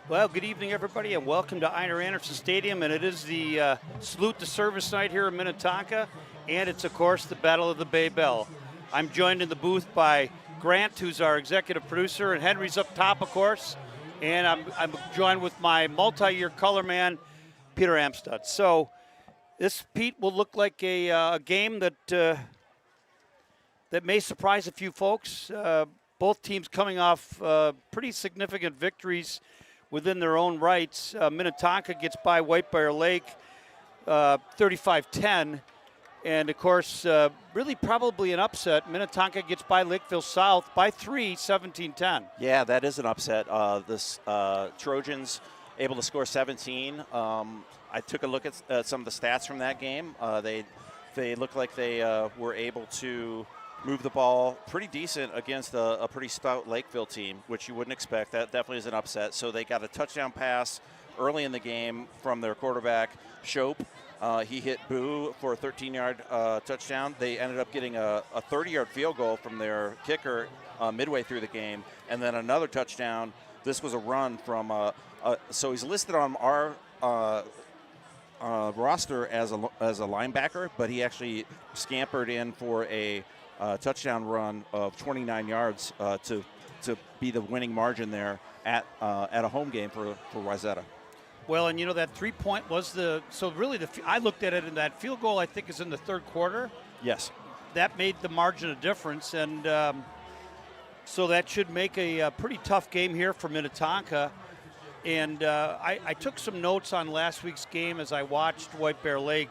Well, good evening, everybody, and welcome to Einar Anderson Stadium. And it is the Salute to Service night here in Minnetonka, and it's, of course, the Battle of the Bay Bell. I'm joined in the booth by Grant, who's our executive producer, and Henry's up top, of course. And I'm joined with my multi-year color man, Peter Amstutz. So this, Pete, will look like a game that may surprise a few folks. Both teams coming off pretty significant victories within their own rights. Minnetonka gets by White Bear Lake 35-10. And, of course, really probably an upset. Minnetonka gets by Lakeville South by 3, 17-10. Yeah, that is an upset. This Trojans able to score 17. I took a look at some of the stats from that game. They look like they were able to move the ball pretty decent against a pretty stout Lakeville team, which you wouldn't expect. That definitely is an upset. So they got a touchdown pass early in the game from their quarterback, Shope. He hit Boo for a 13-yard touchdown. They ended up getting a 30-yard field goal from their kicker midway through the game, and then another touchdown. This was a run from so he's listed on our roster as a linebacker, but he actually scampered in for a touchdown run of 29 yards to be the winning margin there at a home game for Wayzata. Well, and you know that 3-point was I looked at it, and that field goal I think is in the third quarter. Yes. That made the margin of difference, and so that should make a pretty tough game here for Minnetonka. And I took some notes on last week's game as I watched White Bear Lake.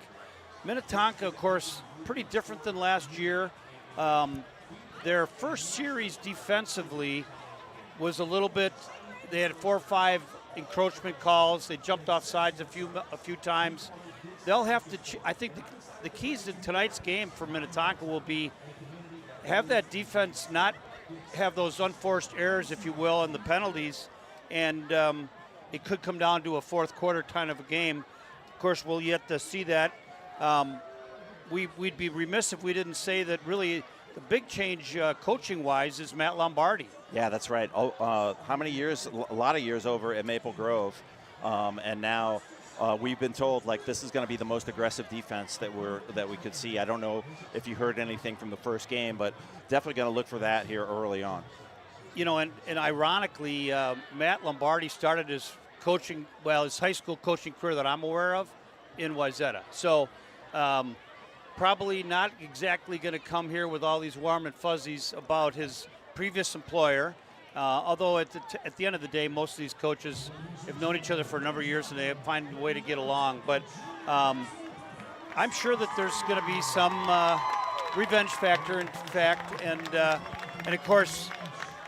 Minnetonka, of course, pretty different than last year. Their first series defensively was a little bit, they had 4 or 5 encroachment calls. They jumped off sides a few times. They'll have to, I think the keys to tonight's game for Minnetonka will be have that defense not have those unforced errors, if you will, and the penalties, and it could come down to a fourth quarter kind of a game. Of course, we'll yet to see that. We'd be remiss if we didn't say that really the big change coaching-wise is Matt Lombardi. Yeah, that's right. How many years? A lot of years over at Maple Grove, and now we've been told like this is going to be the most aggressive defense that we could see. I don't know if you heard anything from the first game, but definitely going to look for that here early on. You know, and ironically, Matt Lombardi started his high school coaching career that I'm aware of in Wayzata. So probably not exactly going to come here with all these warm and fuzzies about his previous employer. Although at the end of the day, most of these coaches have known each other for a number of years and they find a way to get along. But I'm sure that there's going to be some revenge factor, in fact. And of course,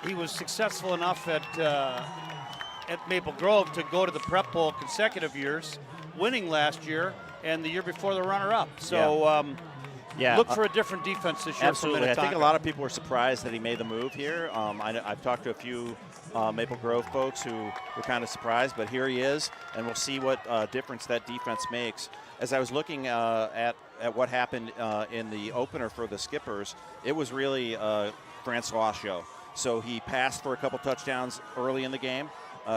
he was successful enough at Maple Grove to go to the Prep Bowl consecutive years, winning last year and the year before the runner-up. So look for a different defense this year. Absolutely. I think a lot of people were surprised that he made the move here. I've talked to a few Maple Grove folks who were kind of surprised, but here he is, and we'll see what difference that defense makes. As I was looking at what happened in the opener for the Skippers, it was really Francois' show. So he passed for a couple touchdowns early in the game.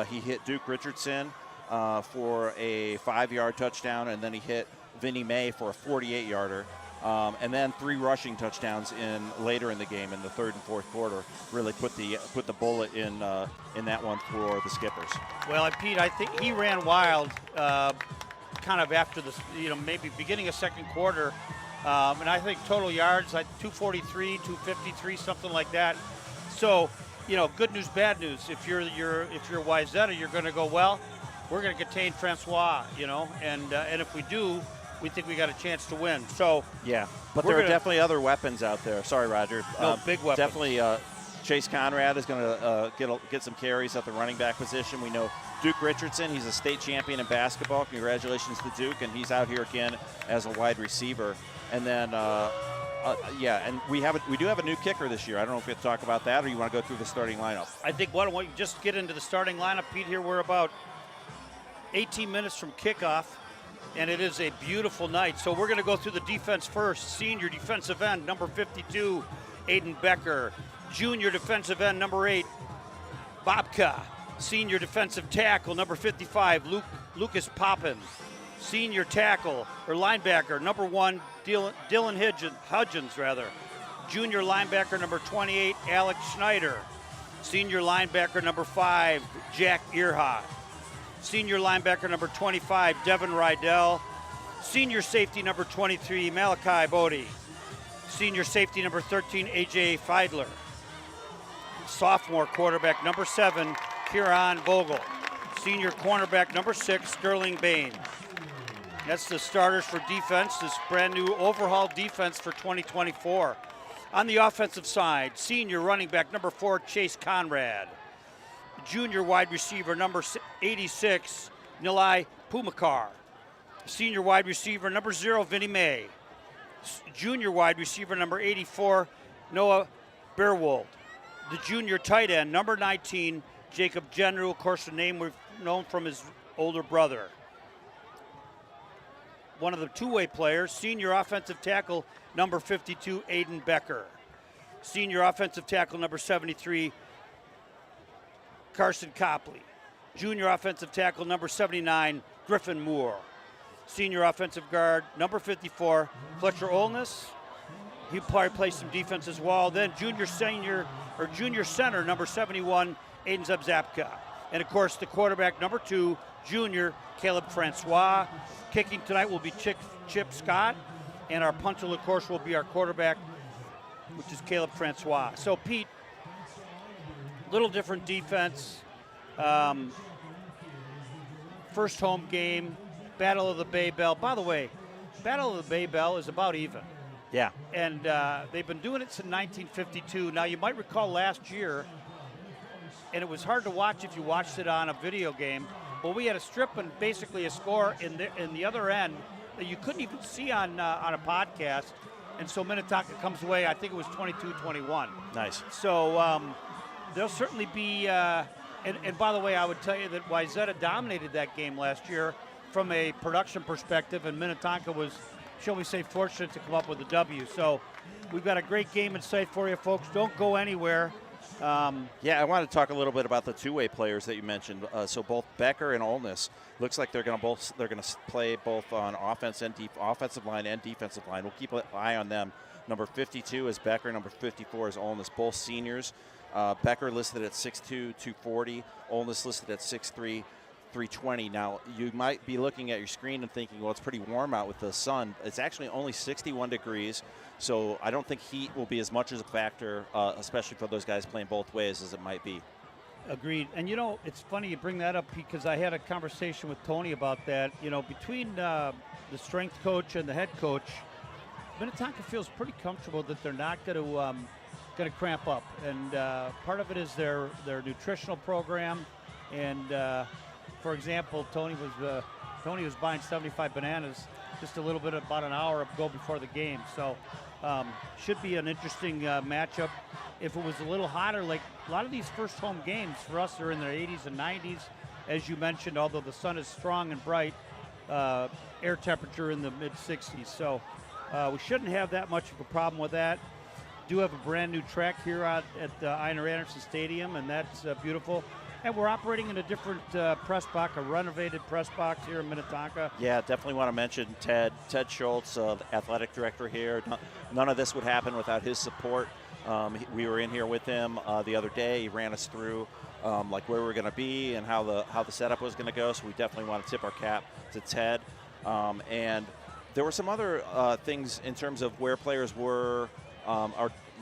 He hit Duke Richardson for a 5-yard touchdown, and then he hit Vinnie May for a 48-yarder. And then 3 rushing touchdowns later in the game in the third and fourth quarter. Really put the bullet in that one for the Skippers. Well, Pete, I think he ran wild, kind of after the maybe beginning of second quarter, and I think total yards like 243, 253, something like that. So, good news, bad news. If you're Wayzata, you're going to go, well, we're going to contain Francois, and if we do, we think we got a chance to win. So yeah, but there are definitely other weapons out there. Sorry, Roger. No, big weapons. Definitely, Chase Conrad is going to get some carries at the running back position. We know Duke Richardson. He's a state champion in basketball. Congratulations to Duke, and he's out here again as a wide receiver. And then, and we do have a new kicker this year. I don't know if we have to talk about that, or you want to go through the starting lineup. I think why don't we just get into the starting lineup, Pete? Here we're about 18 minutes from kickoff. and it is a beautiful night. So we're going to go through the defense first. Senior defensive end, number 52, Aiden Becker. Junior defensive end, number 8, Bobka. Senior defensive tackle, number 55, Lucas Poppin. Senior tackle, or linebacker, number 1, Dylan Hudgens. Junior linebacker, number 28, Alex Schneider. Senior linebacker, number 5, Jack Earhart. Senior linebacker, number 25, Devin Rydell. Senior safety, number 23, Malachi Bodie. Senior safety, number 13, AJ Feidler. Sophomore quarterback, number 7, Kieran Vogel. Senior cornerback, number 6, Sterling Bain. That's the starters for defense, this brand new overhaul defense for 2024. On the offensive side, senior running back, number 4, Chase Conrad. Junior wide receiver, number 86, Nilai Pumakar. Senior wide receiver, number 0, Vinnie May. Junior wide receiver, number 84, Noah Beerwold. The junior tight end, number 19, Jacob Genru, of course, the name we've known from his older brother. One of the two-way players, senior offensive tackle, number 52, Aiden Becker. Senior offensive tackle, number 73, Carson Copley. Junior offensive tackle, number 79, Griffin Moore. Senior offensive guard, number 54, Fletcher Olness. He'll probably play some defense as well. Then junior center, number 71, Aiden Zabzapka. And, of course, the quarterback, number 2, junior Caleb Francois. Kicking tonight will be Chip Scott. And our punter, of course, will be our quarterback, which is Caleb Francois. So, Pete, little different defense. First home game, Battle of the Bay Bell. By the way, Battle of the Bay Bell is about even. Yeah. And they've been doing it since 1952. Now, you might recall last year, and it was hard to watch if you watched it on a video game, but we had a strip and basically a score in the other end that you couldn't even see on a podcast. And so Minnetonka comes away, I think it was 22-21. Nice. So there'll certainly be, and by the way, I would tell you that Wayzata dominated that game last year from a production perspective, and Minnetonka was, shall we say, fortunate to come up with a W. So we've got a great game in sight for you, folks. Don't go anywhere. Yeah, I want to talk a little bit about the two-way players that you mentioned. So both Becker and Olness looks like they're going to play both on offensive line and defensive line. We'll keep an eye on them. Number 52 is Becker. Number 54 is Olness. Both seniors. Becker listed at 6'2", 240. Olness listed at 6'3", 320. Now, you might be looking at your screen and thinking, well, it's pretty warm out with the sun. It's actually only 61 degrees, so I don't think heat will be as much as a factor, especially for those guys playing both ways, as it might be. Agreed. And, you know, it's funny you bring that up because I had a conversation with Tony about that. You know, between the strength coach and the head coach, Minnetonka feels pretty comfortable that they're not going to cramp up. And part of it is their nutritional program. And for example, Tony was buying 75 bananas just a little bit about an hour ago before the game. So should be an interesting matchup. If it was a little hotter, like a lot of these first home games for us are in the 80s and 90s, as you mentioned, although the sun is strong and bright, air temperature in the mid-60s. So we shouldn't have that much of a problem with that. Do have a brand new track here at Einar Anderson Stadium, and that's beautiful. And we're operating in a different press box, a renovated press box here in Minnetonka. Yeah, definitely want to mention Ted Schultz, the athletic director here. None of this would happen without his support. We were in here with him the other day. He ran us through like where we're going to be and how the setup was going to go. So we definitely want to tip our cap to Ted. And there were some other things in terms of where players were,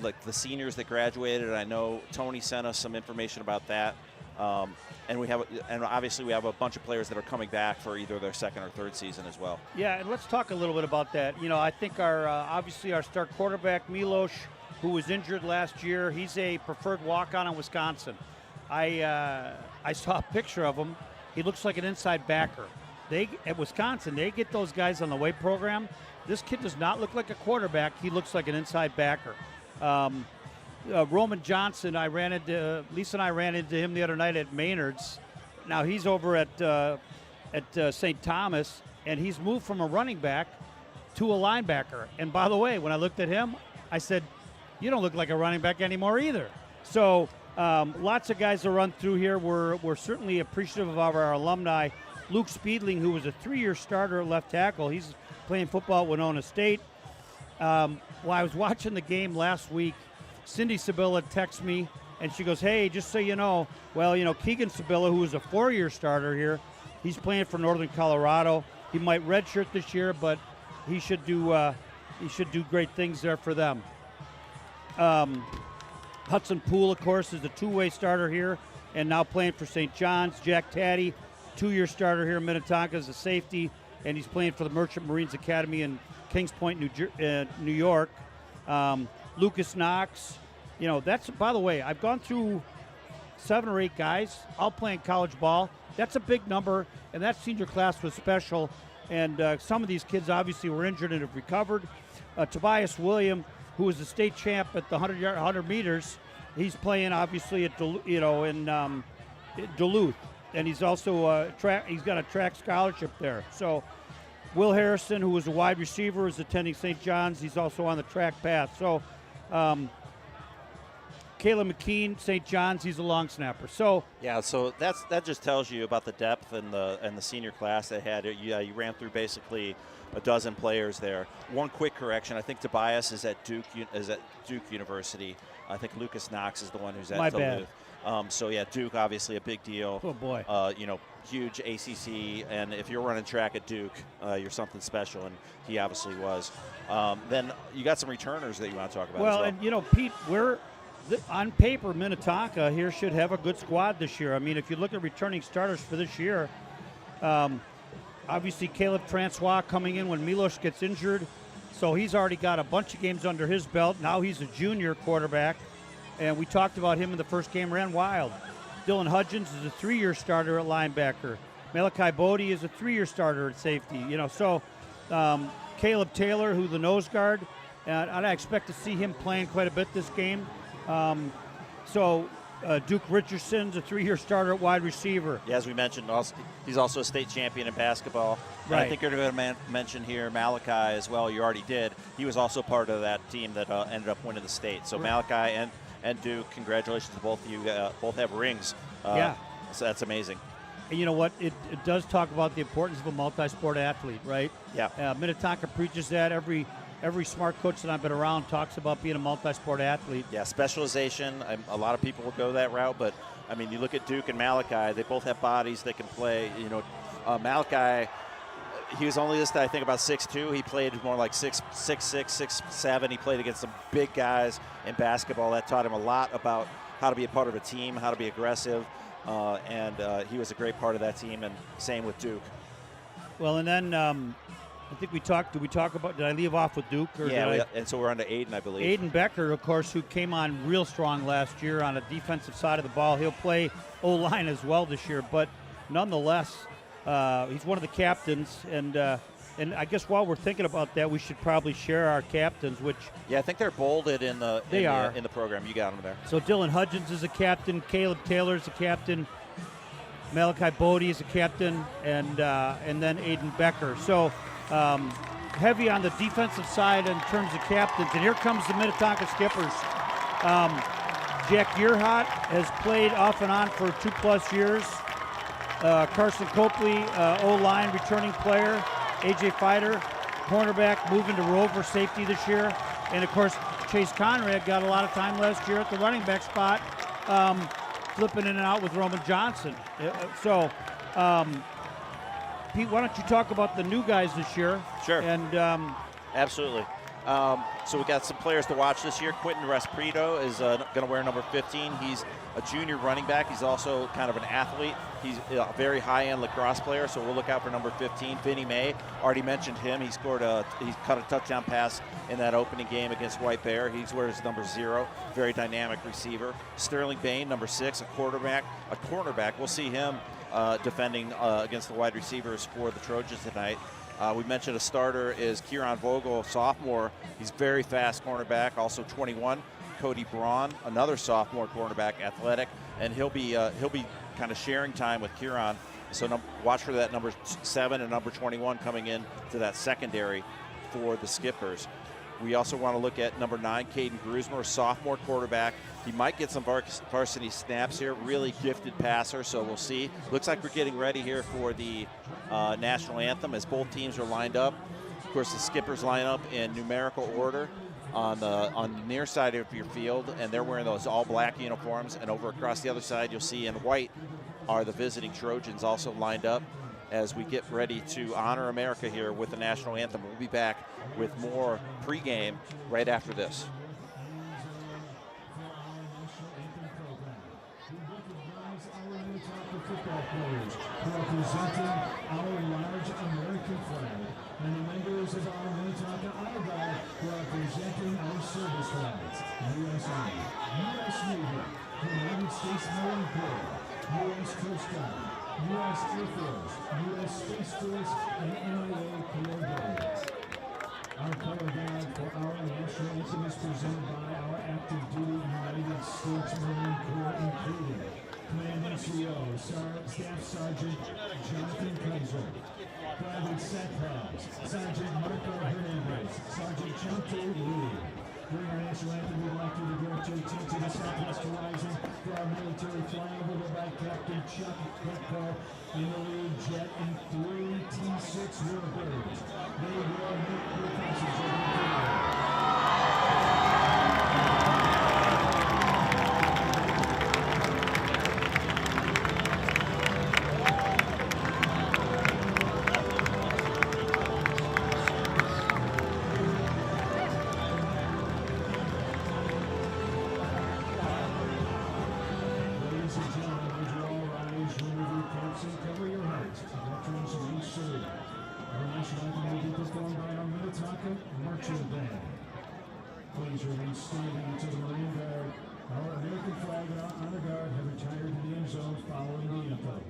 like the seniors that graduated. I know Tony sent us some information about that. And obviously we have a bunch of players that are coming back for either their second or third season as well. Yeah, and let's talk a little bit about that. You know, I think obviously our star quarterback Milos, who was injured last year, he's a preferred walk-on in Wisconsin. I saw a picture of him. He looks like an inside backer. At Wisconsin, they get those guys on the weight program. This kid does not look like a quarterback. He looks like an inside backer. Roman Johnson, Lisa and I ran into him the other night at Maynard's. Now he's over at St. Thomas. and he's moved from a running back to a linebacker. And by the way, when I looked at him, I said, you don't look like a running back anymore either. So lots of guys to run through here. We're certainly appreciative of our alumni. Luke Speedling, who was a 3-year starter at left tackle, he's playing football at Winona State. While I was watching the game last week, Cindy Sabilla texts me, and she goes, hey, just so you know, well, Keegan Sabilla, who was a 4-year starter here, he's playing for Northern Colorado. He might redshirt this year, but he should do great things there for them. Hudson Poole, of course, is a 2-way starter here and now playing for St. John's. Jack Taddy, 2-year starter here in Minnetonka as a safety, and he's playing for the Merchant Marines Academy in Kings Point, New York. Lucas Knox, that's, by the way, I've gone through 7 or 8 guys all playing college ball. That's a big number, and that senior class was special. And some of these kids obviously were injured and have recovered. Tobias William, who was the state champ at the 100 meters, he's playing obviously at in Duluth, and he's also he's got a track scholarship there. So Will Harrison, who was a wide receiver, is attending St. John's. He's also on the track path. So Kayla McKean, St. John's, he's a long snapper. So yeah, so that just tells you about the depth and the senior class they had. You ran through basically a dozen players there. One quick correction: I think Tobias is at Duke University. I think Lucas Knox is the one who's at Duluth. So yeah, Duke obviously a big deal. Oh boy. Huge ACC, and if you're running track at Duke, you're something special, and he obviously was. Then you got some returners that you want to talk about. Well, as well. and Pete, on paper, Minnetonka here should have a good squad this year. I mean, if you look at returning starters for this year, obviously Caleb Francois coming in when Milos gets injured, so he's already got a bunch of games under his belt. Now he's a junior quarterback, and we talked about him in the first game, ran wild. Dylan Hudgens is a 3-year starter at linebacker. Malachi Bodie is a 3-year starter at safety. So Caleb Taylor, who the nose guard, and I expect to see him playing quite a bit this game. Duke Richardson's a 3-year starter at wide receiver. Yeah, as we mentioned, he's also a state champion in basketball. Right. I think you're going to mention here Malachi as well. You already did. He was also part of that team that ended up winning the state. So right. Malachi and Duke, congratulations to both of you. Both have rings. Yeah. So that's amazing. And you know what? It does talk about the importance of a multi-sport athlete, right? Yeah. Minnetonka preaches that. Every smart coach that I've been around talks about being a multi-sport athlete. Yeah, specialization. A lot of people will go that route, but I mean, you look at Duke and Malachi. They both have bodies that can play. Malachi, he was only listed, I think, about 6'2". He played more like 6'6", 6'7". He played against some big guys in basketball. That taught him a lot about how to be a part of a team, how to be aggressive, and he was a great part of that team. And same with Duke. Well, and then I think did I leave off with Duke? And so we're on to Aiden, I believe. Aiden Becker, of course, who came on real strong last year on a defensive side of the ball. He'll play O-line as well this year, but nonetheless, he's one of the captains. And I guess while we're thinking about that, we should probably share our captains, which... Yeah, I think they're bolded in the program. You got them there. So Dylan Hudgens is a captain. Caleb Taylor is a captain. Malachi Bodie is a captain. And then Aiden Becker. So... heavy on the defensive side in terms of captains. And here comes the Minnetonka Skippers. Jack Gearhot has played off and on for 2+ years. Carson Copley, O-line returning player. A.J. Fighter, cornerback, moving to Rover safety this year. And, of course, Chase Conrad got a lot of time last year at the running back spot, flipping in and out with Roman Johnson. Pete, why don't you talk about the new guys this year? Sure. And absolutely. So we got some players to watch this year. Quentin Resprito is going to wear number 15. He's a junior running back. He's also kind of an athlete. He's a very high-end lacrosse player, so we'll look out for number 15. Vinny May, already mentioned him. He cut a touchdown pass in that opening game against White Bear. He wears number 0. Very dynamic receiver. Sterling Bain, number 6, a cornerback. We'll see him defending against the wide receivers for the Trojans tonight. We mentioned a starter is Kieran Vogel, sophomore. He's very fast cornerback, also 21. Cody Braun, another sophomore cornerback, athletic, and he'll be kind of sharing time with Kieran So watch for that number 7 and number 21 coming in to that secondary for the Skippers. We also want to look at number 9, Caden Grusmer, sophomore quarterback. He might get some varsity snaps here. Really gifted passer, so we'll see. Looks like we're getting ready here for the national anthem as both teams are lined up. Of course, the Skippers line up in numerical order on the near side of your field, and they're wearing those all-black uniforms. And over across the other side, you'll see in white are the visiting Trojans also lined up as we get ready to honor America here with the national anthem. We'll be back with more pregame right after this. Representing our large American flag, and the members of our Minnetonka Honor Guard representing our service flags, U.S. Army, U.S. Navy, United States Marine Corps, U.S. Coast Guard, U.S. Air Force, U.S. Space Force, and NIA Corps Guards. Our color guard for our national anthem is presented by our active duty United States Marine Corps, including Commanding CO, Staff Sergeant Jonathan Kaiser, Private Sackhouse, Sergeant Marco Hernandez, Sergeant Chante Lee. During our national anthem, we'd like you to direct your attention to the southwest horizon for our military flyover led by Captain Chuck Petco in the lead jet and 3 T-6 Warbirds. They will make your passage over the field. Please remain standing until the Marine Guard, our American flag, and our honor guard have retired to the end zone following the anthem.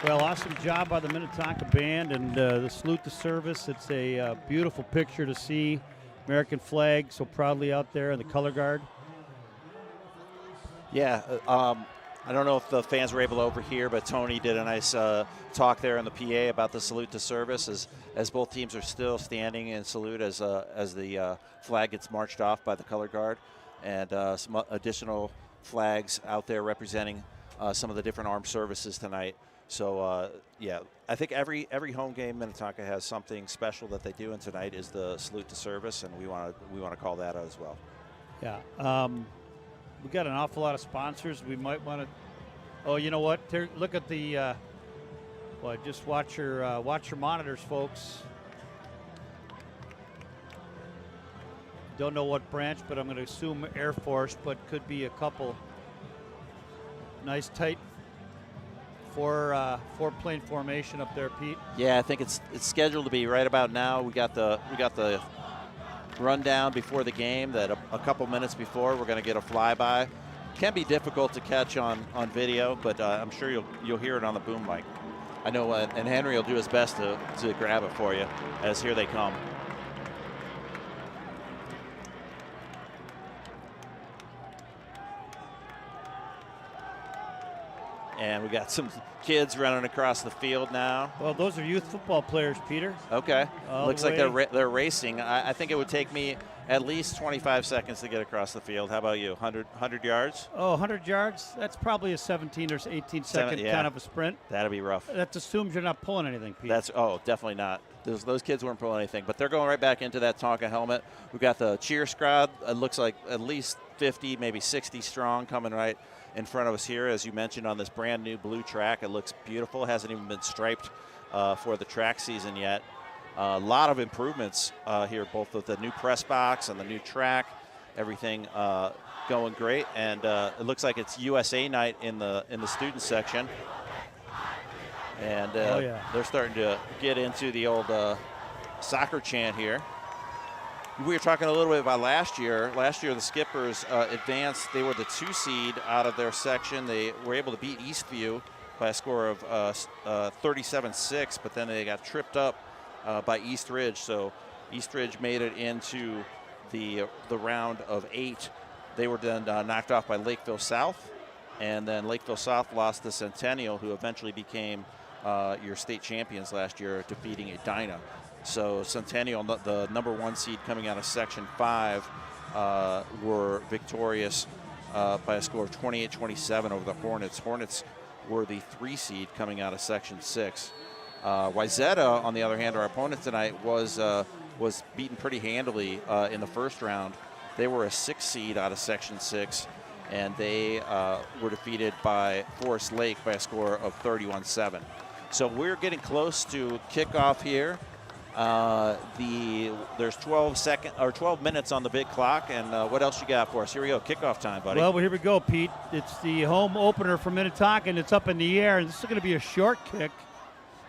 Well, awesome job by the Minnetonka Band and the salute to service. It's a beautiful picture to see. American flag so proudly out there and the color guard. Yeah, I don't know if the fans were able to overhear, but Tony did a nice talk there in the PA about the salute to service as both teams are still standing in salute as the flag gets marched off by the color guard, and some additional flags out there representing some of the different armed services tonight. So, yeah, I think every home game Minnetonka has something special that they do, and tonight is the salute to service, and we want to call that out as well. Yeah, we got an awful lot of sponsors. We might want to. Oh, you know what? Look at the. Well, just watch your monitors, folks. Don't know what branch, but I'm going to assume Air Force, but could be a couple. Nice tight four-plane formation up there, Pete. Yeah, I think it's scheduled to be right about now. We got the rundown before the game that a couple minutes before we're going to get a flyby. Can be difficult to catch on video, but I'm sure you'll hear it on the boom mic. I know, and Henry will do his best to grab it for you as here they come. And we got some kids running across the field now. Well, those are youth football players, Peter. Okay. All Looks the like way. they're racing. I think it would take me at least 25 seconds to get across the field. How about you? 100 yards? Oh, 100 yards? That's probably a 17 or 18-second yeah. kind of a sprint. That'd be rough. That assumes you're not pulling anything, Pete. Definitely not. Those kids weren't pulling anything, but they're going right back into that Tonka helmet. We've got the cheer squad. It looks like at least 50, maybe 60 strong coming right in front of us here, as you mentioned, on this brand new blue track. It looks beautiful. It hasn't even been striped for the track season yet. A lot of improvements here, both with the new press box and the new track. Everything going great, and it looks like it's USA night in the student section. And they're starting to get into the old soccer chant here. We were talking a little bit about last year. Last year, the Skippers advanced. They were the 2 seed out of their section. They were able to beat Eastview by a score of 37-6, but then they got tripped up by East Ridge. So East Ridge made it into the round of 8. They were then knocked off by Lakeville South, and then Lakeville South lost to Centennial, who eventually became your state champions last year, defeating Edina. So Centennial, the number 1 seed coming out of Section 5, were victorious by a score of 28-27 over the Hornets. Hornets were the 3 seed coming out of Section 6. Wayzata, on the other hand, our opponent tonight, was beaten pretty handily in the first round. They were a 6 seed out of Section 6, and they were defeated by Forest Lake by a score of 31-7. So we're getting close to kickoff here. There's 12 minutes on the big clock, and what else you got for us? Here we go, kickoff time, buddy. Well, here we go, Pete. It's the home opener for Minnetonka, and it's up in the air. And this is going to be a short kick.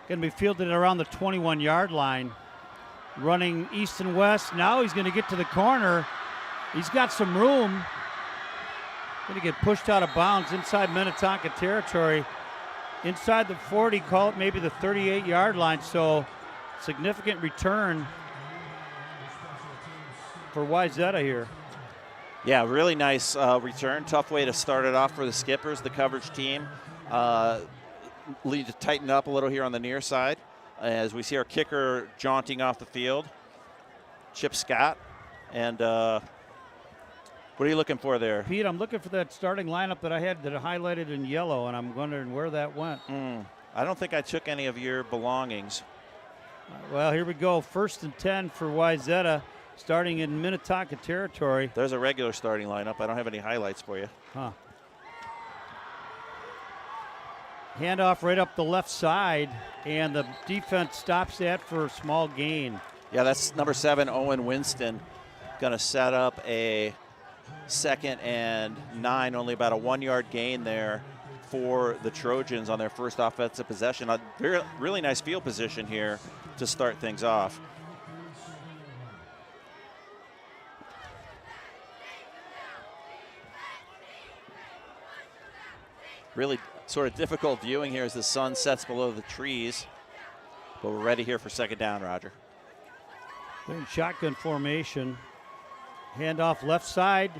Going to be fielded around the 21-yard line. Running east and west. Now he's going to get to the corner. He's got some room. Going to get pushed out of bounds inside Minnetonka territory. Inside the 40, call it maybe the 38-yard line. So significant return for Wayzata here. Yeah, really nice return. Tough way to start it off for the Skippers, the coverage team. Need to tighten up a little here on the near side as we see our kicker jaunting off the field, Chip Scott. And what are you looking for there? Pete, I'm looking for that starting lineup that I had that I highlighted in yellow, and I'm wondering where that went. I don't think I took any of your belongings. Well, here we go. 1st and 10 for Wayzata, starting in Minnetonka territory. There's a regular starting lineup. I don't have any highlights for you. Huh. Handoff right up the left side, and the defense stops that for a small gain. Yeah, that's number 7, Owen Winston, going to set up a 2nd and 9, only about a 1-yard gain there for the Trojans on their first offensive possession. A really nice field position here to start things off. Really sort of difficult viewing here as the sun sets below the trees, but we're ready here for 2nd down, Roger. They're in shotgun formation. Handoff left side.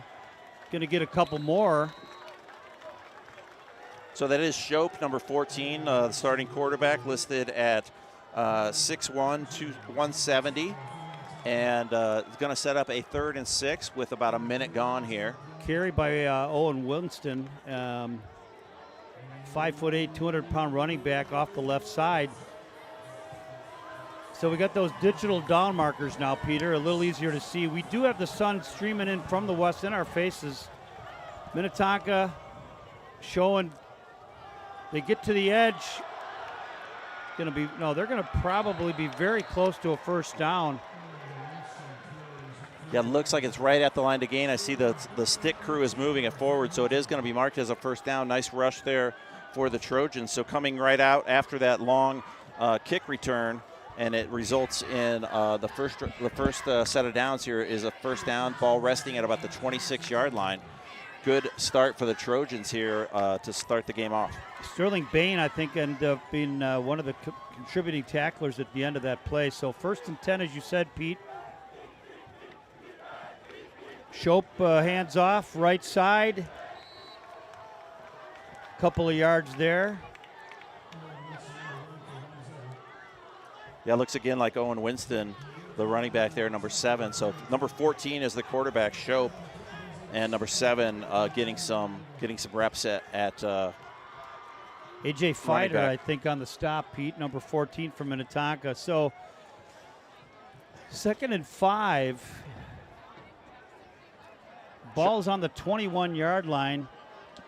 Going to get a couple more. So that is Shope, number 14, the starting quarterback, listed at 6'1", 170. And going to set up a 3rd and 6 with about a minute gone here. Carry by Owen Winston. 5'8", 200-pound running back off the left side. So we got those digital down markers now, Peter, a little easier to see. We do have the sun streaming in from the west in our faces. Minnetonka showing they get to the edge. They're going to probably be very close to a 1st down. Yeah, it looks like it's right at the line to gain. I see the stick crew is moving it forward, so it is going to be marked as a 1st down. Nice rush there for the Trojans. So coming right out after that long kick return, and it results in the first set of downs here is a 1st down, ball resting at about the 26-yard line. Good start for the Trojans here to start the game off. Sterling Bain, I think, ended up being one of the contributing tacklers at the end of that play. So 1st and 10, as you said, Pete. Shope hands off, right side. Couple of yards there. Yeah, it looks again like Owen Winston, the running back there, number 7. So number 14 is the quarterback, Shope, and number 7 getting some reps at A.J. Fighter, I think, on the stop, Pete, number 14 from Minnetonka. So 2nd and 5. Ball's on the 21-yard line.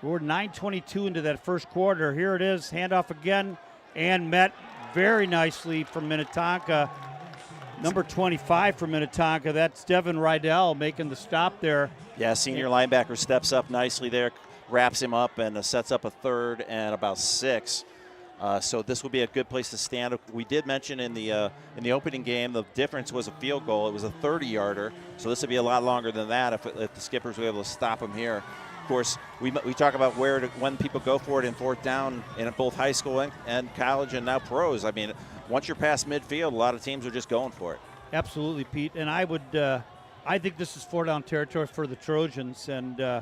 We're 9:22 into that first quarter. Here it is, handoff again, and met very nicely from Minnetonka. Number 25 from Minnetonka, that's Devin Rydell making the stop there. Yeah, senior linebacker steps up nicely there, wraps him up, and sets up a 3rd and about 6. So this will be a good place to stand. We did mention in the opening game the difference was a field goal. It was a 30-yarder, so this will be a lot longer than that if the Skippers were able to stop him here. Of course, we talk about when people go for it in 4th down in both high school and college and now pros. I mean, once you're past midfield, a lot of teams are just going for it. Absolutely, Pete. And I think this is 4-down territory for the Trojans. And yeah,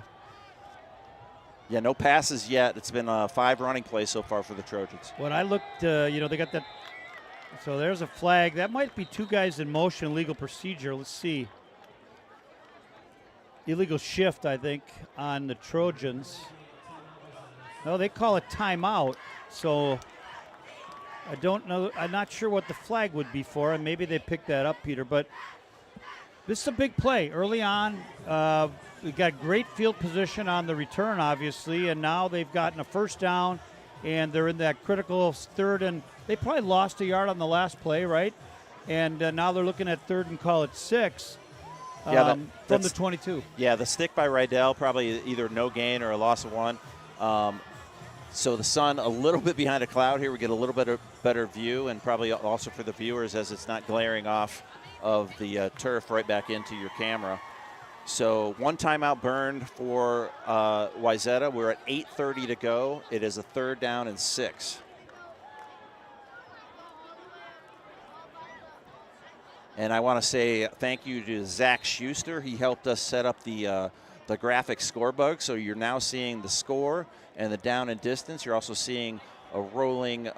no passes yet. It's been 5 running plays so far for the Trojans. when I looked, they got that. So there's a flag. That might be 2 guys in motion, legal procedure. Let's see. Illegal shift, I think, on the Trojans. No, they call it timeout. So I don't know. I'm not sure what the flag would be for, and maybe they picked that up, Peter. But this is a big play early on. We got great field position on the return, obviously, and now they've gotten a 1st down, and they're in that critical 3rd, and they probably lost a yard on the last play, right? And now they're looking at 3rd and call it 6. From the 22. Yeah, the stick by Rydell, probably either no gain or a loss of 1. So the sun a little bit behind a cloud here. We get a little bit better view, and probably also for the viewers as it's not glaring off of the turf right back into your camera. So 1 timeout burned for Wayzata. We're at 8:30 to go. It is a 3rd down and 6. And I want to say thank you to Zach Schuster. He helped us set up the graphic score bug. So you're now seeing the score and the down and distance. You're also seeing a rolling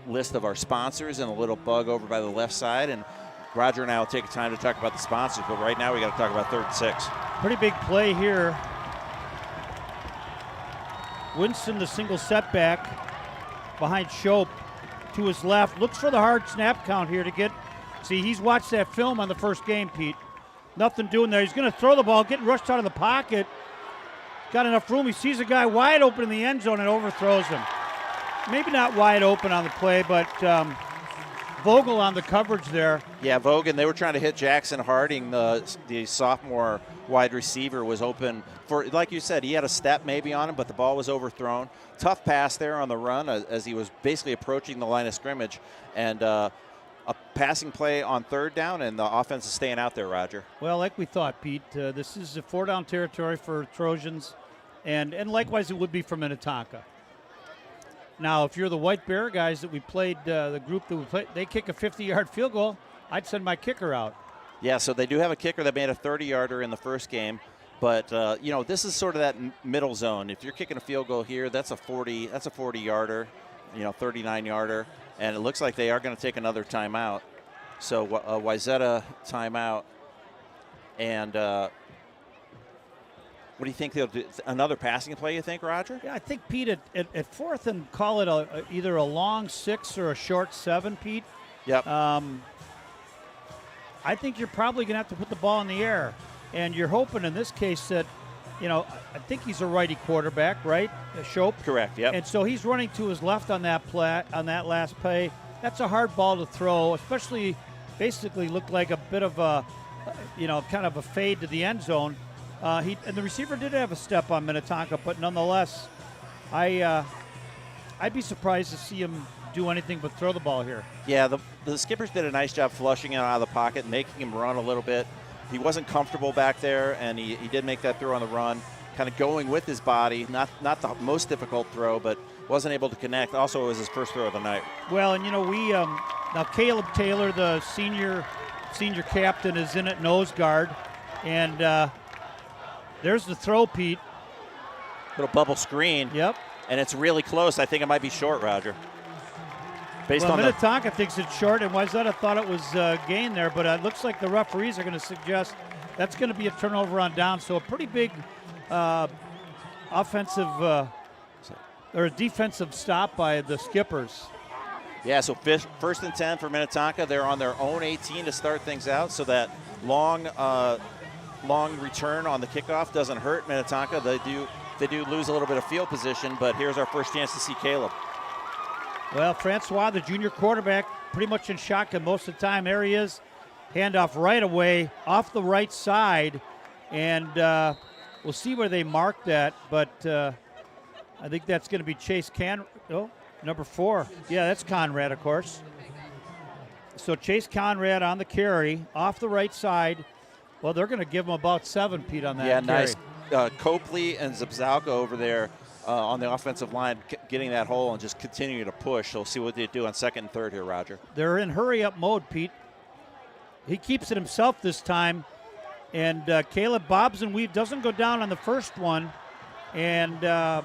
list of our sponsors and a little bug over by the left side. And Roger and I will take time to talk about the sponsors, but right now we got to talk about 3rd and 6. Pretty big play here. Winston, the single setback behind Shope to his left. Looks for the hard snap count here to get. See, he's watched that film on the first game, Pete. Nothing doing there. He's going to throw the ball, getting rushed out of the pocket. Got enough room. He sees a guy wide open in the end zone and overthrows him. Maybe not wide open on the play, but Vogel on the coverage there. Yeah, Vogan, they were trying to hit Jackson Harding, the sophomore wide receiver, was open for, like you said, he had a step maybe on him, but the ball was overthrown. Tough pass there on the run as he was basically approaching the line of scrimmage. And a passing play on 3rd down, and the offense is staying out there, Roger. Well, like we thought, Pete, this is a 4-down territory for Trojans, and likewise it would be for Minnetonka. Now, if you're the White Bear guys that we played, the group that we played, they kick a 50-yard field goal, I'd send my kicker out. Yeah, so they do have a kicker that made a 30-yarder in the first game, but this is sort of that middle zone. If you're kicking a field goal here, that's a 40-yarder, 39-yarder. And it looks like they are going to take another timeout. So Wayzata timeout. And what do you think they'll do? Another passing play, you think, Roger? Yeah, I think, Pete, at 4th and call it either a long 6 or a short 7, Pete. Yep. I think you're probably going to have to put the ball in the air. And you're hoping in this case that, I think he's a righty quarterback, right? Shope? Correct, yep. And so he's running to his left on that last play. That's a hard ball to throw, especially basically looked like a bit of a, kind of a fade to the end zone. And the receiver did have a step on Minnetonka, but nonetheless, I'd be surprised to see him do anything but throw the ball here. Yeah, the Skippers did a nice job flushing it out of the pocket, making him run a little bit. He wasn't comfortable back there, and he did make that throw on the run, kind of going with his body. Not the most difficult throw, but wasn't able to connect. Also, it was his first throw of the night. Well, and we now Caleb Taylor, the senior captain, is in at nose guard, and there's the throw, Pete. Little bubble screen. Yep. and it's really close. I think it might be short, Roger. Based Well, on Minnetonka thinks it's short, and Wayzata thought it was gain there, but it looks like the referees are going to suggest that's going to be a turnover on down. So a pretty big offensive or a defensive stop by the Skippers. Yeah, so first and 10 for Minnetonka. They're on their own 18 to start things out, so that long return on the kickoff doesn't hurt Minnetonka. They do lose a little bit of field position, but here's our first chance to see Caleb. Well, Francois, the junior quarterback, pretty much in shotgun most of the time. There he is. Handoff right away off the right side, and we'll see where they mark that, but I think that's going to be Chase number 4. Yeah, that's Conrad, of course. So Chase Conrad on the carry, off the right side. Well, they're going to give him about 7, Pete, on that Yeah, carry. nice. Copley and Zabzalka over there on the offensive line getting that hole and just continuing to push. So we'll see what they do on second and third here, Roger. They're in hurry-up mode, Pete. He keeps it himself this time, and Caleb bobs and weave, doesn't go down on the first one, and they're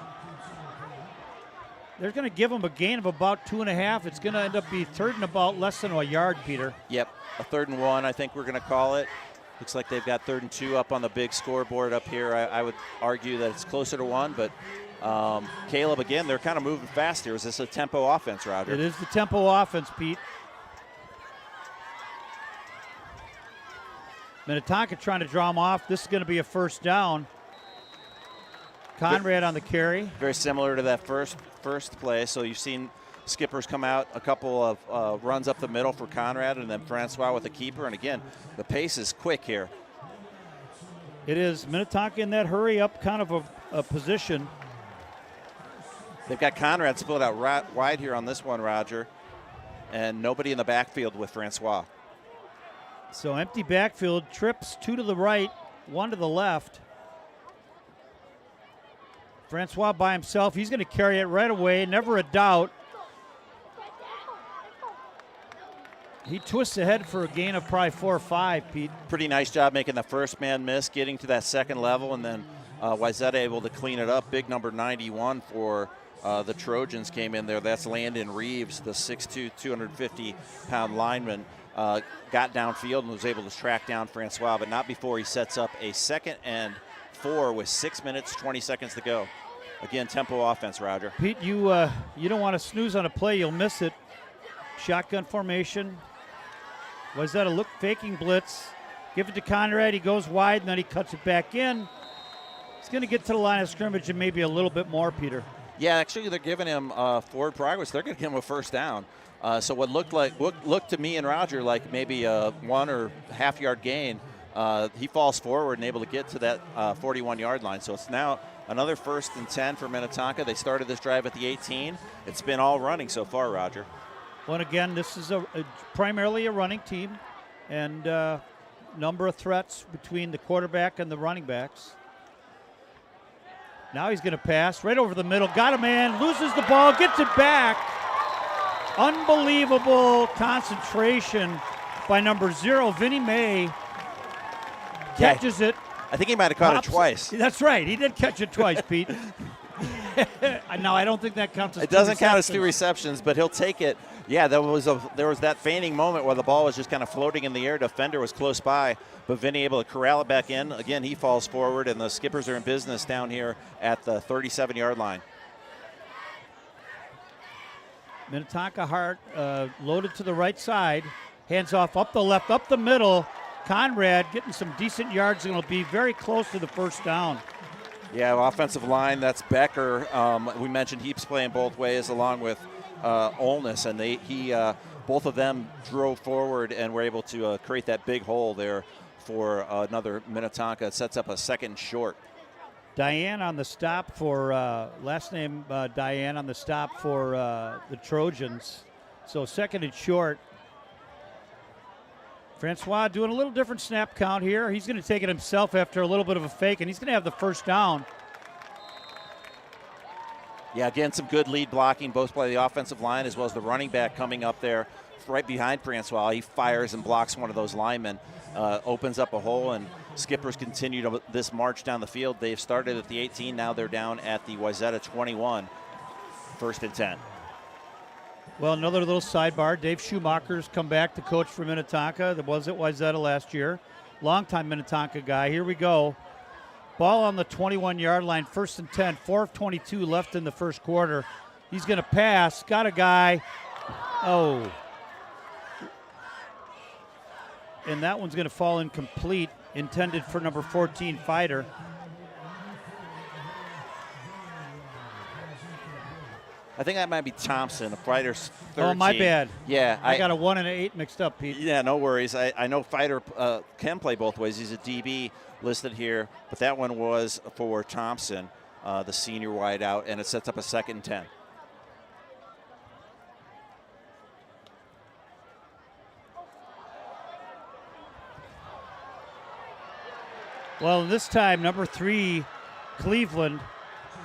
going to give him a gain of about 2.5. It's going to end up being third and about less than a yard, Peter. Yep, a 3rd and 1, I think we're going to call it. Looks like they've got 3rd and 2 up on the big scoreboard up here. I would argue that it's closer to 1, but Caleb, again, they're kind of moving fast here. Is this a tempo offense, Roger? It is the tempo offense, Pete. Minnetonka trying to draw him off. This is going to be a first down. Conrad on the carry. Very similar to that first play. So you've seen Skippers come out, a couple of runs up the middle for Conrad, and then Francois with the keeper. And again, the pace is quick here. It is. Minnetonka in that hurry-up kind of a position. They've got Conrad split out right wide here on this one, Roger, and nobody in the backfield with Francois. So empty backfield, trips, 2 to the right, 1 to the left. Francois by himself. He's going to carry it right away, never a doubt. He twists ahead for a gain of probably 4 or 5, Pete. Pretty nice job making the first man miss, getting to that second level, and then Wayzata able to clean it up. Big number 91 for the Trojans came in there. That's Landon Reeves, the 6'2", 250-pound lineman. Got downfield and was able to track down Francois, but not before he sets up a 2nd and 4 with 6 minutes, 20 seconds to go. Again, tempo offense, Roger. Pete, you don't want to snooze on a play. You'll miss it. Shotgun formation. Was that a look faking blitz? Give it to Conrad. He goes wide, and then he cuts it back in. He's going to get to the line of scrimmage and maybe a little bit more, Peter. Yeah, actually, they're giving him forward progress. They're going to give him a first down. So what looked to me and Roger like maybe a 1 or half-yard gain, he falls forward and able to get to that 41-yard line. So it's now another 1st and 10 for Minnetonka. They started this drive at the 18. It's been all running so far, Roger. Well, again, this is primarily a running team, and number of threats between the quarterback and the running backs. Now he's going to pass right over the middle. Got a man, loses the ball, gets it back. Unbelievable concentration by number 0, Vinnie May. Catches it. I think he might have caught it twice. That's right. He did catch it twice, Pete. No, I don't think that counts as 2 receptions. It doesn't count as 2 receptions, but he'll take it. Yeah, there was that feigning moment where the ball was just kind of floating in the air. Defender was close by, but Vinny able to corral it back in. Again, he falls forward, and the Skippers are in business down here at the 37-yard line. Minnetonka Hart loaded to the right side. Hands off up the left, up the middle. Conrad getting some decent yards, and it'll be very close to the first down. Yeah, offensive line, that's Becker. We mentioned Heaps playing both ways along with Olness, and both of them drove forward and were able to create that big hole there for another Minnetonka. It sets up a 2nd and short. Diane on the stop for, last name Diane on the stop for the Trojans. So 2nd and short. Francois doing a little different snap count here. He's going to take it himself after a little bit of a fake, and he's going to have the first down. Yeah, again, some good lead blocking, both by the offensive line as well as the running back coming up there right behind Francois. He fires and blocks one of those linemen, opens up a hole, and Skippers continue this march down the field. They've started at the 18. Now they're down at the Wayzata 21. 1st and 10. Well, another little sidebar. Dave Schumacher's come back to coach for Minnetonka. That was at Wayzata last year. Longtime Minnetonka guy. Here we go. Ball on the 21-yard line, 1st and 10. 4 of 22 left in the first quarter. He's going to pass. Got a guy. Oh. And that one's going to fall incomplete. Intended for number 14, Fighter. I think that might be Thompson. The Fighter's 13. Oh, my bad. Yeah. I got a 1 and an 8 mixed up, Pete. Yeah, no worries. I know Fighter can play both ways. He's a DB listed here, but that one was for Thompson, the senior wideout, and it sets up a 2nd and 10. Well, this time, number 3, Cleveland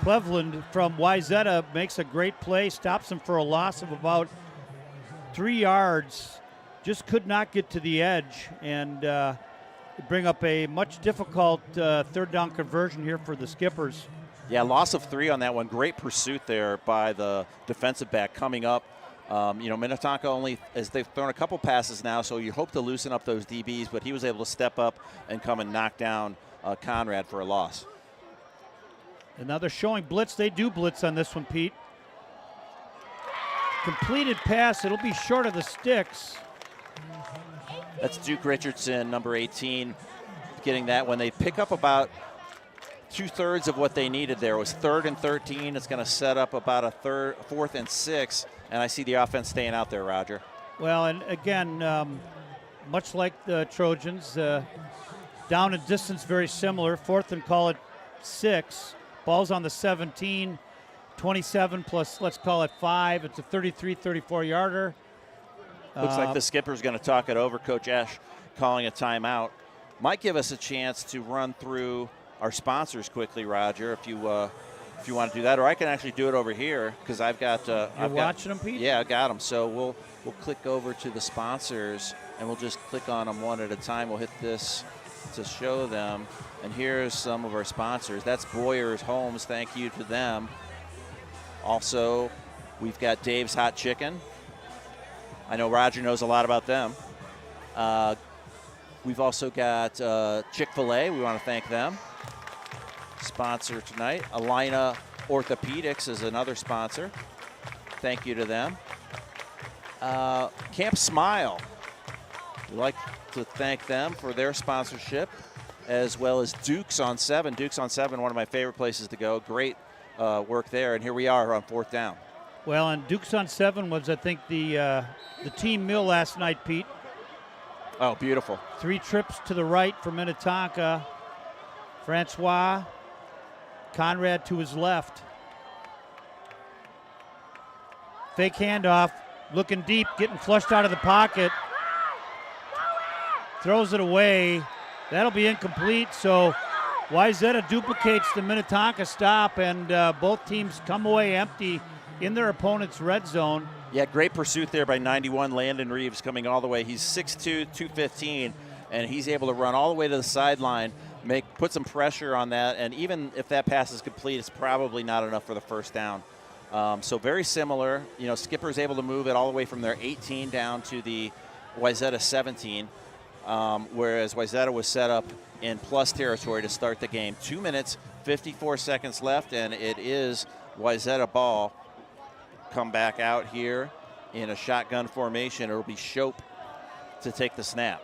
from Wayzata makes a great play, stops him for a loss of about 3 yards. Just could not get to the edge and bring up a much difficult 3rd down conversion here for the Skippers. Yeah, loss of 3 on that one. Great pursuit there by the defensive back coming up. Minnetonka only, as they've thrown a couple passes now, so you hope to loosen up those DBs, but he was able to step up and come and knock down Conrad for a loss. And now they're showing blitz. They do blitz on this one, Pete. Completed pass. It'll be short of the sticks. That's Duke Richardson, number 18, getting that one. They pick up about 2/3 of what they needed there. It was 3rd and 13. It's going to set up about a 4th and 6, and I see the offense staying out there, Roger. Well, and again, much like the Trojans, down and distance very similar. 4th and call it 6. Ball's on the 17, 27 plus, let's call it 5. It's a 33, 34-yarder. Looks like the skipper's going to talk it over. Coach Esch calling a timeout. Might give us a chance to run through our sponsors quickly, Roger, if you want to do that, or I can actually do it over here because I've got. Watching them, Pete? Yeah, I got them. So we'll click over to the sponsors and we'll just click on them one at a time. We'll hit this to show them, and here's some of our sponsors. That's Boyer's Homes. Thank you to them. Also, we've got Dave's Hot Chicken. I know Roger knows a lot about them. We've also got Chick-fil-A. We want to thank them. Sponsor tonight. Alina Orthopedics is another sponsor. Thank you to them. Camp Smile. We'd like to thank them for their sponsorship, as well as Dukes on 7. Dukes on 7, one of my favorite places to go. Great work there, and here we are on 4th down. Well, and Dukes on 7 was, I think, the team meal last night, Pete. Oh, beautiful. 3 trips to the right for Minnetonka. Francois, Conrad to his left. Fake handoff, looking deep, getting flushed out of the pocket. Throws it away. That'll be incomplete, so Wayzata duplicates the Minnetonka stop, and both teams come away empty in their opponent's red zone. Yeah, great pursuit there by 91, Landon Reeves, coming all the way. He's 6'2", 215, and he's able to run all the way to the sideline, put some pressure on that, and even if that pass is complete, it's probably not enough for the 1st down. So very similar. Skipper's able to move it all the way from their 18 down to the Wayzata 17, whereas Wayzata was set up in plus territory to start the game. 2 minutes, 54 seconds left, and it is Wayzata ball. Come back out here in a shotgun formation. It'll be Shope to take the snap.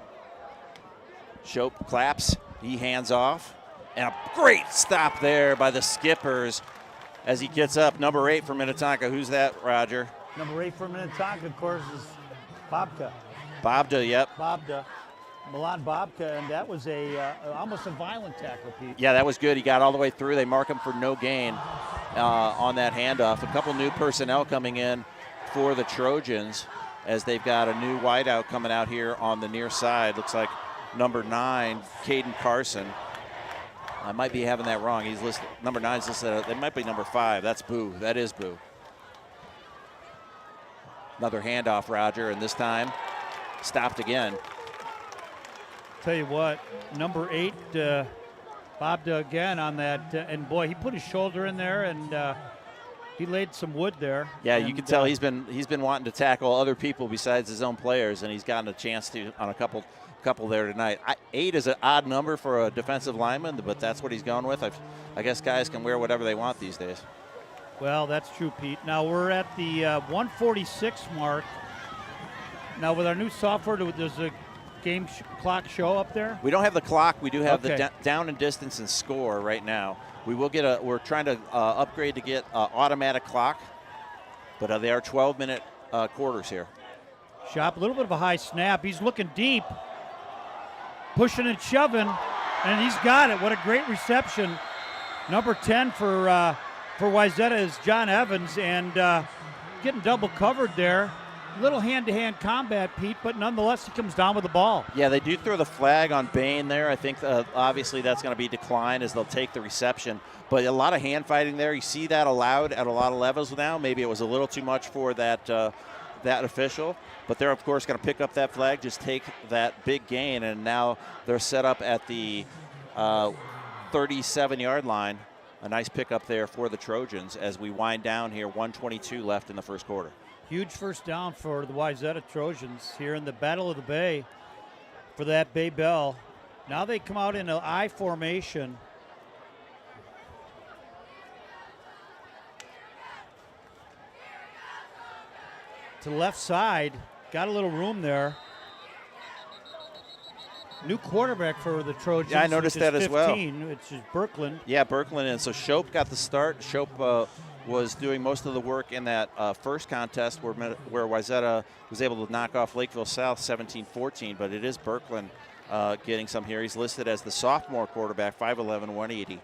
Shope claps, he hands off, and a great stop there by the Skippers as he gets up. Number 8 for Minnetonka. Who's that, Roger? Number 8 for Minnetonka, of course, is Bobka. Bobda, yep. Bobda. Milan Bobka, and that was almost a violent tackle, Pete. Yeah, that was good. He got all the way through. They mark him for no gain on that handoff. A couple new personnel coming in for the Trojans as they've got a new wideout coming out here on the near side. Looks like number 9, Caden Carson. I might be having that wrong. He's listed, number 9 is listed, it might be number 5. That's Boo. That is Boo. Another handoff, Roger, and this time stopped again. Tell you what, number 8, Bobda again on that, and boy, he put his shoulder in there, and He laid some wood there. Yeah, you can tell he's been wanting to tackle other people besides his own players, and he's gotten a chance to on a couple there tonight. 8 is an odd number for a defensive lineman, but that's what he's going with. I guess guys can wear whatever they want these days. Well, that's true, Pete. Now we're at the 146 mark. Now with our new software, does the game clock show up there? We don't have the clock. We do have Okay. the down and distance and score right now. We will get we're trying to upgrade to get automatic clock, but they are 12-minute quarters here. Shop, a little bit of a high snap. He's looking deep, pushing and shoving, and he's got it. What a great reception. Number 10 for Wayzata is John Evans, and getting double covered there. Little hand-to-hand combat, Pete, but nonetheless, he comes down with the ball. Yeah, they do throw the flag on Bain there. I think obviously that's going to be declined as they'll take the reception. But a lot of hand fighting there. You see that allowed at a lot of levels now. Maybe it was a little too much for that official. But they're, of course, going to pick up that flag, just take that big gain, and now they're set up at the 37-yard line. A nice pickup there for the Trojans as we wind down here, 1:22 left in the first quarter. Huge first down for the Wayzata Trojans here in the Battle of the Bay for that Bay Bell. Now they come out in an I formation. To the left side, got a little room there. New quarterback for the Trojans. Yeah, I noticed that 15, as well. Which is Birkeland. Yeah, Birkeland, and so Shope got the start. Shope was doing most of the work in that first contest where Wayzata was able to knock off Lakeville South 17-14, but it is Birkeland getting some here. He's listed as the sophomore quarterback, 5'11", 180.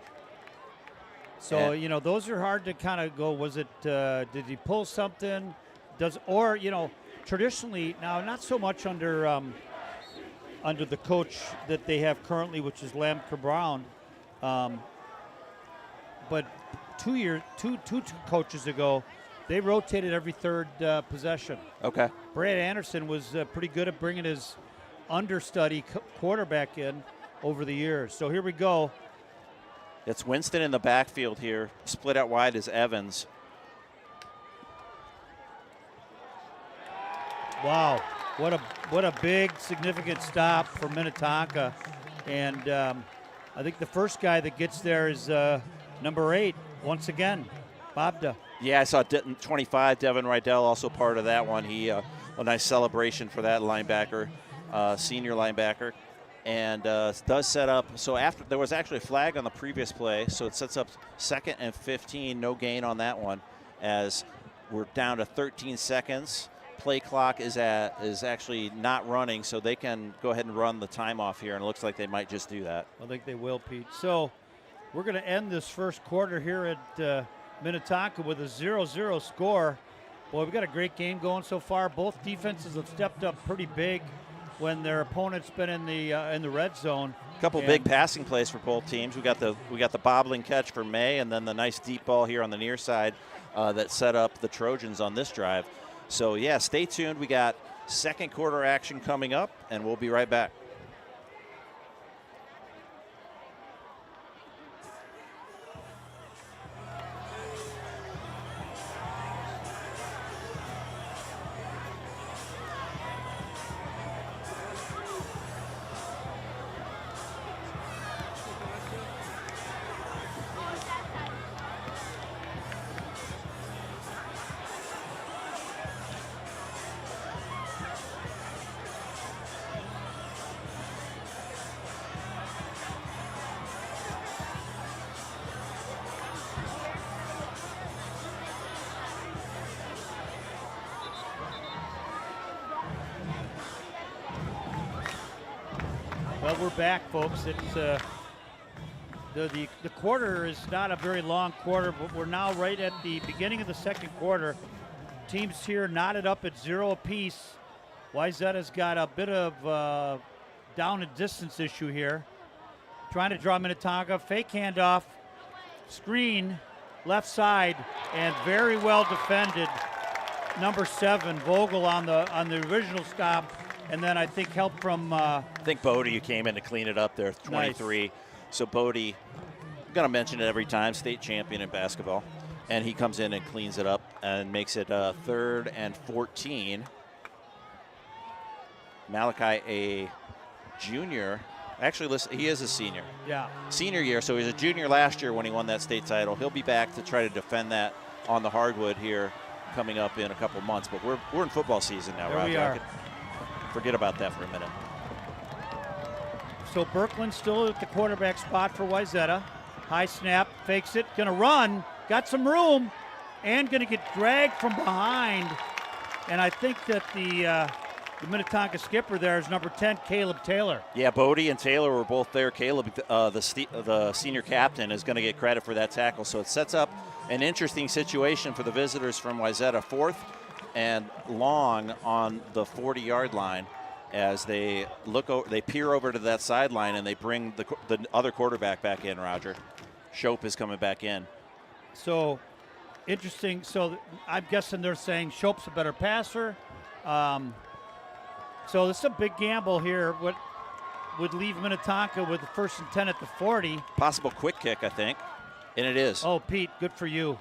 So, you know, those are hard to kind of go, was it, did he pull something? Or, you know, traditionally, now not so much under the coach that they have currently, which is Lamker Brown, but two coaches ago, they rotated every third possession. Okay. Brad Anderson was pretty good at bringing his understudy quarterback in over the years. So here we go. It's Winston in the backfield here. Split out wide is Evans. Wow, what a big, significant stop for Minnetonka. And I think the first guy that gets there is number 8, once again, Bobda. Yeah, I saw 25, Devin Rydell, also part of that one. He a nice celebration for that linebacker, senior linebacker. And does set up, so after there was actually a flag on the previous play, so it sets up 2nd and 15, no gain on that one, as we're down to 13 seconds. Play clock is actually not running, so they can go ahead and run the time off here, and it looks like they might just do that. I think they will, Pete. So we're going to end this first quarter here at Minnetonka with a 0-0 score. Boy, we've got a great game going so far. Both defenses have stepped up pretty big when their opponent's been in the red zone. A couple big passing plays for both teams. We got the bobbling catch for May, and then the nice deep ball here on the near side that set up the Trojans on this drive. So yeah, stay tuned. We got second quarter action coming up, and we'll be right back. Well, we're back, folks. It's the quarter is not a very long quarter, but we're now right at the beginning of the second quarter. Teams here knotted up at 0 apiece. Wayzata's got a bit of down and distance issue here. Trying to draw Minnetonka, fake handoff, screen, left side, and very well defended. Number 7, Vogel on the original stop. And then I think help from... I think Bodie came in to clean it up there, 23. Nice. So Bodie, I'm going to mention it every time, state champion in basketball. and he comes in and cleans it up and makes it 3rd and 14. Malachi, a junior. Actually, listen, he is a senior. Yeah. Senior year, so he was a junior last year when he won that state title. He'll be back to try to defend that on the hardwood here coming up in a couple months. But we're in football season now, There Roger. we are. I could forget about that for a minute. So Berkland's still at the quarterback spot for Wayzata. High snap, fakes it, gonna run, got some room, and gonna get dragged from behind. And I think that the Minnetonka skipper there is number 10, Caleb Taylor. Yeah, Bodie and Taylor were both there. Caleb, the senior captain, is going to get credit for that tackle. So it sets up an interesting situation for the visitors from Wayzata. 4th and long on the 40-yard line as they they peer over to that sideline and they bring the other quarterback back in, Roger. Shope is coming back in. So interesting. So I'm guessing they're saying Shope's a better passer. So this is a big gamble here. What would leave Minnetonka with the 1st and 10 at the 40. Possible quick kick, I think, and it is. Oh, Pete, good for you.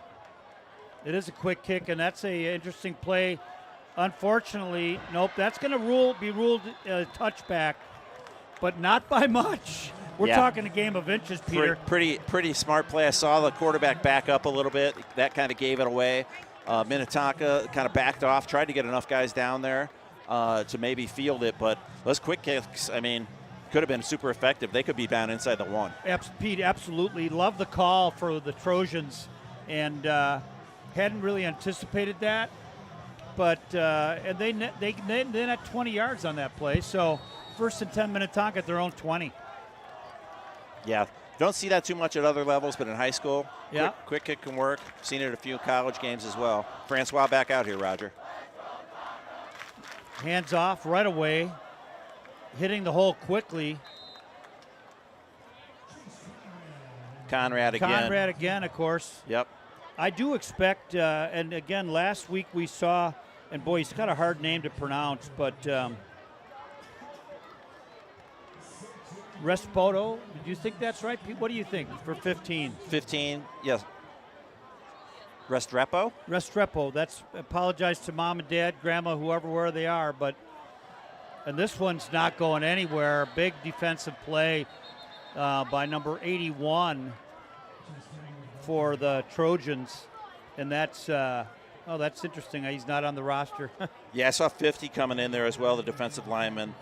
It is a quick kick, and that's a interesting play. Unfortunately, nope, that's going to be ruled a touchback, but not by much. We're talking a game of inches, Peter. Pretty smart play. I saw the quarterback back up a little bit. That kind of gave it away. Minnetonka kind of backed off, tried to get enough guys down there to maybe field it, but those quick kicks, I mean, could have been super effective. They could be down inside the 1. Pete, absolutely. Love the call for the Trojans, and hadn't really anticipated that. But and they net 20 yards on that play, so 1st and 10 Minnetonka at their own 20. Yeah, don't see that too much at other levels, but in high school, yeah, quick kick can work. Seen it at a few college games as well. Francois back out here, Roger. Hands off right away, hitting the hole quickly. Conrad again, of course. Yep. I do expect, and again, last week we saw, and boy, he's got a hard name to pronounce, but Respoto, do you think that's right, Pete? What do you think for 15? 15, yes. Restrepo? Restrepo. That's, apologize to mom and dad, grandma, whoever, where they are, but, and this one's not going anywhere. Big defensive play by number 81 for the Trojans, and that's, that's interesting. He's not on the roster. Yeah, I saw 50 coming in there as well, the defensive lineman,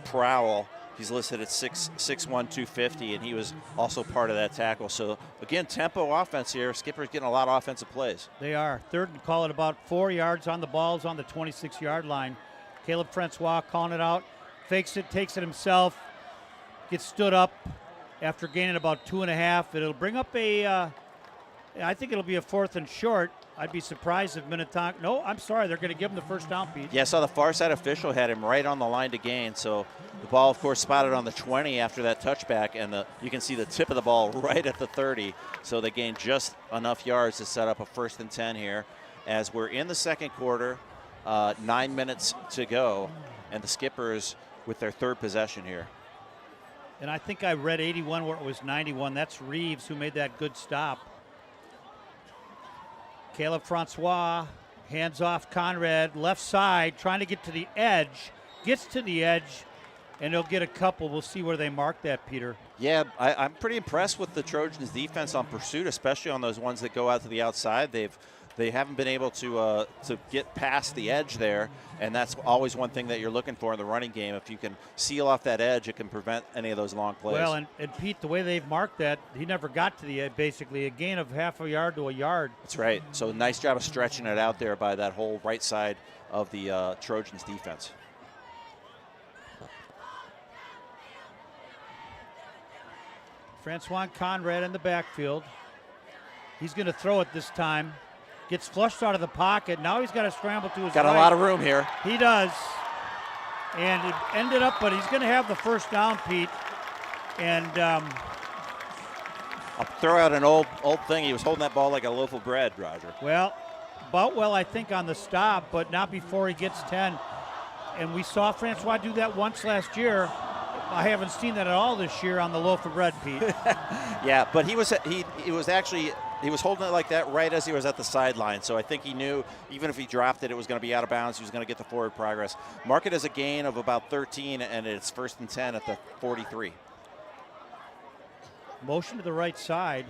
Prowl. He's listed at 6'1", 250, and he was also part of that tackle. So, again, tempo offense here. Skipper's getting a lot of offensive plays. They are. 3rd and call it about 4 yards on the balls on the 26-yard line. Caleb Francois calling it out. Fakes it, takes it himself. Gets stood up after gaining about 2.5. It'll bring up I think it'll be a 4th and short. I'd be surprised if Minnetonka. No, I'm sorry. They're going to give him the first down, Pete. Yeah, I saw the far side official had him right on the line to gain. So the ball, of course, spotted on the 20 after that touchback, and you can see the tip of the ball right at the 30. So they gained just enough yards to set up a 1st and 10 here. As we're in the 2nd quarter, 9 minutes to go, and the Skippers with their 3rd possession here. And I think I read 81 where it was 91. That's Reeves who made that good stop. Caleb Francois, hands off Conrad, left side, trying to get to the edge. Gets to the edge, and he'll get a couple. We'll see where they mark that, Peter. Yeah, I'm pretty impressed with the Trojans' defense on pursuit, especially on those ones that go out to the outside. They haven't been able to get past the edge there, and that's always one thing that you're looking for in the running game. If you can seal off that edge, it can prevent any of those long plays. Well, and Pete, the way they've marked that, he never got to the edge, basically a gain of half a yard to a yard. That's right. So nice job of stretching it out there by that whole right side of the Trojans' defense. Francois Conrad in the backfield. He's going to throw it this time. Gets flushed out of the pocket. Now he's got to scramble to his Got right. a lot of room here. He does. And it ended up, but he's going to have the first down, Pete. And I'll throw out an old thing. He was holding that ball like a loaf of bread, Roger. well, Boutwell, I think, on the stop, but not before he gets 10. And we saw Francois do that once last year. I haven't seen that at all this year on the loaf of bread, Pete. Yeah, but he was actually He was holding it like that right as he was at the sideline. So I think he knew even if he dropped it, it was going to be out of bounds. He was going to get the forward progress. Mark it as a gain of about 13, and it's 1st and 10 at the 43. Motion to the right side.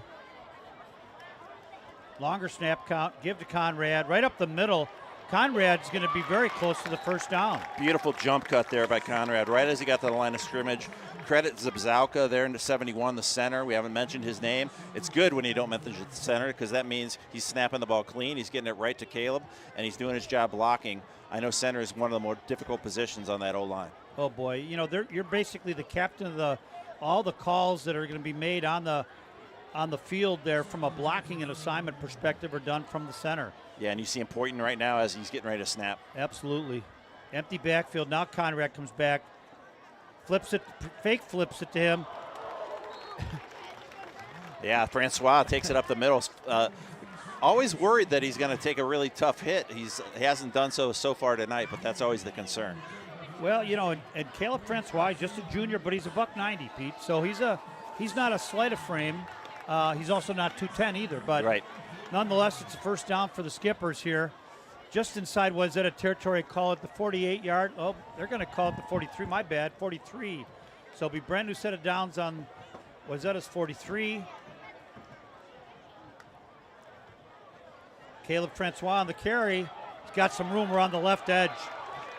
Longer snap count. Give to Conrad. Right up the middle. Conrad's going to be very close to the first down. Beautiful jump cut there by Conrad right as he got to the line of scrimmage. Credit Zabzalka there into 71, the center. We haven't mentioned his name. It's good when you don't mention the center because that means he's snapping the ball clean. He's getting it right to Caleb, and he's doing his job blocking. I know center is one of the more difficult positions on that O-line. Oh, boy. You know, you're basically the captain of all the calls that are going to be made on the field there from a blocking and assignment perspective are done from the center. Yeah, and you see him pointing right now as he's getting ready to snap. Absolutely. Empty backfield. Now Conrad comes back. Fake flips it to him. Yeah, Francois takes it up the middle. Always worried that he's going to take a really tough hit. He hasn't done so far tonight, but that's always the concern. Well, you know, and Caleb Francois is just a junior, but he's a $190, Pete. So he's not a slight of frame. He's also not 210 either. But right. Nonetheless, it's a first down for the Skippers here. Just inside Wayzata territory, call it the 48-yard. Oh, they're going to call it the 43. My bad, 43. So it'll be brand new set of downs on Wayzata's 43. Caleb Francois on the carry. He's got some room around the left edge.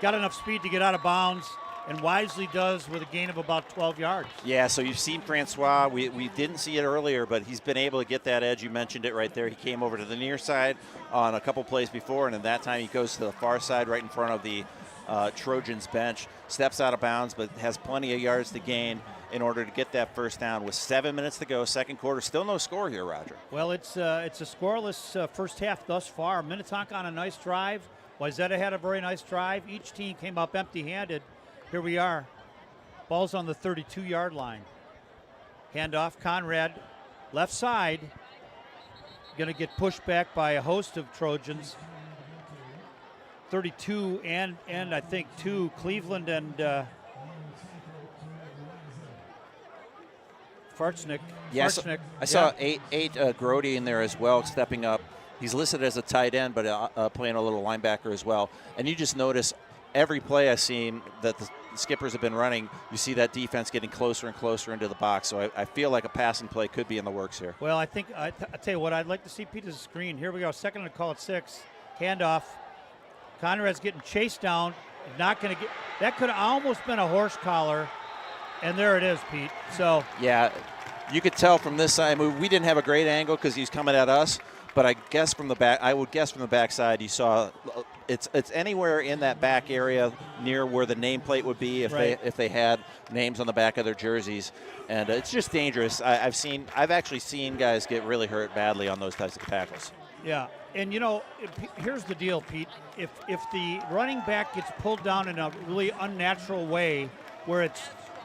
Got enough speed to get out of bounds, and wisely does with a gain of about 12 yards. Yeah, so you've seen Francois. We didn't see it earlier, but he's been able to get that edge. You mentioned it right there. He came over to the near side on a couple plays before, and at that time he goes to the far side right in front of the Trojans bench, steps out of bounds, but has plenty of yards to gain in order to get that first down with 7 minutes to go, second quarter. Still no score here, Roger. Well, it's a scoreless first half thus far. Minnetonka on a nice drive. Wayzata had a very nice drive. Each team came up empty-handed. Here we are. Ball's on the 32-yard line. Handoff, Conrad, left side. Going to get pushed back by a host of Trojans. 32 and I think 2, Cleveland and Farchnick. Yes, I saw eight Grody in there as well, stepping up. He's listed as a tight end, but playing a little linebacker as well. And you just notice every play I've seen that the Skippers have been running, you see that defense getting closer and closer into the box. So I feel like a passing play could be in the works here. Well, I think I tell you what, I'd like to see Pete as a screen. Here we go, second and call it 6. Handoff. Conrad's getting chased down. Not going to get. That could have almost been a horse collar, and there it is, Pete. So yeah, you could tell from this side. We didn't have a great angle because he's coming at us. But I guess from the back, I would guess from the backside, you saw it's anywhere in that back area near where the nameplate would be if they had names on the back of their jerseys, and it's just dangerous. I've actually seen guys get really hurt badly on those types of tackles. Yeah, and you know, here's the deal, Pete. If the running back gets pulled down in a really unnatural way, where it's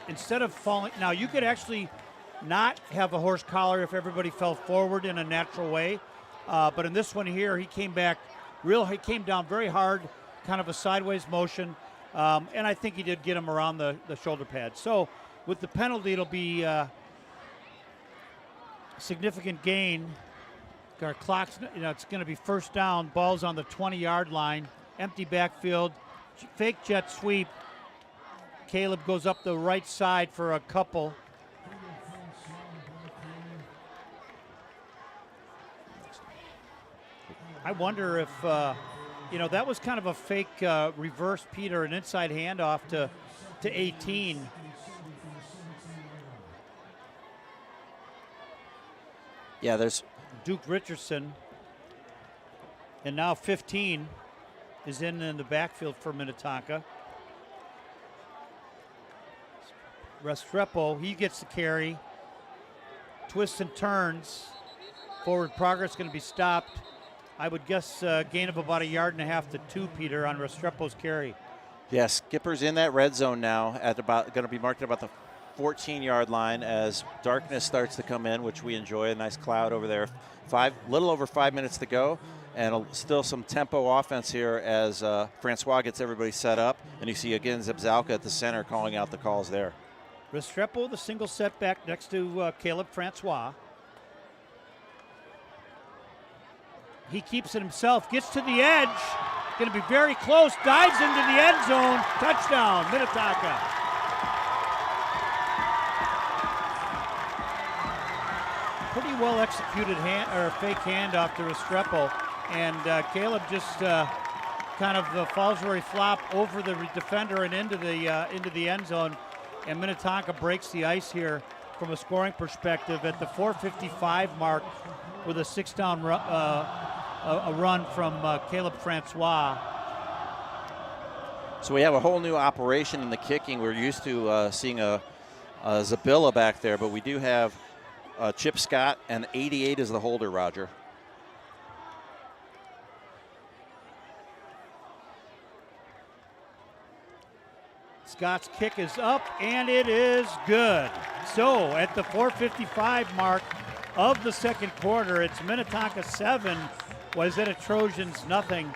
instead of falling, now you could actually not have a horse collar if everybody fell forward in a natural way. But in this one here, he came down very hard, kind of a sideways motion, and I think he did get him around the shoulder pad. So with the penalty, it'll be significant gain. Our clock's, it's going to be first down. Ball's on the 20-yard line. Empty backfield, fake jet sweep. Caleb goes up the right side for a couple. I wonder if, that was kind of a fake reverse, Peter, an inside handoff to 18. Yeah, there's Duke Richardson. And now 15 is in the backfield for Minnetonka. Restrepo, he gets the carry. Twists and turns. Forward progress going to be stopped. I would guess gain of about 1.5 yards to 2, Peter, on Restrepo's carry. Yeah, Skipper's in that red zone now at about going to be marked at about the 14-yard line as darkness starts to come in, which we enjoy. A nice cloud over there. Little over 5 minutes to go, and still some tempo offense here as Francois gets everybody set up, and you see again Zabzalka at the center calling out the calls there. Restrepo, the single setback next to Caleb Francois. He keeps it himself, gets to the edge, going to be very close, dives into the end zone, touchdown, Minnetonka. Pretty well executed fake handoff to Restrepo, and Caleb just kind of falls where he flop over the defender and into the end zone, and Minnetonka breaks the ice here from a scoring perspective at the 4:55 mark with a 6-down a run from Caleb Francois. So we have a whole new operation in the kicking. We're used to seeing a Zabilla back there, but we do have Chip Scott, and 88 is the holder, Roger. Scott's kick is up, and it is good. So at the 4:55 mark of the second quarter, it's Minnetonka 7, Wayzata Trojans nothing,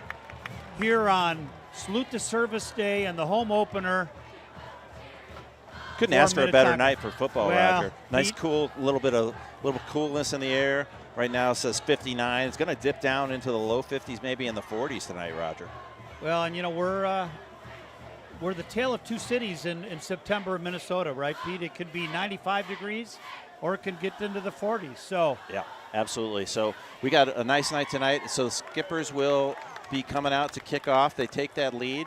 here on Salute to Service Day and the home opener. Couldn't ask for a better night for football, well, Roger. Nice, cool, little coolness in the air. Right now it says 59. It's going to dip down into the low 50s, maybe in the 40s tonight, Roger. Well, and you know, we're the tale of two cities in September in Minnesota, right, Pete? It could be 95 degrees or it could get into the 40s. So yeah, absolutely. So we got a nice night tonight. So the Skippers will be coming out to kick off. They take that lead.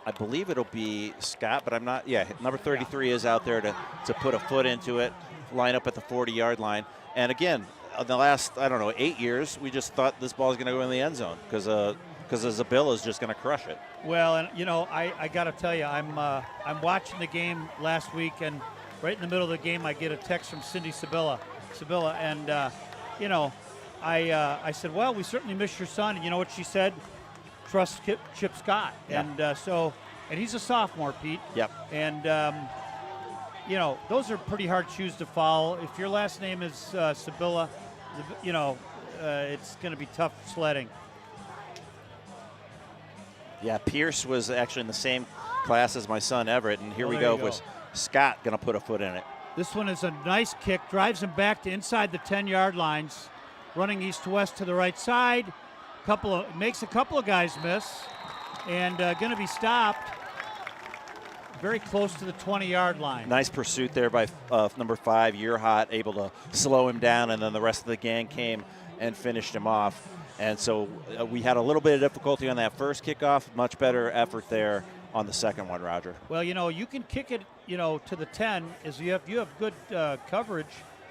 I believe it'll be Scott, but I'm not. Yeah, number 33 is out there to put a foot into it, line up at the 40-yard line. And again, in the last, 8 years, we just thought this ball is going to go in the end zone because Zabilla is just going to crush it. Well, and you know, I got to tell you, I'm watching the game last week, and right in the middle of the game, I get a text from Cindy Zabilla, and you know, I said, well, we certainly miss your son, and you know what she said? Trust Chip Scott, yeah. And he's a sophomore, Pete. Yep. And you know, those are pretty hard shoes to follow. If your last name is Zabilla, you know, it's going to be tough sledding. Yeah, Pierce was actually in the same class as my son Everett, and here we go with Scott going to put a foot in it. This one is a nice kick, drives him back to inside the 10-yard lines, running east to west to the right side. Makes a couple of guys miss, and going to be stopped very close to the 20-yard line. Nice pursuit there by number 5, Yearhot, able to slow him down, and then the rest of the gang came and finished him off. And so we had a little bit of difficulty on that first kickoff. Much better effort there on the second one, Roger. Well, you know, you can kick it, you know, to the 10 as you have good coverage.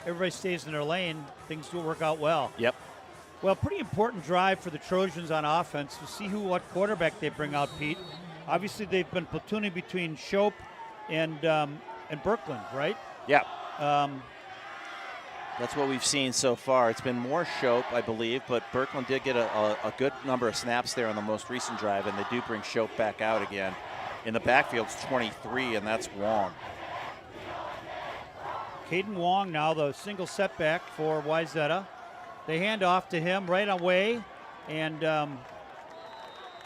Everybody stays in their lane. Things will work out well. Yep. Well, pretty important drive for the Trojans on offense to see what quarterback they bring out, Pete. Obviously, they've been platooning between Shope and Birkland, right? Yeah. That's what we've seen so far. It's been more Shope, I believe, but Birkland did get a good number of snaps there on the most recent drive, and they do bring Shope back out again. In the backfield, it's 23, and that's Wong. Caden Wong now, the single setback for Wayzata. They hand off to him right away, and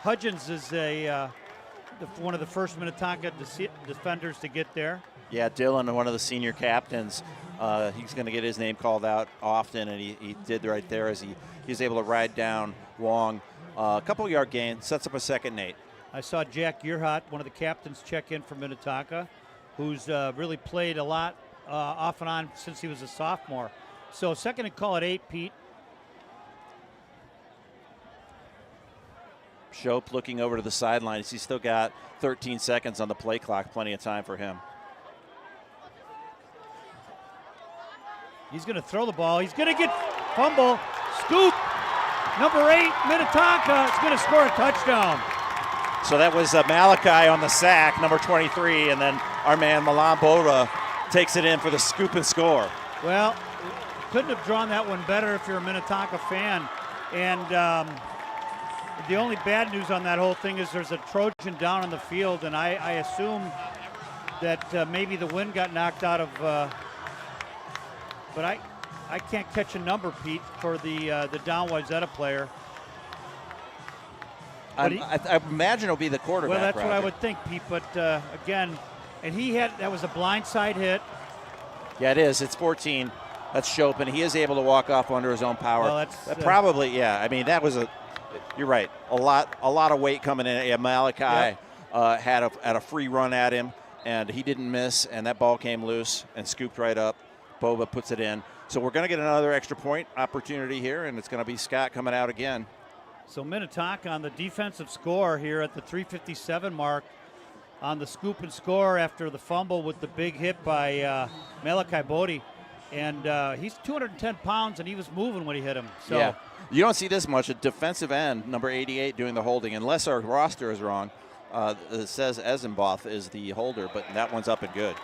Hudgens is one of the first Minnetonka defenders to get there. Yeah, Dylan, one of the senior captains, he's going to get his name called out often, and he did right there as he was able to ride down Wong. A couple yard gain, sets up a second and 8. I saw Jack Yearhot, one of the captains, check in for Minnetonka, who's really played a lot off and on since he was a sophomore. So second and call at 8, Pete. Shope looking over to the sidelines. He's still got 13 seconds on the play clock, plenty of time for him. He's going to throw the ball. He's going to get fumble, scoop. Number 8, Minnetonka is going to score a touchdown. So that was Malachi on the sack, number 23, and then our man Milan Boda takes it in for the scoop and score. Well, couldn't have drawn that one better if you're a Minnetonka fan. And the only bad news on that whole thing is there's a Trojan down on the field, and I assume that maybe the wind got knocked out of. But I can't catch a number, Pete, for the down Wayzata player. I imagine it'll be the quarterback. Well, that's Roger. what I would think, Pete. But again, and that was a blindside hit. Yeah, it is. It's 14. That's Chopin. He is able to walk off under his own power. Well, Probably, yeah. I mean, that was you're right. A lot of weight coming in. Yeah, Malachi had a free run at him, and he didn't miss, and that ball came loose and scooped right up. Boba puts it in. So we're going to get another extra point opportunity here, and it's going to be Scott coming out again. So Minnetonka on the defensive score here at the 3:57 mark on the scoop and score after the fumble with the big hit by Malachi Bodie. And he's 210 pounds, and he was moving when he hit him. So yeah. You don't see this much. A defensive end, number 88, doing the holding, unless our roster is wrong. It says Esenboth is the holder, but that one's up and good.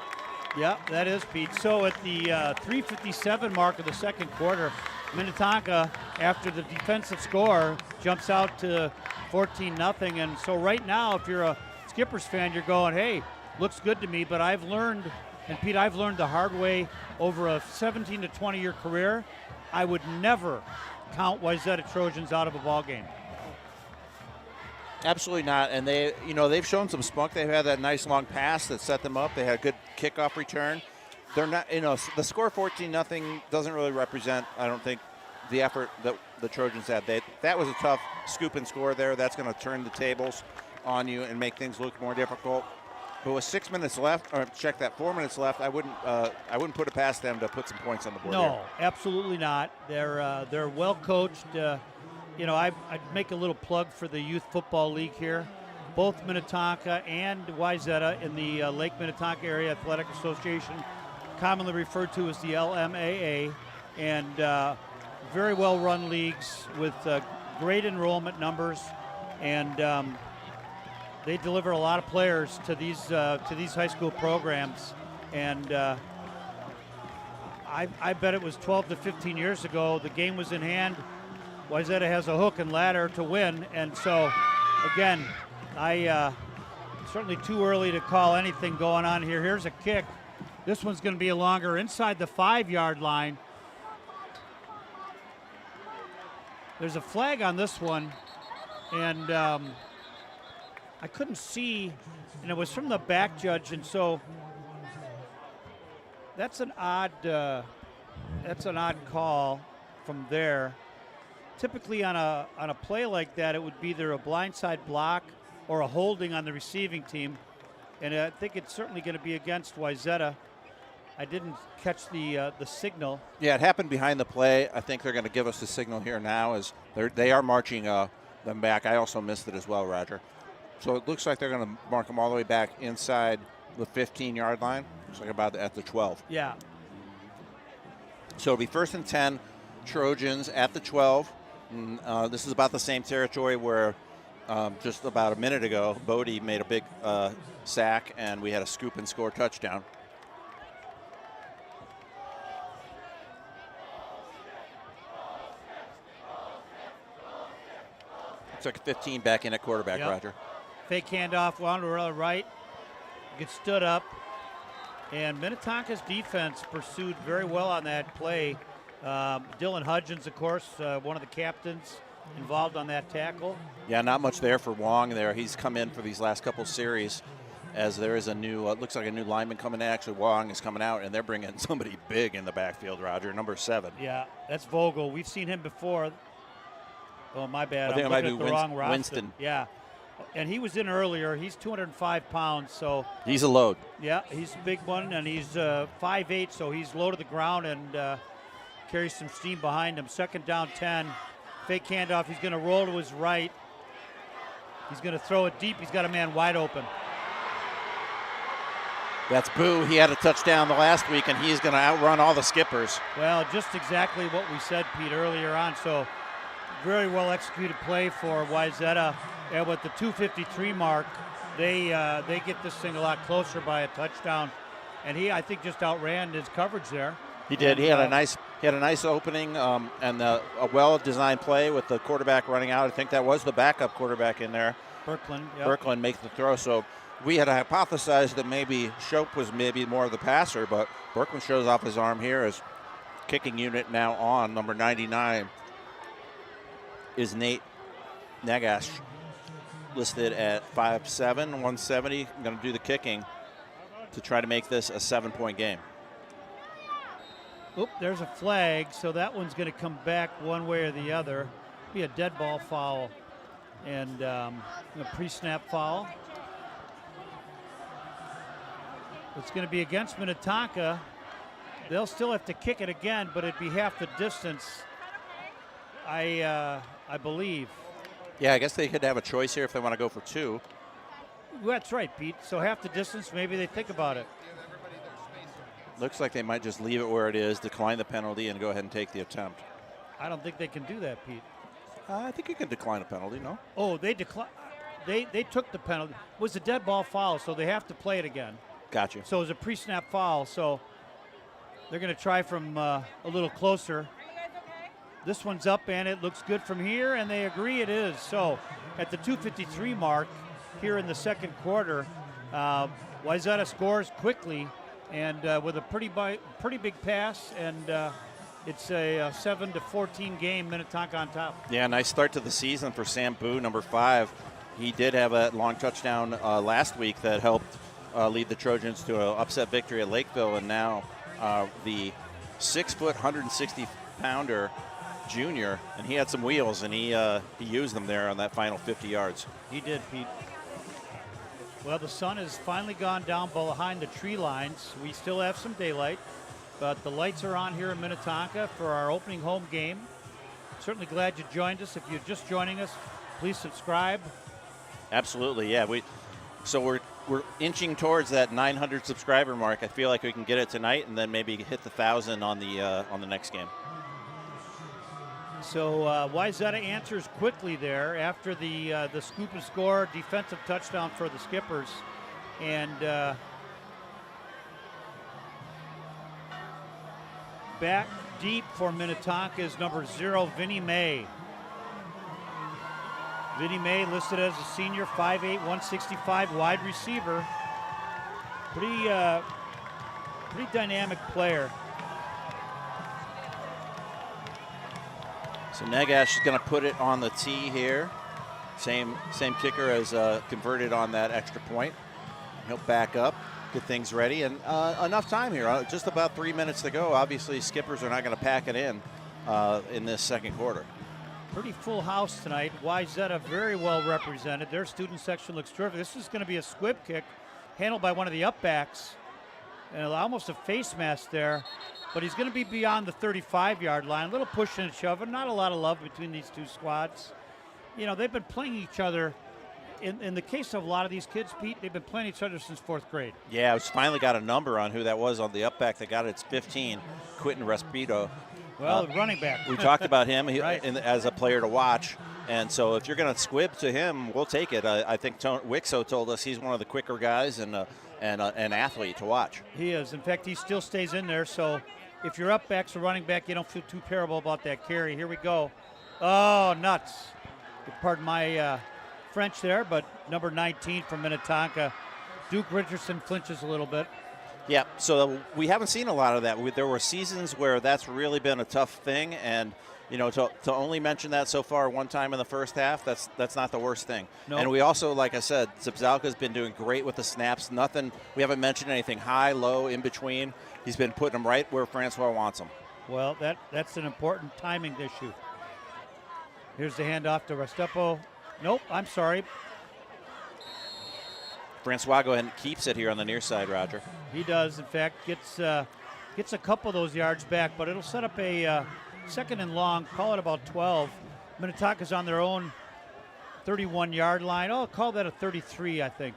Yeah, that is, Pete. So at the 3:57 mark of the second quarter, Minnetonka, after the defensive score, jumps out to 14-0. And so right now, if you're a Skippers fan, you're going, hey, looks good to me, but I've learned, and Pete, I've learned the hard way over a 17 to 20-year career, I would never count Wayzata Trojans out of a ball game. Absolutely not. And they've shown some spunk. They've had that nice long pass that set them up. They had a good kickoff return. They're not, the score 14-0 doesn't really represent, I don't think, the effort that the Trojans had. That was a tough scoop and score there. That's going to turn the tables on you and make things look more difficult. But with 6 minutes left, or check that, 4 minutes left, I wouldn't put it past them to put some points on the board. No, here. absolutely not. They're well coached. I'd make a little plug for the Youth Football League here. Both Minnetonka and Wayzata in the Lake Minnetonka Area Athletic Association, commonly referred to as the LMAA, and very well-run leagues with great enrollment numbers, and they deliver a lot of players to these high school programs. And I bet it was 12 to 15 years ago. The game was in hand. Wayzata has a hook and ladder to win, and so again, certainly too early to call anything going on here. Here's a kick. This one's going to be a longer inside the 5-yard line. There's a flag on this one, and I couldn't see, and it was from the back judge, and so that's an odd call from there. Typically on a play like that, it would be either a blindside block or a holding on the receiving team, and I think it's certainly going to be against Wayzata. I didn't catch the signal. Yeah, it happened behind the play. I think they're going to give us the signal here now as they are marching them back. I also missed it as well, Roger. So it looks like they're going to mark them all the way back inside the 15-yard line. Looks like about at the 12. Yeah. So it'll be 1st and 10, Trojans at the 12. And, this is about the same territory where just about a minute ago, Bodie made a big sack, and we had a scoop and score touchdown. Took 15 back in at quarterback, yep. Roger. Fake handoff, Wanderer on the right, gets stood up, and Minnetonka's defense pursued very well on that play. Dylan Hudgens, of course, one of the captains involved on that tackle. Yeah, not much there for Wong there. He's come in for these last couple series as there is a new, looks like a new lineman coming in. Actually, Wong is coming out, and they're bringing somebody big in the backfield, Roger, number 7. Yeah, that's Vogel. We've seen him before. Oh, my bad. I think I'm it might looking be at the wrong roster. Winston. Yeah, and he was in earlier. He's 205 pounds, so. He's a load. Yeah, he's a big one, and he's 5'8", so he's low to the ground and carries some steam behind him. 2nd down 10. Fake handoff. He's going to roll to his right. He's going to throw it deep. He's got a man wide open. That's Boo. He had a touchdown the last week, and he's going to outrun all the Skippers. Well, just exactly what we said, Pete, earlier on. So very well executed play for Wayzata. And with the 2:53 mark, they get this thing a lot closer by a touchdown. And he, I think, just outran his coverage there. He did. He had a nice opening and a well-designed play with the quarterback running out. I think that was the backup quarterback in there. Berkland. Yep. Berkland makes the throw. So we had hypothesized that maybe Shope was maybe more of the passer, but Berkland shows off his arm here as kicking unit now on. Number 99 is Nate Nagash, listed at 5'7", 170. Going to do the kicking to try to make this a 7-point game. Oop, there's a flag, so that one's going to come back one way or the other. Be a dead ball foul and a pre-snap foul. It's going to be against Minnetonka. They'll still have to kick it again, but it'd be half the distance, I believe. Yeah, I guess they could have a choice here if they want to go for 2. Well, that's right, Pete. So half the distance, maybe they think about it. Looks like they might just leave it where it is, decline the penalty, and go ahead and take the attempt. I don't think they can do that, Pete. I think you can decline a penalty, no? Oh, they declined. They took the penalty. It was a dead ball foul, so they have to play it again. Gotcha. So it was a pre-snap foul, so they're going to try from a little closer. This one's up, and it looks good from here, and they agree it is. So at the 2:53 mark here in the second quarter, Wayzata scores quickly and with a pretty big pass, and it's a 7-14 game, Minnetonka on top. Yeah, nice start to the season for Sam Boo, number 5. He did have a long touchdown last week that helped lead the Trojans to an upset victory at Lakeville, and now the 6-foot, 160-pounder junior, and he had some wheels, and he used them there on that final 50 yards. He did, Pete. Well, the sun has finally gone down behind the tree lines. We still have some daylight, but the lights are on here in Minnetonka for our opening home game. Certainly glad you joined us. If you're just joining us, please subscribe. Absolutely, yeah. We're inching towards that 900 subscriber mark. I feel like we can get it tonight, and then maybe hit the 1,000 on the next game. So Wayzata answers quickly there after the scoop and score defensive touchdown for the Skippers, and back deep for Minnetonka is number 0, Vinnie May. Vinnie May listed as a senior, 5'8", 165, wide receiver. Pretty dynamic player. So Negash is going to put it on the tee here. Same kicker as converted on that extra point. He'll back up, get things ready, and enough time here. Just about 3 minutes to go. Obviously, Skippers are not going to pack it in this second quarter. Pretty full house tonight. Wayzata very well represented. Their student section looks terrific. This is going to be a squib kick handled by one of the upbacks. And almost a face mask there. But he's going to be beyond the 35-yard line. A little pushing and shoving. Not a lot of love between these two squads. You know, they've been playing each other. In the case of a lot of these kids, Pete, they've been playing each other since 4th grade. Yeah, I finally got a number on who that was on the upback that got it. It's 15, Quentin Respito. Well, running back. We talked about him right. As a player to watch. And so if you're going to squib to him, we'll take it. I think Wixo told us he's one of the quicker guys and an athlete to watch. He is. In fact, he still stays in there. So if you're up backs or running back, you don't feel too terrible about that carry. Here we go. Oh, nuts. Pardon my French there, but number 19 from Minnetonka. Duke Richardson flinches a little bit. Yeah, so we haven't seen a lot of that. There were seasons where that's really been a tough thing, and you know, to only mention that so far one time in the first half, that's not the worst thing. Nope. And we also, like I said, Zibzalka's been doing great with the snaps. Nothing, we haven't mentioned anything high, low, in between. He's been putting them right where Francois wants them. Well, that's an important timing issue. Here's the handoff to Restrepo. Nope, I'm sorry. Francois go ahead and keeps it here on the near side, Roger. He does, in fact, gets a couple of those yards back, but it'll set up a second and long, call it about 12. Minnetonka's on their own 31-yard line. Oh, call that a 33, I think.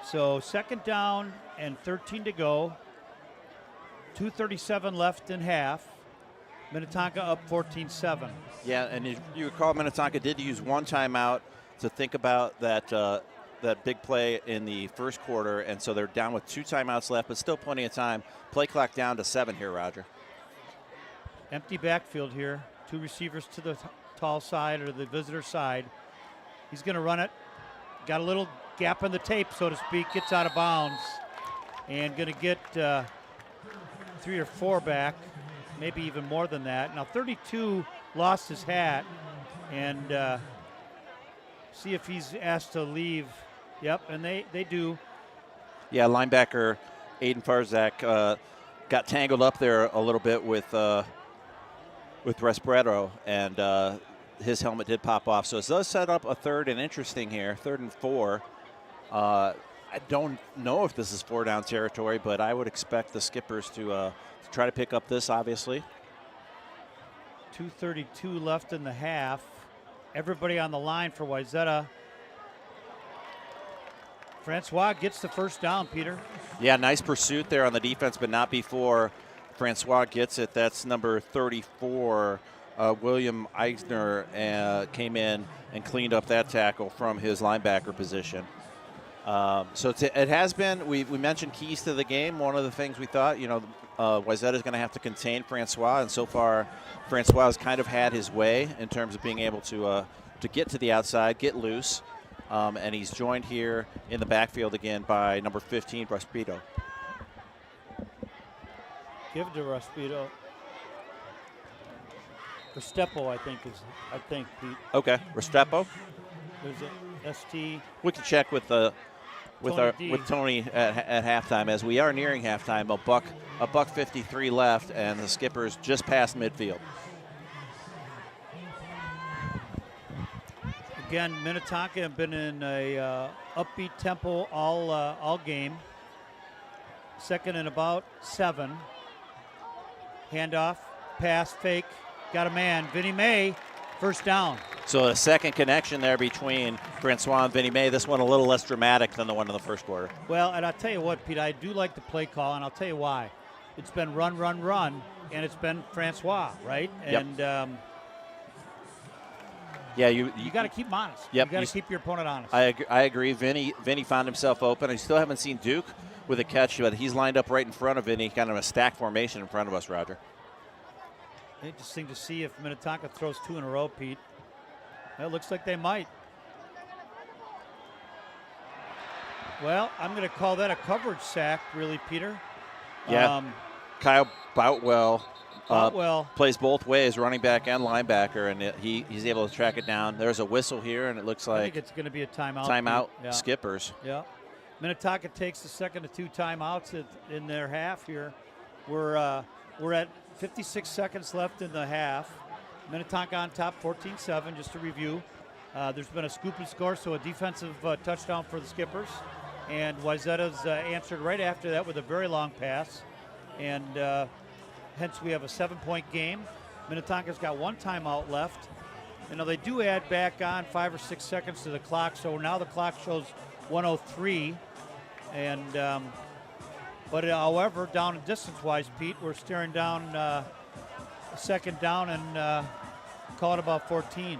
So second down and 13 to go. 2:37 left in half. Minnetonka up 14-7. Yeah, and you recall Minnetonka did use one timeout to think about that big play in the first quarter, and so they're down with 2 timeouts left, but still plenty of time. Play clock down to 7 here, Roger. Empty backfield here. 2 receivers to the tall side or the visitor side. He's going to run it. Got a little gap in the tape, so to speak. Gets out of bounds and going to get 3 or 4 back, maybe even more than that. Now 32 lost his hat, and see if he's asked to leave. Yep, and they do. Yeah, linebacker Aiden Farzak got tangled up there a little bit with Respeto, and his helmet did pop off. So it does set up a 3rd and interesting here, 3rd and 4. I don't know if this is 4-down territory, but I would expect the Skippers to try to pick up this, obviously. 2:32 left in the half. Everybody on the line for Wayzata. Francois gets the first down, Peter. Yeah, nice pursuit there on the defense, but not before Francois gets it. That's number 34. William Eisner came in and cleaned up that tackle from his linebacker position. So it has been, we mentioned keys to the game. One of the things we thought, Wayzata is going to have to contain Francois, and so far Francois has kind of had his way in terms of being able to get to the outside, get loose, and he's joined here in the backfield again by number 15, Respeto. Give it to Respeto. Restrepo, I think, Pete. Okay, Restrepo. There's a ST. We can check with Tony at halftime, as we are nearing halftime. A buck 53 left, and the Skippers just past midfield. Again, Minnetonka have been in a upbeat tempo all game. 2nd and about 7. Handoff, pass, fake, got a man. Vinnie May, first down. So a second connection there between Francois and Vinnie May. This one a little less dramatic than the one in the first quarter. Well, and I'll tell you what, Pete, I do like the play call, and I'll tell you why. It's been run, run, run, and it's been Francois, right? Yep. And yeah, you got to keep him honest. Yep, You got to keep your opponent honest. I agree. Vinny found himself open. I still haven't seen Duke with a catch, but he's lined up right in front of Vinny, kind of a stack formation in front of us, Roger. Interesting to see if Minnetonka throws 2 in a row, Pete. It looks like they might. Well, I'm going to call that a coverage sack, really, Peter. Yeah. Kyle Boutwell plays both ways, running back and linebacker, and he's able to track it down. There's a whistle here, and it looks like I think it's going to be a timeout. Timeout, yeah. Skippers. Yeah. Minnetonka takes the second of 2 timeouts in their half here. We're at 56 seconds left in the half. Minnetonka on top, 14-7, just to review. There's been a scoop and score, so a defensive touchdown for the Skippers. And Wayzata's answered right after that with a very long pass. And hence we have a 7-point game. Minnetonka's got 1 timeout left. They do add back on 5 or 6 seconds to the clock, so now the clock shows 1:03. And but however, down distance-wise, Pete, we're staring down a 2nd down and call it about 14.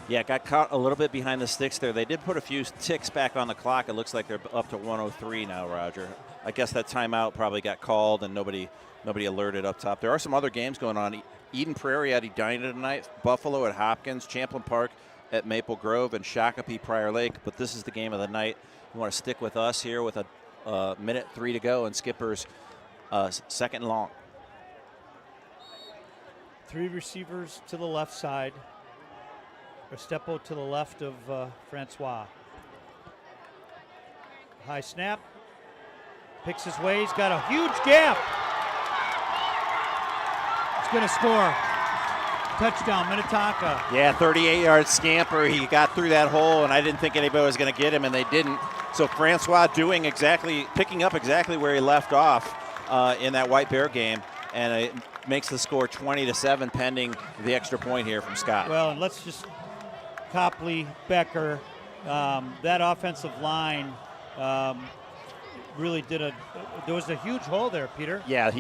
Yeah, got caught a little bit behind the sticks there. They did put a few ticks back on the clock. It looks like they're up to 1:03 now, Roger. I guess that timeout probably got called and nobody alerted up top. There are some other games going on. Eden Prairie at Edina tonight, Buffalo at Hopkins, Champlin Park at Maple Grove, and Shakopee Prior Lake. But this is the game of the night. You want to stick with us here with a minute 3 to go, and Skippers 2nd and long. 3 receivers to the left side. Restrepo to the left of Francois. High snap. Picks his way. He's got a huge gap. He's going to score. Touchdown, Minnetonka. Yeah, 38-yard scamper. He got through that hole, and I didn't think anybody was going to get him, and they didn't. So Francois picking up exactly where he left off in that White Bear game, and it makes the score 20-7 pending the extra point here from Scott. Well, and let's just Copley, Becker, that offensive line really there was a huge hole there, Peter. Yeah,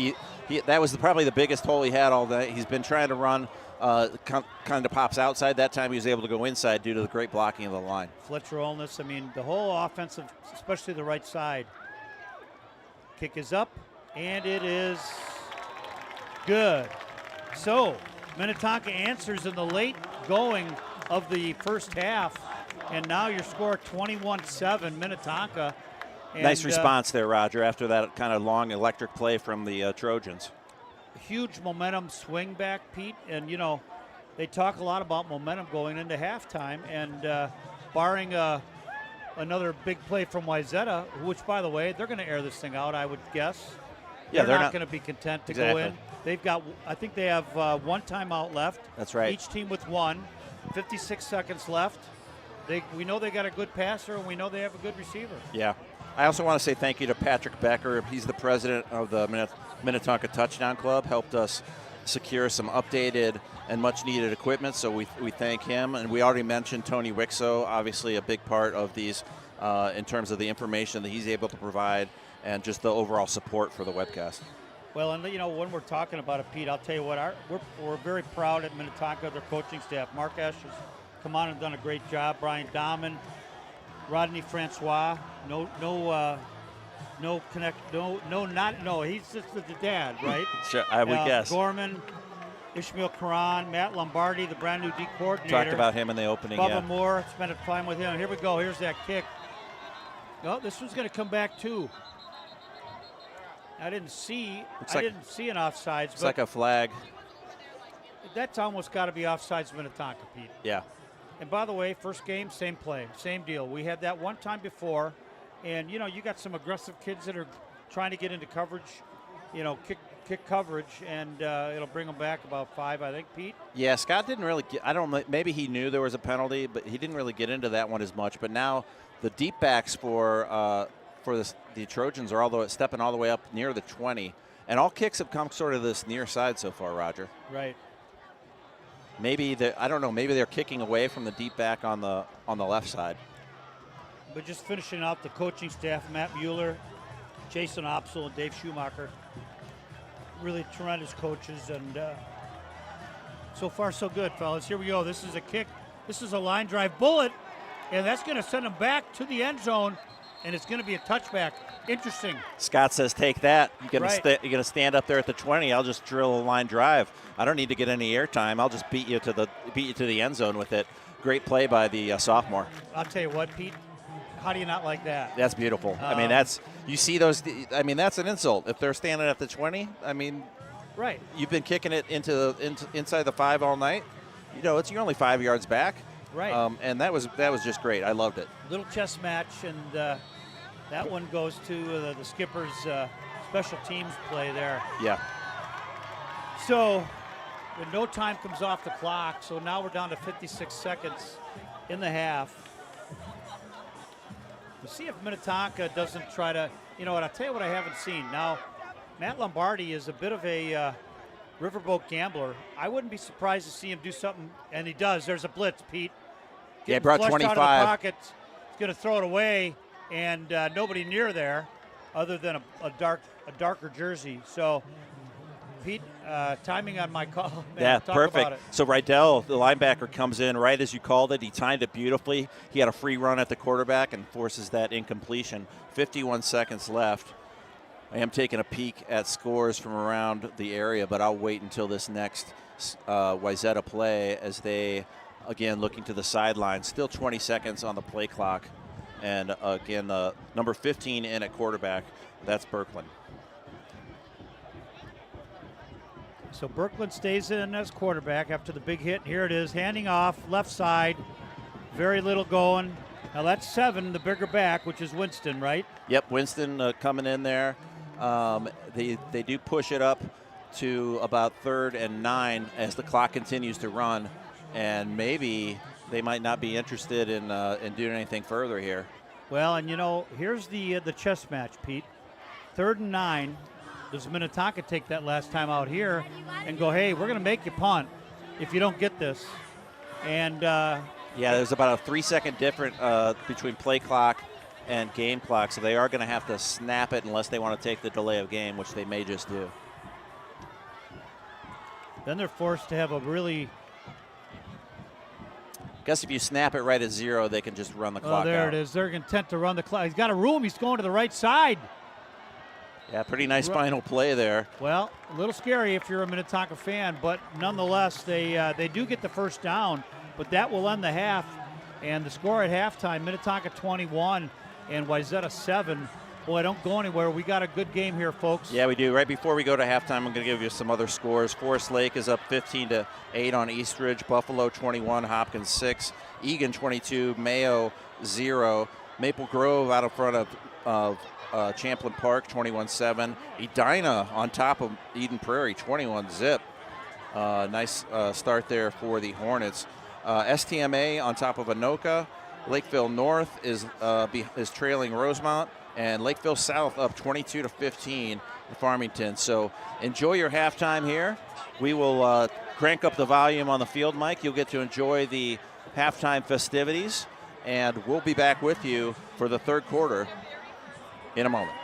that was probably the biggest hole he had all day. He's been trying to run kind of pops outside. That time he was able to go inside due to the great blocking of the line. Fletcher Olness, the whole offensive, especially the right side. Kick is up, and it is good. So Minnetonka answers in the late going of the first half, and now your score 21-7 Minnetonka. And, nice response there, Roger, after that kind of long electric play from the Trojans. Huge momentum swing back, Pete, and they talk a lot about momentum going into halftime, and barring a another big play from Wayzata, which, by the way, they're going to air this thing out, I would guess. Yeah, they're not going to be content to go in. They've got, I think they have one timeout left. That's right. Each team with one. 56 seconds left. We know they got a good passer, and we know they have a good receiver. Yeah. I also want to say thank you to Patrick Becker. He's the president of the Minnetonka Touchdown Club. Helped us secure some updated and much-needed equipment, so we thank him. And we already mentioned Tony Wixo, obviously a big part of these in terms of the information that he's able to provide and just the overall support for the webcast. Well, and when we're talking about it, Pete, I'll tell you what, we're very proud at Minnetonka, their coaching staff. Mark Esch has come on and done a great job. Brian Dahman, Rodney Francois, he's just the dad, right? Sure, I would guess. Gorman, Ishmael Karan, Matt Lombardi, the brand new D coordinator. Talked about him in the opening. Bubba Moore, spent a time with him. Here we go. Here's that kick. Oh, this one's going to come back too. I didn't see an offsides. It's like a flag. That's almost got to be offsides Minnetonka, Pete. Yeah. And by the way, first game, same play, same deal. We had that one time before, and you got some aggressive kids that are trying to get into coverage, kick coverage, and it'll bring them back about 5, I think, Pete. Yeah, Scott didn't really maybe he knew there was a penalty, but he didn't really get into that one as much. But now the deep backs for the Trojans are stepping all the way up near the 20, and all kicks have come sort of this near side so far, Roger. Right. Maybe I don't know. Maybe they're kicking away from the deep back on the left side. But just finishing out the coaching staff: Matt Mueller, Jason Opsel, and Dave Schumacher. Really tremendous coaches, and so far so good, fellas. Here we go. This is a kick. This is a line drive bullet, and that's going to send them back to the end zone. And it's going to be a touchback. Interesting. Scott says, take that. You're Right. going to stand up there at the 20. I'll just drill a line drive. I don't need to get any airtime. I'll just beat you to the end zone with it. Great play by the sophomore. I'll tell you what, Pete. How do you not like that? That's beautiful. I mean, you see those. I mean, that's an insult. If they're standing at the 20, I mean, right. You've been kicking it into inside the 5 all night. You're only 5 yards back. Right. And that was just great. I loved it. Little chess match, and that one goes to the skipper's special teams play there. Yeah. So when no time comes off the clock, so now we're down to 56 seconds in the half. We'll see if Minnetonka doesn't try to, I'll tell you what I haven't seen. Now, Matt Lombardi is a bit of a riverboat gambler. I wouldn't be surprised to see him do something, and he does. There's a blitz, Pete. Yeah, he brought flushed 25. out of the pocket. He's going to throw it away, and nobody near there other than a darker jersey. So, Pete, timing on my call. Man, yeah, talk perfect. about it. So Rydell, the linebacker, comes in right as you called it. He timed it beautifully. He had a free run at the quarterback and forces that incompletion. 51 seconds left. I am taking a peek at scores from around the area, but I'll wait until this next Wayzata play as they, again, looking to the sideline. Still 20 seconds on the play clock. And, again, number 15 in at quarterback, that's Birkeland. So Birkeland stays in as quarterback after the big hit. Here it is, handing off, left side. Very little going. Now that's 7, the bigger back, which is Winston, right? Yep, Winston coming in there. They do push it up to about 3rd and 9 as the clock continues to run, and maybe they might not be interested in doing anything further here. Well, and here's the chess match, Pete. 3rd and 9. Does Minnetonka take that last time out here and go, hey, we're going to make you punt if you don't get this? And yeah, there's about a 3-second difference between play clock and game clock, so they are going to have to snap it unless they want to take the delay of game, which they may just do. Then they're forced to have a really... I guess if you snap it right at 0, they can just run the clock out. Oh, there it is. They're content to run the clock. He's got a room. He's going to the right side. Yeah, pretty nice final play there. Well, a little scary if you're a Minnetonka fan, but nonetheless, they do get the first down, but that will end the half. And the score at halftime, Minnetonka 21 and Wayzata 7. Boy, don't go anywhere. We got a good game here, folks. Yeah, we do. Right before we go to halftime, I'm going to give you some other scores. Forest Lake is up 15-8 on Eastridge. Buffalo 21, Hopkins 6, Egan 22, Mayo 0. Maple Grove out in front of Champlin Park, 21-7. Edina on top of Eden Prairie, 21-zip. Nice start there for the Hornets. STMA on top of Anoka. Lakeville North is trailing Rosemount, and Lakeville South up 22-15 in Farmington. So enjoy your halftime here. We will crank up the volume on the field mic. You'll get to enjoy the halftime festivities, and we'll be back with you for the third quarter in a moment.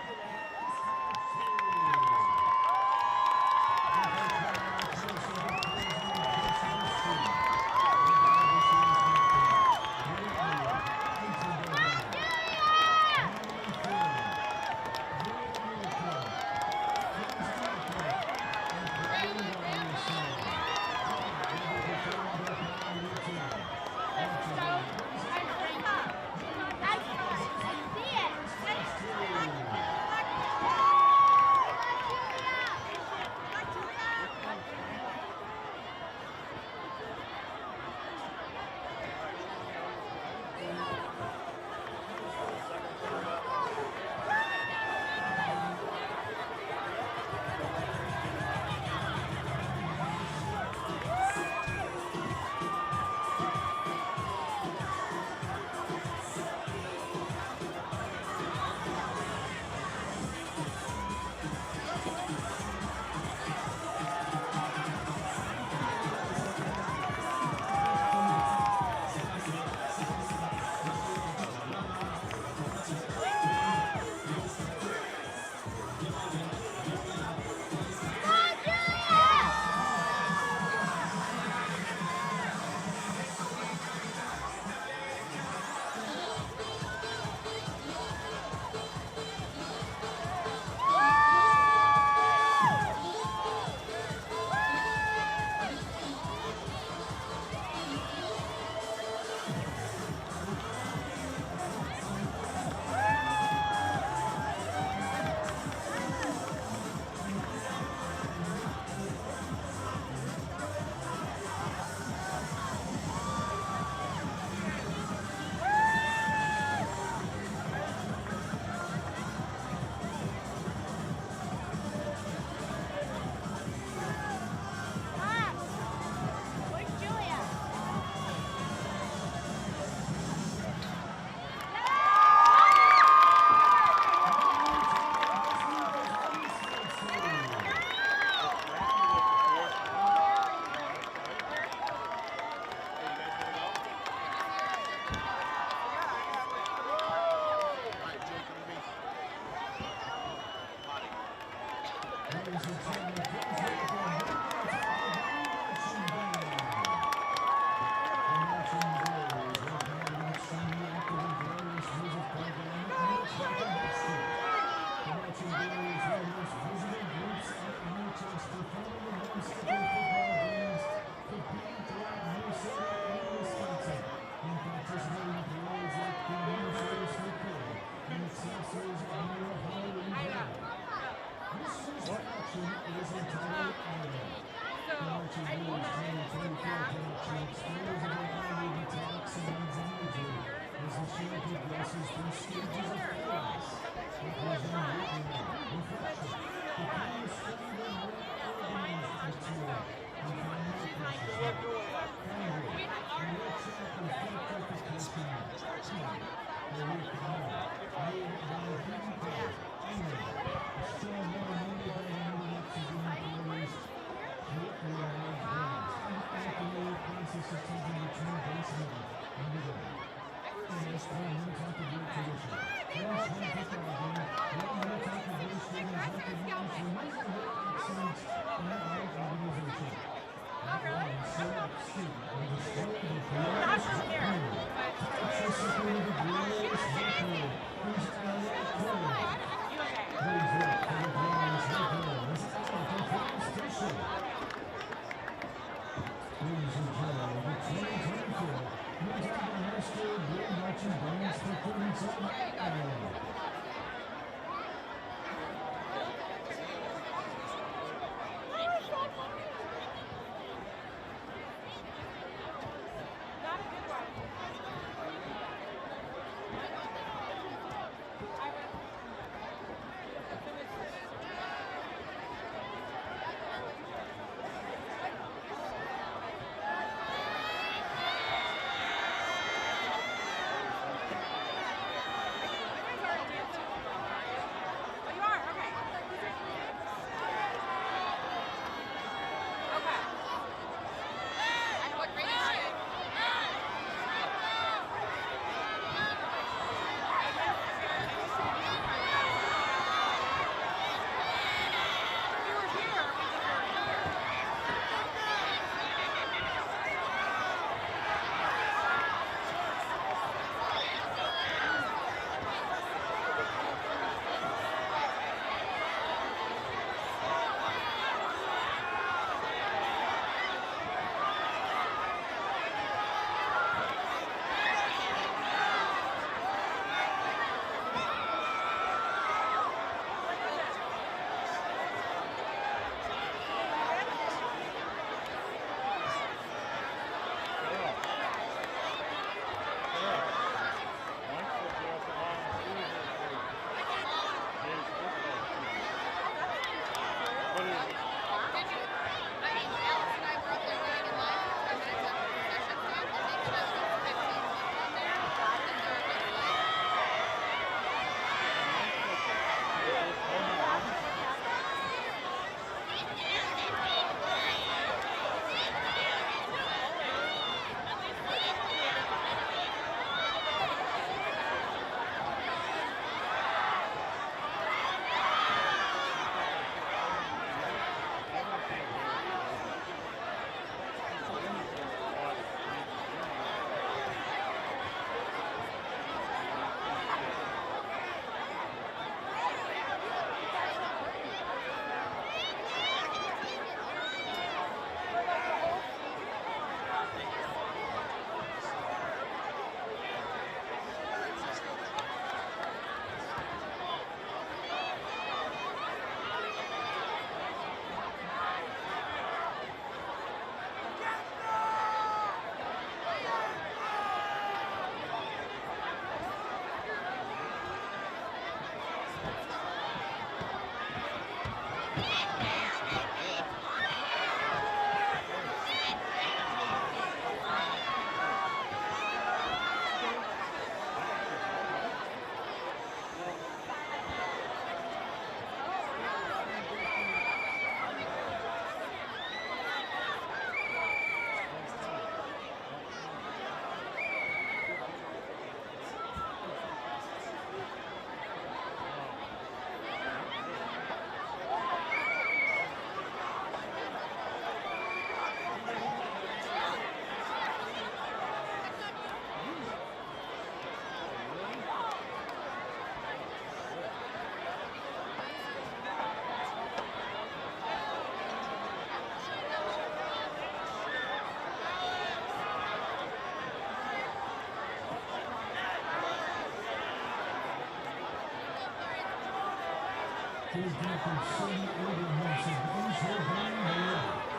is Dr. Cindy Abrahamson. Is her band ready?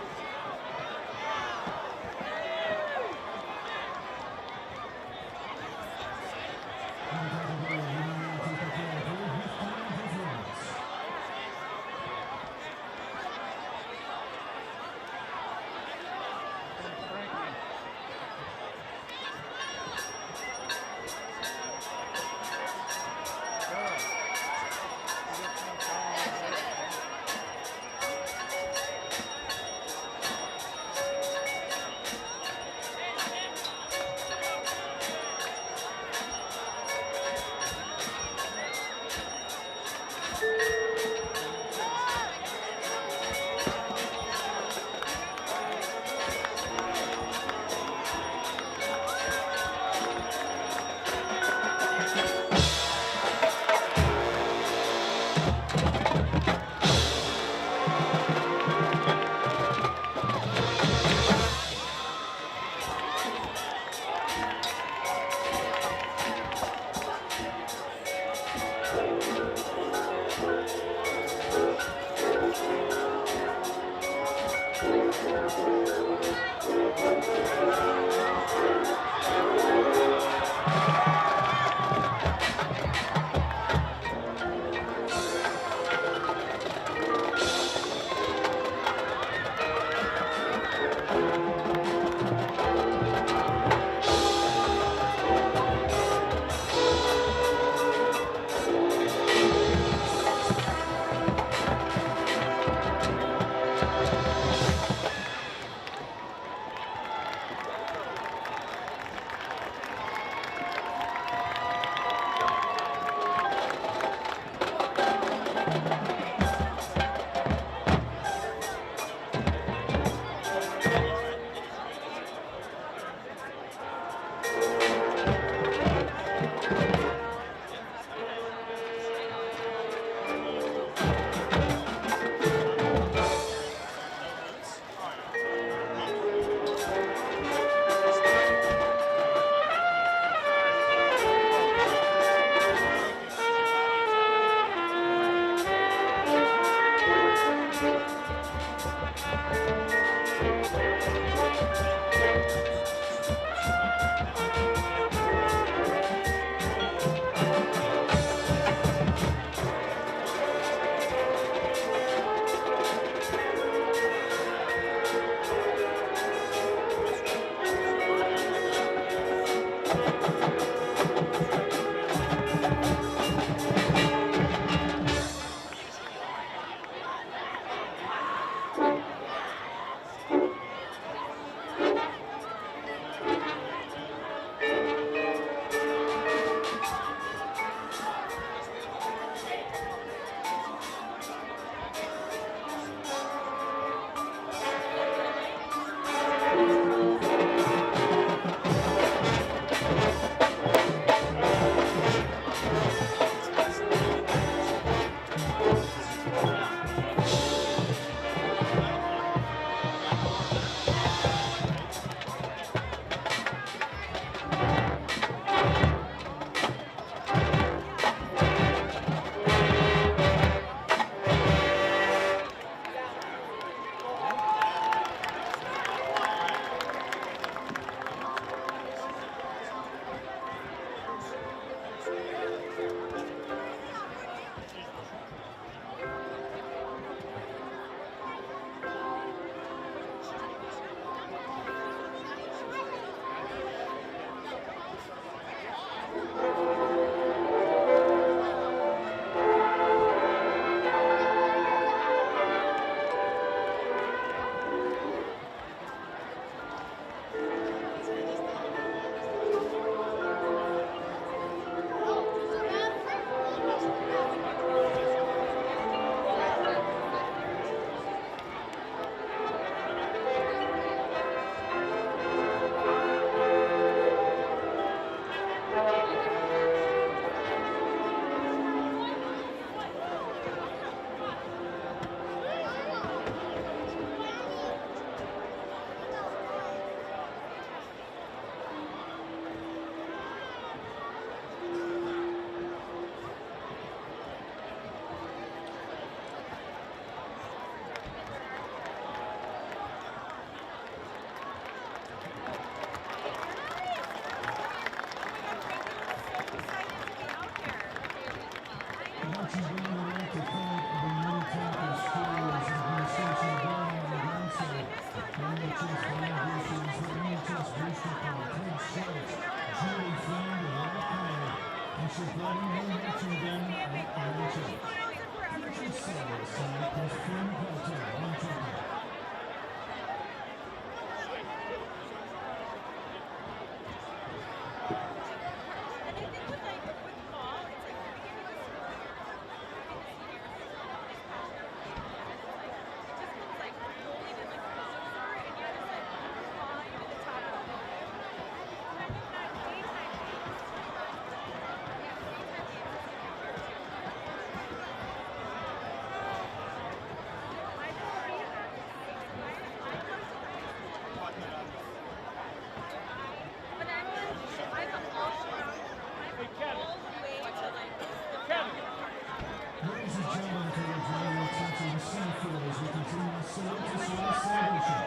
gentlemen, to draw your attention to Singapore as we continue our service celebration.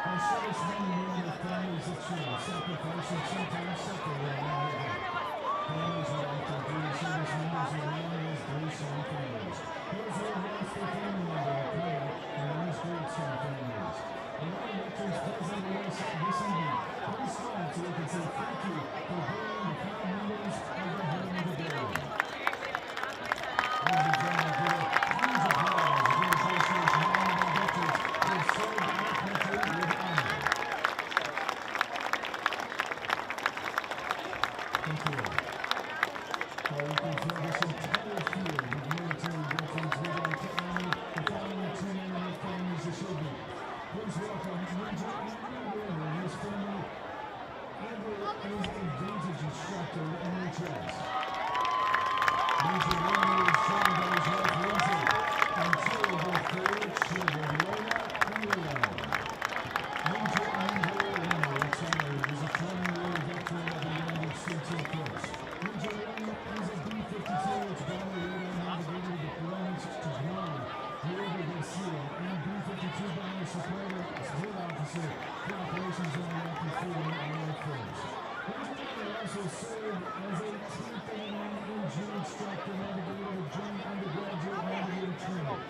Our servicemen and women with families of choice, sacrificing sometimes suffering along the way. Families would like to do service members as long as they serve families. Those who have lost their family member in prayer and those who have served families. And all veterans present with us this evening, please stand so we can say thank you for being the proud members of the Home of the Day. Ladies and gentlemen, give a huge applause to the appreciation of all of our veterans who have served our country with honor. Thank you. Now we can fill this entire field of military veterans with our to honor the following two men and their families this evening. Please welcome Major Andrew Warner and his family. Andrew is a vintage instructor in HS. Major Warner is joined by his wife Lindsay and two of their four children, Lona and Leon. Major Andrew Warner, retired, is a 20-year veteran of the United States Air Force. Major Warner is a B-52, which bomber radar navigator deployments to Guam, Nueva Garcia, and B-52 bomber support officer for operations on Iraqi freedom and Air Force. Major Warner also served as a T-39 engine instructor navigator with joint undergraduate navigator training.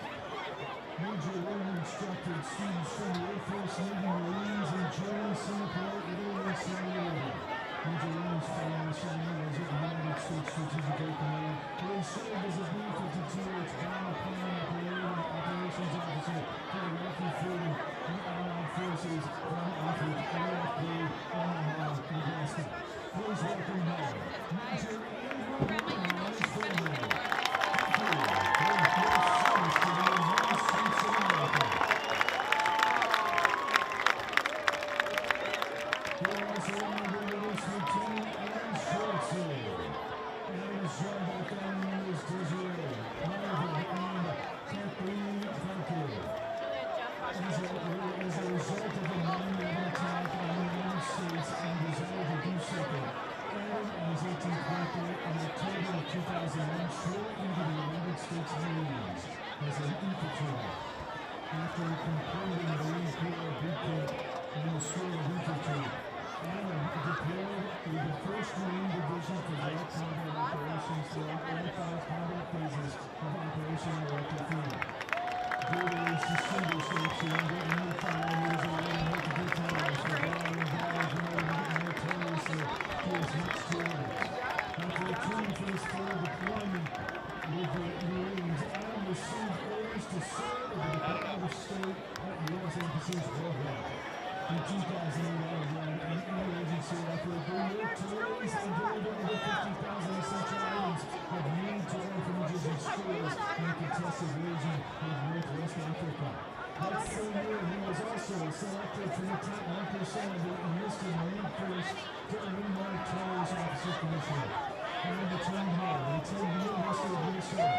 Major Warner instructed students from the Air Force, Navy, Marines in Germany, Singapore, Italy, and Saudi Arabia. Major Warner's final assignment was at the United States Strategic Air Command, where he served as a B-52 bomber plan operations officer for Iraqi freedom and Allied forces from Africa, Iraq, Omaha, Nebraska. Please welcome now Major Andrew Warner and his family. Thank you for your service to the United States of America. We are also honored to introduce Lieutenant Aaron Schwartzer. Aaron is joined by family members Desiree, Marvin, and Kathleen Parker. As a result of a 9/11 attack on the United States and desire to do something, Aaron on his 18th birthday in October of 2001 straight into the United States Marines as an infantryman. After completing the Marine Corps boot camp in the School of Infantry, Aaron deployed with the 1st Marine Division for direct combat operations throughout all 5 combat phases of Operation Iraqi Freedom. Due to his distinguished action, Aaron 5 years awarded multiple times for valor and valor promoted meritoriously to his next orders. After returning for his full deployment with the Marines, Aaron received orders to serve at the Department of State at U.S. embassies worldwide. In 2008, Aaron and interagency effort bring work to raise and deliver over 50,000 essential items of need to orphanages and schools in the contested region of Northwest Africa. That same year, he was also selected from the top 1% of the enlisted Marine Force to earn Meritorious Officer Commissioner. Aaron returned home and attended the University of Minnesota.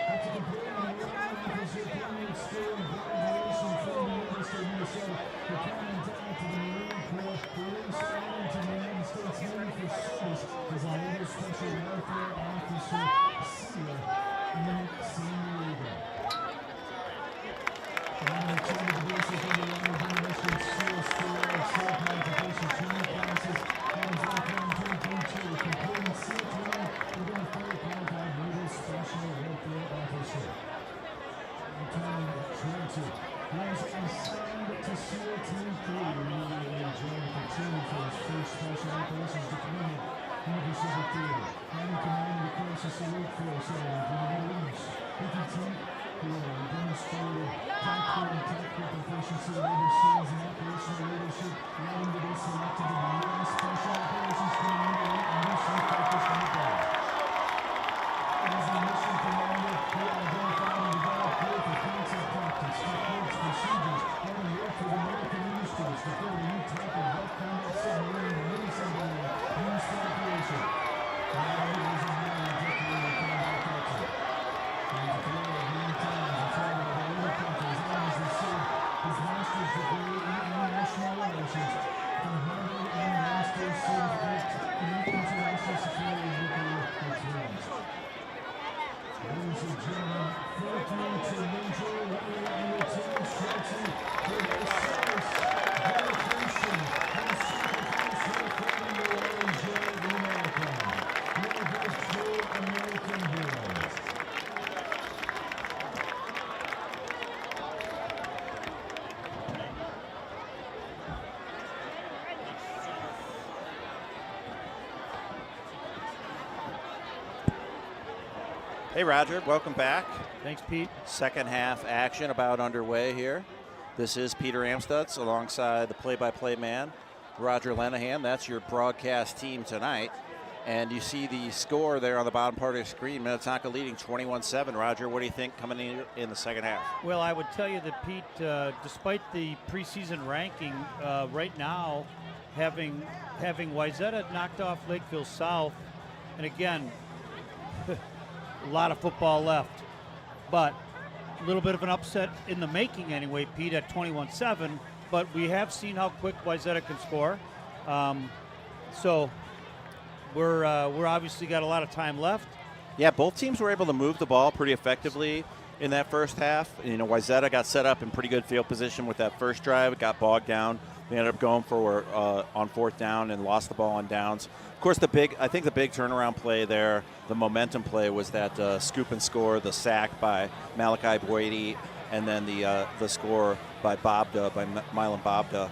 After completing a Marine officer permanent school and graduation from the University of Minnesota, the captain died to the Marine Corps, released Aaron to the United States Navy for service as a Naval Special Warfare Officer, SEAL, in San Diego. Aaron attended the basic underwater demolition SEAL School and self-modification training classes and his lifelong dream came true, completing SEAL training within a fully qualified Naval Special Warfare Officer. Lieutenant Schwartzer was assigned to SEAL Team 3 immediately and joined the platoon for his first Special Operations deployment in the Pacific Theater. Aaron commanded the Crisis Salute Force of the Marines. He demonstrated tactical and tactical proficiency in overseas and operational leadership, allowing to be selected to the U.S. Special Operations Command and mission focused on the ground. As the mission commander, he identified and developed proof of concept practice, techniques, procedures, and worked with American industries to build a new type of wet combat submarine and mini submarine used for operation. Now he was a man decorated combat captain. And deployed many times and traveled to other countries, Aaron has received his master's degree in international relations from Harvard and master's certificate in international security and nuclear materials. Ladies and gentlemen, Hey, Roger. Welcome back. Thanks, Pete. Second half action about underway here. This is Peter Amstutz alongside the play-by-play man, Roger Lenahan. That's your broadcast team tonight. And you see the score there on the bottom part of the screen. Minnetonka leading 21-7. Roger, what do you think coming in the second half? Well, I would tell you that, Pete, despite the preseason ranking, right now, having Wayzata knocked off Lakeville South, and again, a lot of football left, but a little bit of an upset in the making anyway, Pete, at 21-7, but we have seen how quick Wayzata can score. So we're obviously got a lot of time left. Yeah, both teams were able to move the ball pretty effectively in that first half. You know, Wayzata got set up in pretty good field position with that first drive. It got bogged down. They ended up going for on fourth down and lost the ball on downs. Of course, I think the big turnaround play there, the momentum play, was that scoop and score, the sack by Malachi Boydie, and then the score by Milan Bobda.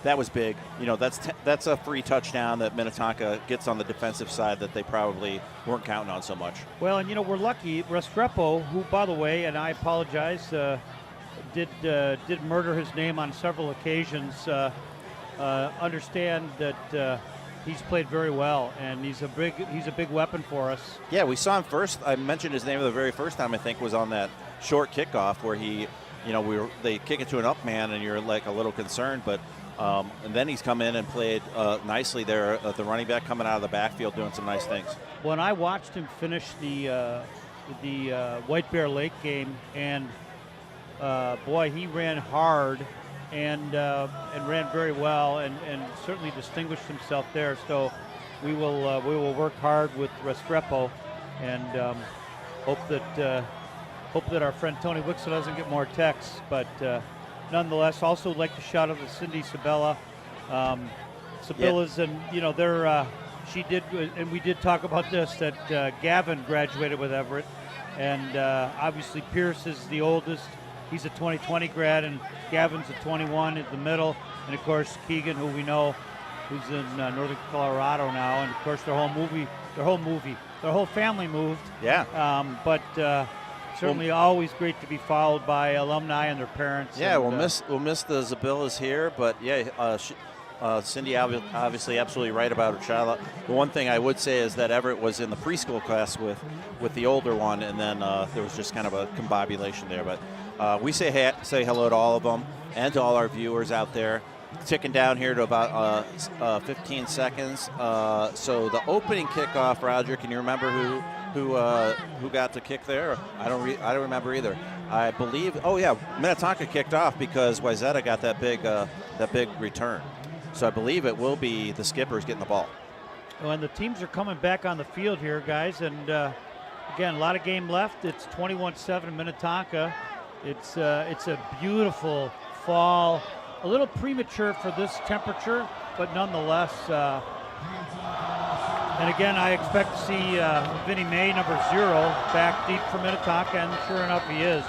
That was big. You know, that's a free touchdown that Minnetonka gets on the defensive side that they probably weren't counting on so much. Well, and you know, we're lucky. Restrepo, who, by the way, and I apologize, did murder his name on several occasions. Understand that he's played very well, and he's a big weapon for us. Yeah, we saw him first. I mentioned his name the very first time, I think, was on that short kickoff where they kick it to an up man, and you're like a little concerned, but. And then he's come in and played nicely there. The running back coming out of the backfield doing some nice things. When I watched him finish the White Bear Lake game, and boy, he ran hard and ran very well, and certainly distinguished himself there. So we will work hard with Restrepo, and hope that our friend Tony Wixel doesn't get more texts, but. Nonetheless, also would like to shout out to Cindy Sabella. Sabella's, and you know, she did, and we did talk about this, that Gavin graduated with Everett, and obviously Pierce is the oldest. He's a 2020 grad, and Gavin's a 21 in the middle, and of course Keegan, who we know, who's in northern Colorado now, and of course their whole family moved. Yeah. But. Certainly always great to be followed by alumni and their parents. Yeah, and, we'll miss the Zabillas here, but yeah, Cindy obviously absolutely right about her child. The one thing I would say is that Everett was in the preschool class with the older one, and then there was just kind of a combobulation there. But we say hello to all of them and to all our viewers out there. Ticking down here to about 15 seconds. So the opening kickoff, Roger, can you remember who got to kick there? I don't remember either. I believe. Oh yeah, Minnetonka kicked off because Wayzata got that big return. So I believe it will be the Skippers getting the ball. Well, and the teams are coming back on the field here, guys. And again, a lot of game left. It's 21-7 Minnetonka. It's a beautiful fall. A little premature for this temperature, but nonetheless. And again, I expect to see Vinnie May, number 0, back deep for Minnetonka, and sure enough, he is.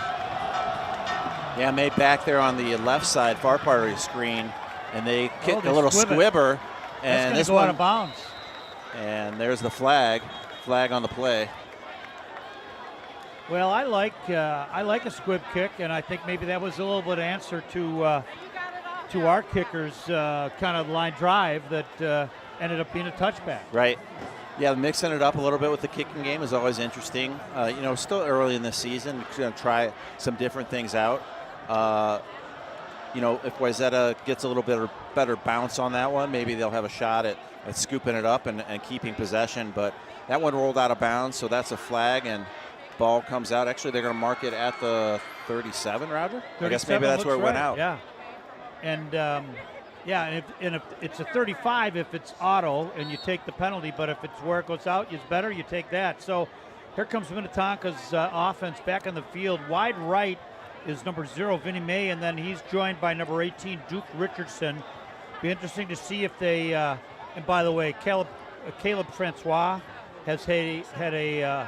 Yeah, May back there on the left side, far part of the screen, and they kick a little squibber. And this go out of bounds. And there's the flag on the play. Well, I like a squib kick, and I think maybe that was a little bit of answer to our kicker's kind of line drive that ended up being a touchback. Right. Yeah, mixing it up a little bit with the kicking game is always interesting. Still early in the season, going to try some different things out. If Wayzata gets a little bit better bounce on that one, maybe they'll have a shot at scooping it up and keeping possession. But that one rolled out of bounds, so that's a flag, and ball comes out. Actually, they're going to mark it at the 37, Roger? I guess maybe that's where it went out. Yeah. And if it's a 35 if it's auto and you take the penalty, but if it's where it goes out, it's better you take that. So here comes Minnetonka's offense back on the field. Wide right is number 0, Vinnie May, and then he's joined by number 18, Duke Richardson. Be interesting to see if they, and by the way, Caleb Francois has had a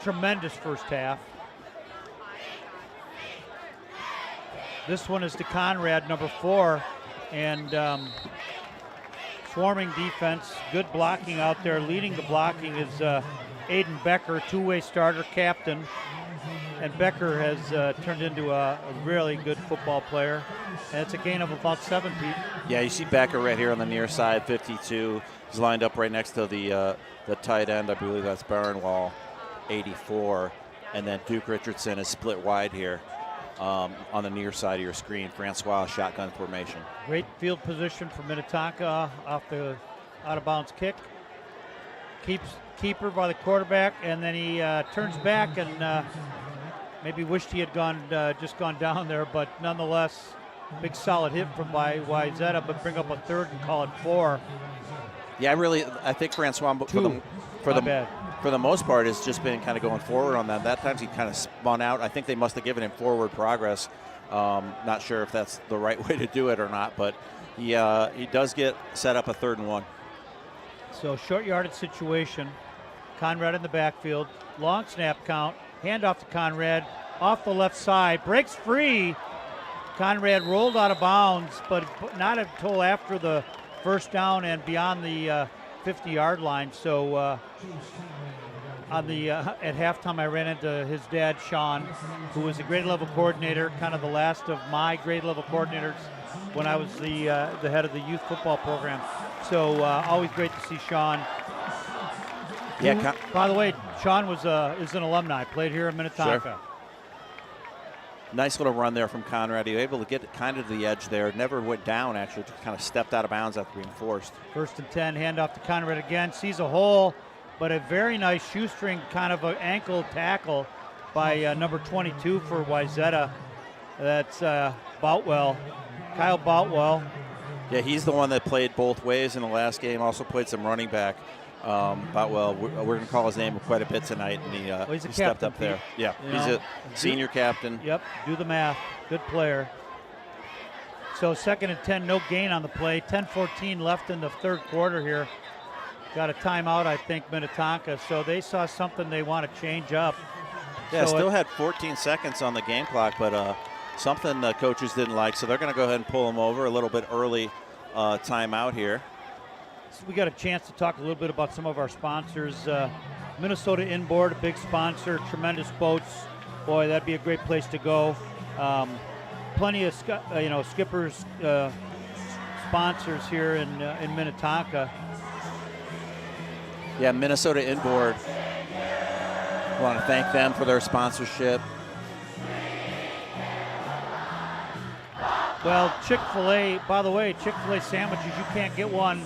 tremendous first half. This one is to Conrad, number 4, and swarming defense, good blocking out there. Leading the blocking is Aiden Becker, two-way starter, captain. And Becker has turned into a really good football player. And it's a gain of about 7 feet. Yeah, you see Becker right here on the near side, 52. He's lined up right next to the tight end. I believe that's Barnwall, 84. And then Duke Richardson is split wide here on the near side of your screen. Francois, shotgun formation. Great field position for Minnetonka off the out-of-bounds kick. Keeper by the quarterback, and then he turns back and maybe wished he had just gone down there, but nonetheless, big solid hit from Wayzata, but bring up a third and call it 4. Yeah, I think Francois for the most part has just been kind of going forward on that. That time he kind of spun out. I think they must have given him forward progress. Not sure if that's the right way to do it or not, but he does get set up a 3rd and 1. So short yardage situation. Conrad in the backfield. Long snap count. Handoff to Conrad. Off the left side. Breaks free. Conrad rolled out of bounds, but not until after the first down and beyond the 50-yard line. So at halftime, I ran into his dad, Sean, who was a grade level coordinator, kind of the last of my grade level coordinators when I was the head of the youth football program. So always great to see Sean. Yeah. By the way, Sean is an alumni, played here in Minnetonka. Sure. Nice little run there from Conrad. He was able to get kind of to the edge there. Never went down, actually. Just kind of stepped out of bounds after being forced. 1st and 10, handoff to Conrad again. Sees a hole, but a very nice shoestring kind of an ankle tackle by number 22 for Wayzata. That's Boutwell, Kyle Boutwell. Yeah, he's the one that played both ways in the last game. Also played some running back. Boutwell, we're going to call his name quite a bit tonight, and he stepped up there. Yeah, he's a senior captain. Yep, do the math. Good player. So 2nd and 10, no gain on the play. 10-14 left in the 3rd quarter here. Got a timeout, I think, Minnetonka. So they saw something they want to change up. Yeah, so still had 14 seconds on the game clock, but something the coaches didn't like. So they're going to go ahead and pull him over a little bit early timeout here. So we got a chance to talk a little bit about some of our sponsors. Minnesota Inboard, a big sponsor, tremendous boats. Boy, that'd be a great place to go. Plenty of skippers sponsors here in Minnetonka. Yeah, Minnesota Inboard. I want to thank them for their sponsorship. Well, Chick-fil-A, by the way, Chick-fil-A sandwiches, you can't get one.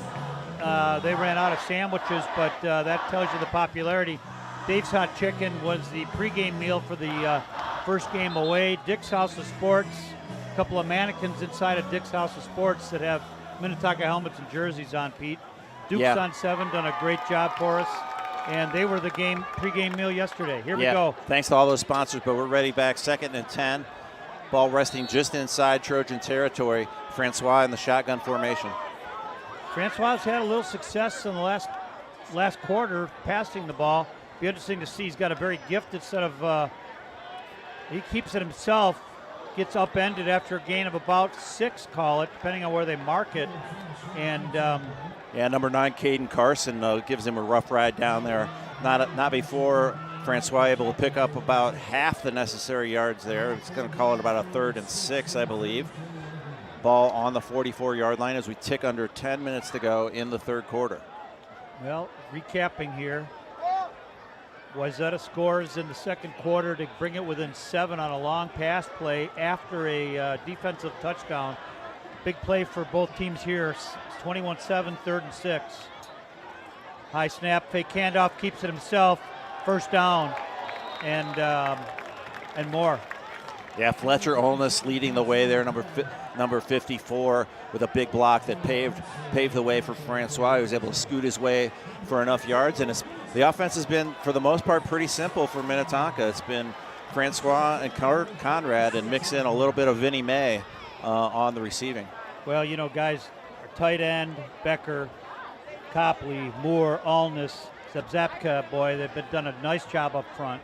They ran out of sandwiches, but that tells you the popularity. Dave's Hot Chicken was the pregame meal for the first game away. Dick's House of Sports, a couple of mannequins inside of Dick's House of Sports that have Minnetonka helmets and jerseys on, Pete. Duke's on 7, done a great job for us. And they were the pregame meal yesterday. Here we go. Thanks to all those sponsors, but we're ready back. 2nd and 10. Ball resting just inside Trojan territory. Francois in the shotgun formation. Francois had a little success in the last quarter passing the ball. Be interesting to see. He's got a very gifted set of. He keeps it himself. Gets upended after a gain of about 6, call it, depending on where they mark it. And number 9, Caden Carson gives him a rough ride down there. Not before Francois able to pick up about half the necessary yards there. It's going to call it about a 3rd and 6, I believe. Ball on the 44-yard line as we tick under 10 minutes to go in the 3rd quarter. Well, recapping here. Wayzata scores in the 2nd quarter to bring it within 7 on a long pass play after a defensive touchdown. Big play for both teams here. It's 21-7, 3rd and 6. High snap, fake handoff, keeps it himself. 1st down, and more. Yeah, Fletcher Olness leading the way there, number 54, with a big block that paved the way for Francois. He was able to scoot his way for enough yards, and the offense has been, for the most part, pretty simple for Minnetonka. It's been Francois and Conrad, and mix in a little bit of Vinnie May on the receiving. Well, guys, our tight end, Becker, Copley, Moore, Olness, Zabzapka, boy, they've done a nice job up front.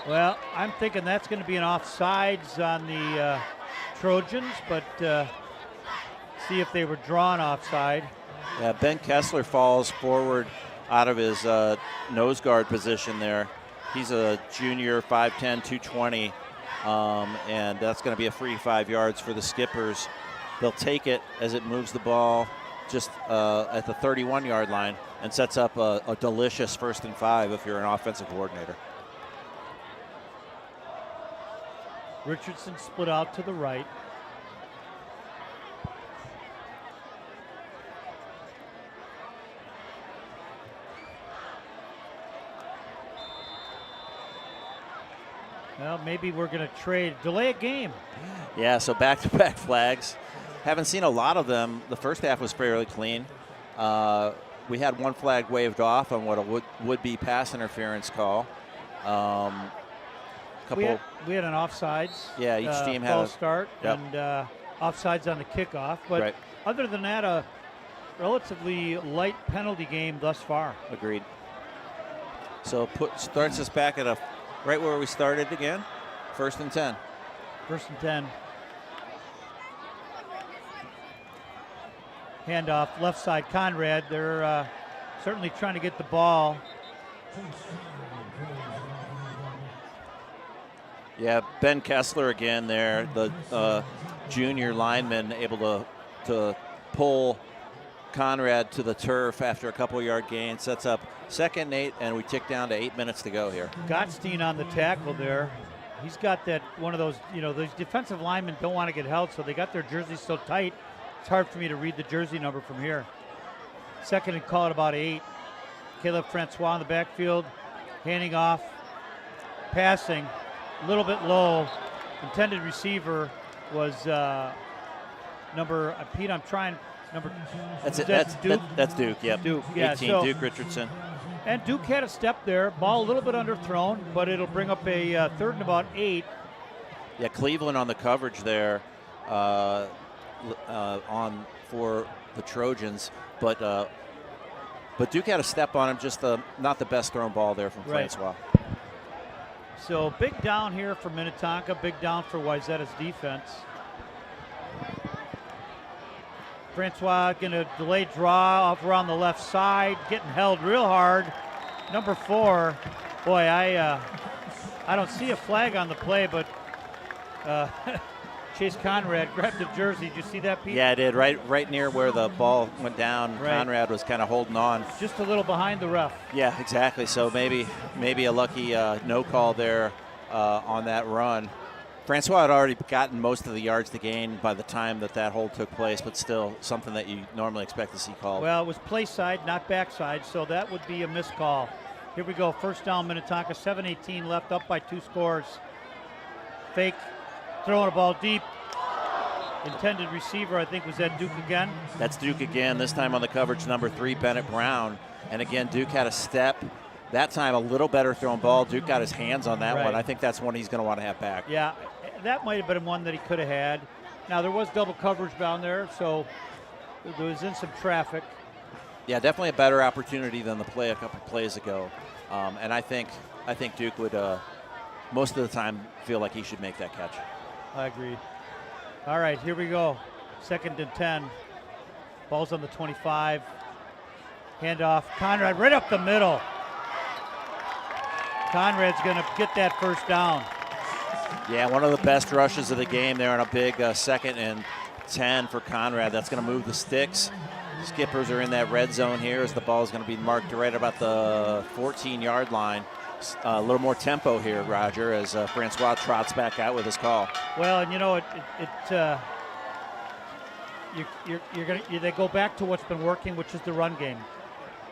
Well, I'm thinking that's going to be an offsides on the Trojans, but see if they were drawn offside. Yeah, Ben Kessler falls forward out of his nose guard position there. He's a junior, 5'10", 220, and that's going to be a free 5 yards for the Skippers. They'll take it as it moves the ball just at the 31-yard line and sets up a delicious 1st and 5 if you're an offensive coordinator. Richardson split out to the right. Well, maybe we're going to delay a game. Yeah, so back-to-back flags. Haven't seen a lot of them. The first half was fairly clean. We had one flag waved off on what a would-be pass interference call. We had an offsides. Yeah, each team had false a start, yep. and offsides on the kickoff. But right. Other than that, a relatively light penalty game thus far. Agreed. So starts us back at right where we started again. 1st and 10. 1st and 10. Handoff left side, Conrad. They're certainly trying to get the ball. Yeah, Ben Kessler again there, the junior lineman, able to pull Conrad to the turf after a couple-yard gain. Sets up 2nd and 8, and we tick down to 8 minutes to go here. Gottstein on the tackle there. He's got that one of those, those defensive linemen don't want to get held, so they got their jerseys so tight, it's hard for me to read the jersey number from here. 2nd and call at about 8. Caleb Francois in the backfield, handing off, passing, a little bit low. Intended receiver was number, Pete, I'm trying, number. That's it. Duke? That's Duke, yep. Duke, yeah. 18, So, Duke Richardson. and Duke had a step there. Ball a little bit underthrown, but it'll bring up a 3rd and about 8. Yeah, Cleveland on the coverage there on for the Trojans, but Duke had a step on him, just not the best thrown ball there from Right. Francois. So big down here for Minnetonka, big down for Wayzata's defense. Francois going to delay draw off around the left side, getting held real hard. Number 4, boy, I don't see a flag on the play, but Chase Conrad grabbed the jersey. Did you see that, Pete? Yeah, I did. Right near where the ball went down. Right. Conrad was kind of holding on. Just a little behind the ref. Yeah, exactly. So maybe a lucky no call there on that run. Francois had already gotten most of the yards to gain by the time that hold took place, but still something that you normally expect to see called. Well, it was play side, not backside, so that would be a missed call. Here we go, 1st down Minnetonka, 7:18 left, up by 2 scores. Fake, throwing a ball deep. Intended receiver, I think, was that Duke again? That's Duke again, this time on the coverage, number 3, Bennett Brown. And again, Duke had a step. That time, a little better thrown ball. Duke got his hands on that Right. one. I think that's one he's going to want to have back. Yeah, that might have been one that he could have had. Now, there was double coverage down there, so there was in some traffic. Yeah, definitely a better opportunity than the play a couple plays ago. And I think Duke would, most of the time, feel like he should make that catch. I agree. All right, here we go. 2nd and 10. Ball's on the 25. Handoff. Conrad right up the middle. Conrad's going to get that 1st down. Yeah, one of the best rushes of the game there on a big 2nd and 10 for Conrad. That's going to move the sticks. Skippers are in that red zone here as the ball is going to be marked right about the 14-yard line. A little more tempo here, Roger, as Francois trots back out with his call. Well, and they go back to what's been working, which is the run game,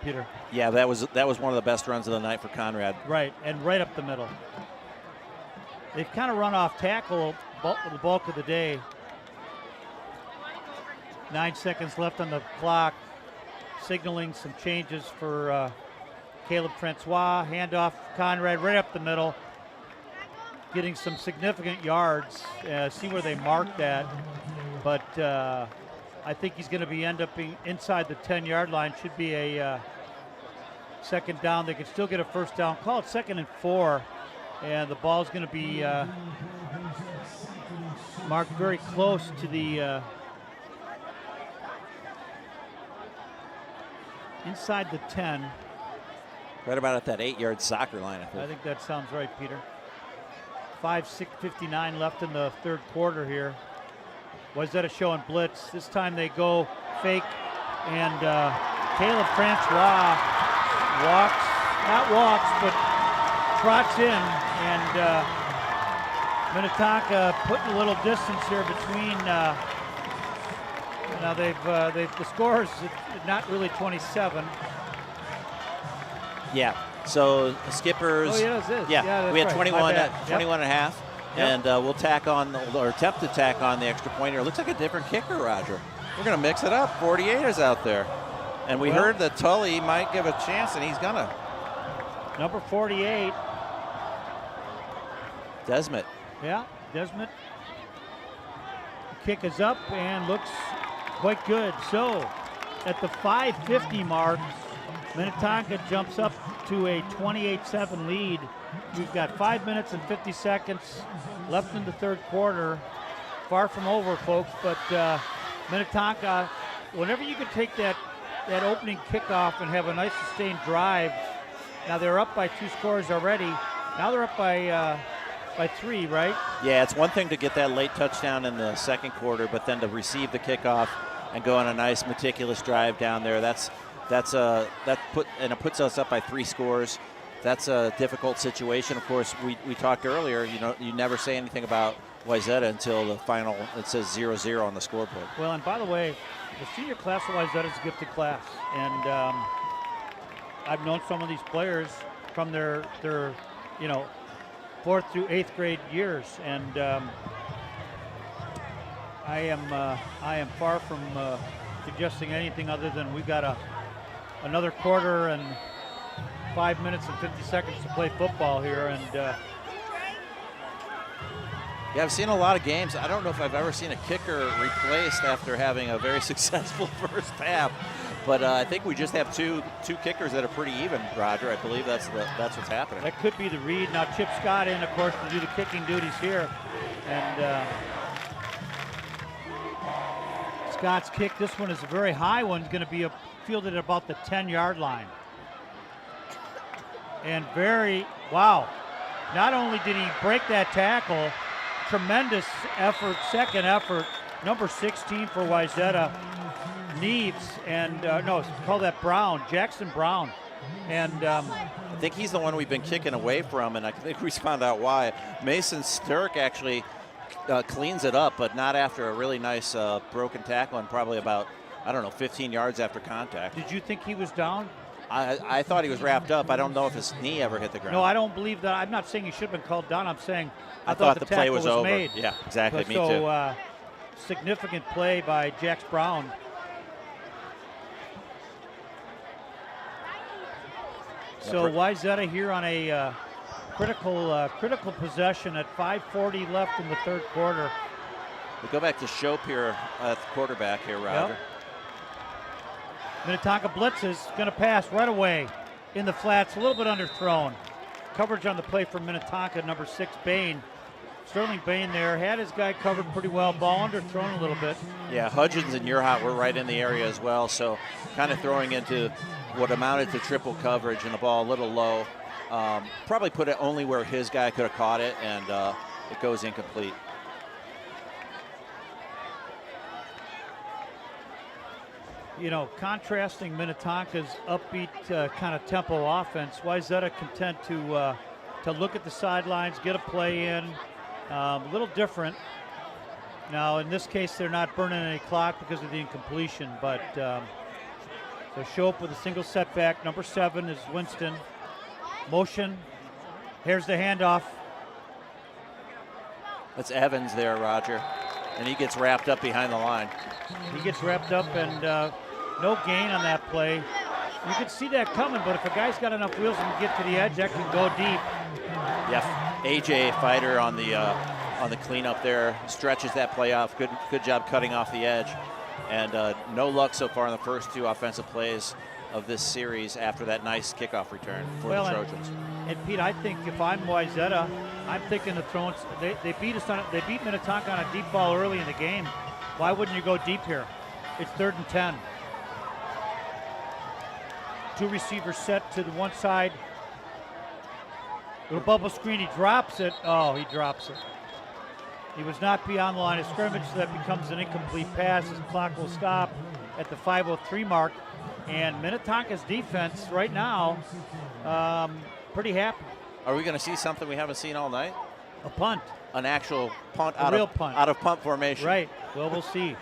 Peter. Yeah, that was one of the best runs of the night for Conrad. Right, and right up the middle. They've kind of run off tackle the bulk of the day. 9 seconds left on the clock, signaling some changes for Caleb Francois. Handoff, Conrad right up the middle, getting some significant yards. See where they marked that, but I think he's going to end up being inside the 10-yard line. Should be a 2nd down. They can still get a 1st down. Call it 2nd and 4, and the ball's going to be marked very close to the inside the 10. Right about at that 8-yard soccer line, I think. I think that sounds right, Peter. 5:59 left in the third quarter here. Wayzata showing blitz. This time they go fake, and Caleb Francois but trots in, and Minnetonka putting a little distance here between. Now the score is not really 27. Yeah. So the Skippers. Oh, yeah, it is. Yeah, that's we had right. 21 Yep. and a half. Yep. And we'll tack on, or attempt to tack on the extra point here. Looks like a different kicker, Roger. We're going to mix it up. 48 is out there. And we heard that Tully might give a chance, and he's going to. Number 48. Desmet. Yeah, Desmet. Kick is up and looks quite good. So at the 5:50 mark, Minnetonka jumps up to a 28-7 lead. We've got 5 minutes and 50 seconds left in the third quarter. Far from over, folks, but Minnetonka, whenever you can take that opening kickoff and have a nice sustained drive. Now they're up by 2 scores already. Now they're up by 3, right? Yeah, it's one thing to get that late touchdown in the second quarter, but then to receive the kickoff and go on a nice meticulous drive down there, it puts us up by 3 scores. That's a difficult situation. Of course, we talked earlier, you never say anything about Wayzata until the final, it says 0-0 on the scoreboard. Well, and by the way, the senior class of Wayzata is a gifted class. And I've known some of these players from their 4th through 8th grade years. And I am far from suggesting anything other than we've got another quarter and 5 minutes and 50 seconds to play football here, and yeah, I've seen a lot of games. I don't know if I've ever seen a kicker replaced after having a very successful first half, but I think we just have two kickers that are pretty even, Roger. I believe that's what's happening. That could be the read. Now Chip Scott in, of course, to do the kicking duties here, and Scott's kick. This one is a very high one. Going to be fielded at about the 10-yard line. And wow. Not only did he break that tackle, tremendous effort, second effort, number 16 for Wayzata, Neves, and call that Brown, Jackson Brown. And I think he's the one we've been kicking away from, and I think we found out why. Mason Sturck actually cleans it up, but not after a really nice broken tackle and probably about, 15 yards after contact. Did you think he was down? I thought he was wrapped up. I don't know if his knee ever hit the ground. No, I don't believe that. I'm not saying he should have been called down. I'm saying I thought the play tackle was over. Made. Yeah, exactly. Me too. So significant play by Jax Brown. So Wayzata here on a critical possession at 5:40 left in the third quarter. We go back to Shope here at the quarterback here, Roger. Yep. Minnetonka blitzes, going to pass right away in the flats, a little bit underthrown. Coverage on the play for Minnetonka, number 6, Bain. Sterling Bain there, had his guy covered pretty well, ball underthrown a little bit. Yeah, Hudgens and Urhat were right in the area as well, so kind of throwing into what amounted to triple coverage and the ball a little low. Probably put it only where his guy could have caught it, and it goes incomplete. Contrasting Minnetonka's upbeat kind of tempo offense, Wayzata content to look at the sidelines, get a play in, a little different. Now, in this case, they're not burning any clock because of the incompletion, but so Shope with a single setback. Number 7 is Winston. Motion. Here's the handoff. That's Evans there, Roger, and he gets wrapped up behind the line. He gets wrapped up, and no gain on that play. You could see that coming, but if a guy's got enough wheels and can get to the edge, that can go deep. Yeah, AJ Fighter on the cleanup there stretches that play off. Good job cutting off the edge, and no luck so far in the first 2 offensive plays of this series after that nice kickoff return for the Trojans. And Pete, I think if I'm Wayzata, I'm thinking of throwing. They beat Minnetonka on a deep ball early in the game. Why wouldn't you go deep here? It's 3rd and 10. 2 receivers set to the one side. Little bubble screen, he drops it. Oh, he drops it. He was not beyond the line of scrimmage, so that becomes an incomplete pass. His clock will stop at the 5:03 mark. And Minnetonka's defense right now, pretty happy. Are we going to see something we haven't seen all night? A punt. An actual punt A real punt. out of punt formation. Right. Well, we'll see.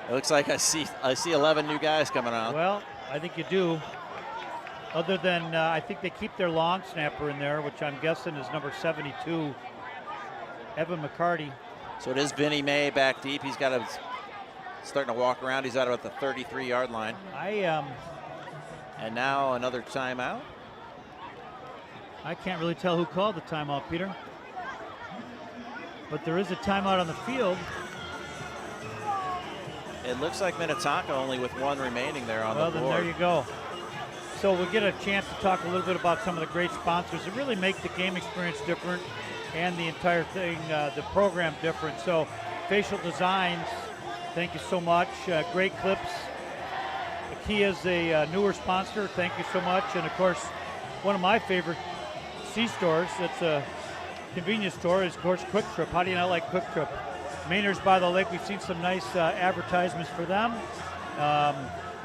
It looks like I see 11 new guys coming out. Well, I think you do. Other than I think they keep their long snapper in there, which I'm guessing is number 72, Evan McCarty. So it is Vinnie May back deep. He's got starting to walk around. He's out at the 33-yard line. And now another timeout. I can't really tell who called the timeout, Peter. But there is a timeout on the field. It looks like Minnetonka only with 1 remaining there on the board. Well, then there you go. So we'll get a chance to talk a little bit about some of the great sponsors that really make the game experience different and the entire thing, the program different. So Facial Designs, thank you so much. Great clips. Kia is a newer sponsor. Thank you so much. And, of course, one of my favorite C-stores, that's a convenience store, is, of course, Quick Trip. How do you not like Quick Trip? Mainers by the Lake, we've seen some nice advertisements for them.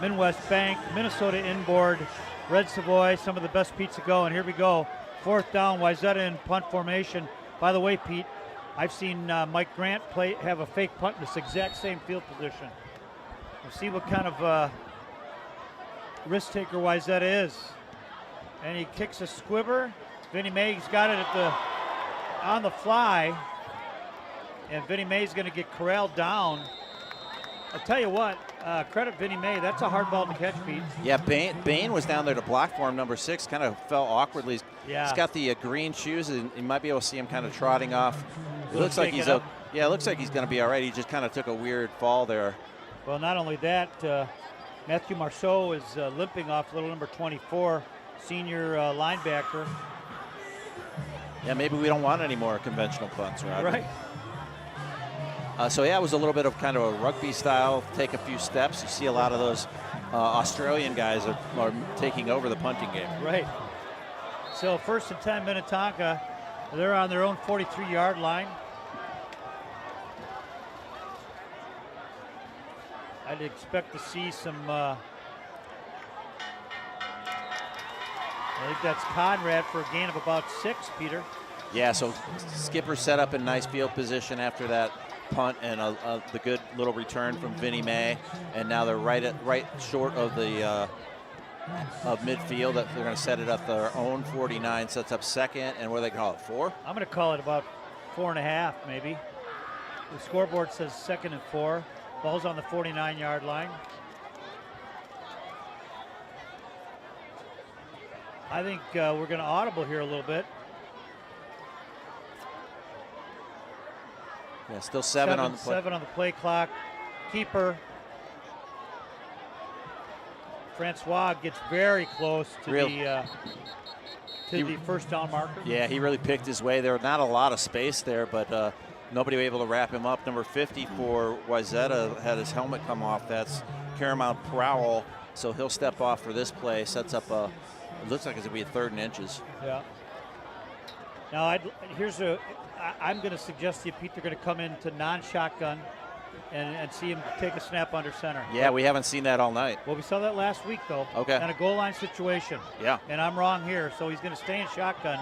Midwest Bank, Minnesota Inboard, Red Savoy, some of the best pizza go. And here we go. 4th down, Wayzata in punt formation. By the way, Pete, I've seen Mike Grant have a fake punt in this exact same field position. We'll see what kind of risk taker Wayzata is. And he kicks a squibber. Vinnie May's got it on the fly. And Vinnie May's going to get corralled down. I'll tell you what, credit Vinnie May. That's a hard ball to catch, Pete. Yeah, Bain was down there to block for him, number 6, kind of fell awkwardly. Yeah. He's got the green shoes, and you might be able to see him kind of trotting off. It looks like he's it looks like he's going to be all right. He just kind of took a weird fall there. Well, not only that, Matthew Marceau is limping off little number 24, senior linebacker. Yeah, maybe we don't want any more conventional punts, right? Right. So yeah, it was a little bit of kind of a rugby style, take a few steps. You see a lot of those Australian guys are taking over the punting game. Right. So 1st and 10 Minnetonka, they're on their own 43-yard line. I'd expect to see some, I think that's Conrad for a gain of about 6, Peter. Yeah, so Skipper set up in nice field position after that punt and the good little return from Vinnie May, and now they're right short of the of midfield. They're going to set it up their own 49, sets up 2nd, and what do they call it, 4? I'm going to call it about 4.5 maybe. The scoreboard says 2nd and 4. Ball's on the 49-yard line. I think we're going to audible here a little bit. Yeah, still 7 on the play. 7 on the play clock. Keeper Francois gets very close to the 1st down marker. Yeah, he really picked his way. There was not a lot of space there, but nobody was able to wrap him up. Number 50 for Wayzata had his helmet come off. That's Caramount Prowell, so he'll step off for this play. Sets up it looks like it's going to be a 3rd and inches. Yeah. Now, I'm going to suggest to you, Pete, they're going to come into non-shotgun and see him take a snap under center. Yeah, we haven't seen that all night. Well, we saw that last week, though. Okay. In a goal line situation. Yeah. And I'm wrong here, so he's going to stay in shotgun.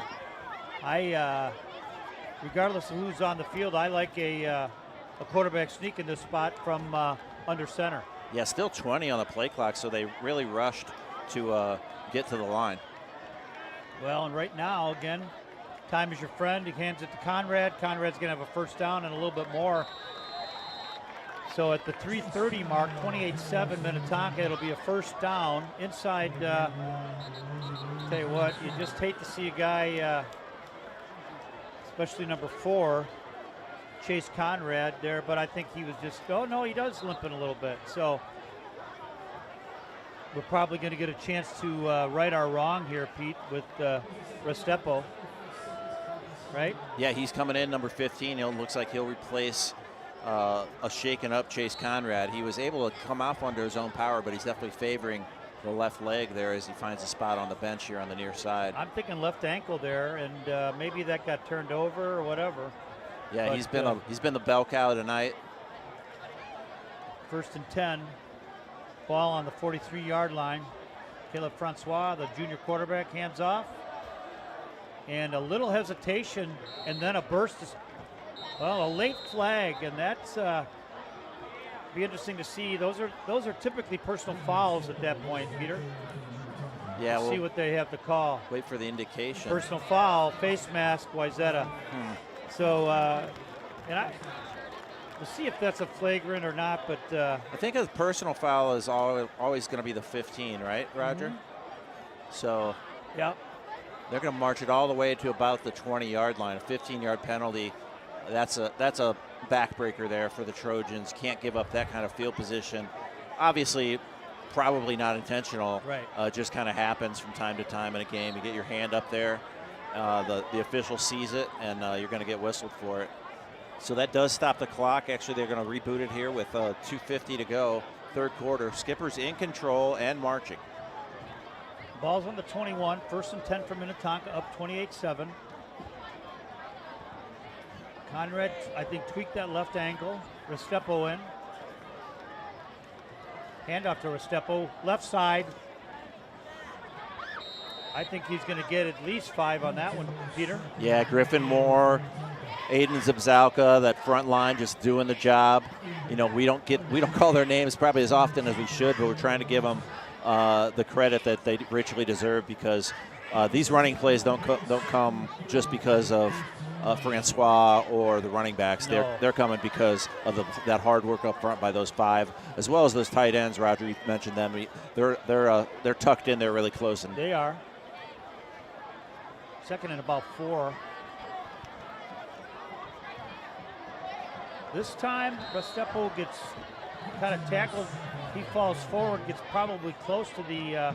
Regardless of who's on the field, I like a quarterback sneak in this spot from under center. Yeah, still 20 on the play clock, so they really rushed to get to the line. Well, and right now, again, time is your friend. He hands it to Conrad. Conrad's going to have a 1st down and a little bit more. So at the 3:30 mark, 28-7 Minnetonka, it'll be a 1st down inside. Tell you what, you just hate to see a guy, especially number 4, Chase Conrad there, but I think he was just, oh no, he does limping a little bit. So we're probably going to get a chance to right our wrong here, Pete, with Restrepo, right? Yeah, he's coming in, number 15. It looks like he'll replace a shaken up Chase Conrad. He was able to come off under his own power, but he's definitely favoring the left leg there as he finds a spot on the bench here on the near side. I'm thinking left ankle there, and maybe that got turned over or whatever. Yeah, But, he's been the bell cow tonight. 1st and 10. Ball on the 43-yard line. Caleb Francois, the junior quarterback, hands off. And a little hesitation, and then a burst. Well, a late flag, and that's be interesting to see. Those are typically personal fouls at that point, Peter. Yeah, We'll see what they have to call. Wait for the indication. Personal foul, face mask, Wayzata. So, and we'll see if that's a flagrant or not, but I think a personal foul is always going to be the 15, right, Roger? So yeah, they're going to march it all the way to about the 20-yard line. A 15-yard penalty. That's a backbreaker there for the Trojans. Can't give up that kind of field position. Obviously, probably not intentional. Right. Just kind of happens from time to time in a game. You get your hand up there, the official sees it, and you're going to get whistled for it. So that does stop the clock. Actually, they're going to reboot it here with 2:50 to go, third quarter. Skipper's in control and marching. Ball's on the 21, 1st and 10 for Minnetonka, up 28-7. Conrad, I think, tweaked that left ankle. Restrepo in. Handoff to Restrepo, left side. I think he's going to get at least 5 on that one, Peter. Yeah, Griffin Moore, Aiden Zabzalka, that front line just doing the job. You know, we don't call their names probably as often as we should, but we're trying to give them the credit that they richly deserve, because these running plays don't come just because of Francois or the running backs. No. They're coming because of that hard work up front by those 5, as well as those tight ends. Roger, you mentioned them. They're tucked in there really close. And They are. Second and about 4. This time, Restrepo gets kind of tackled. He falls forward, gets probably close to the,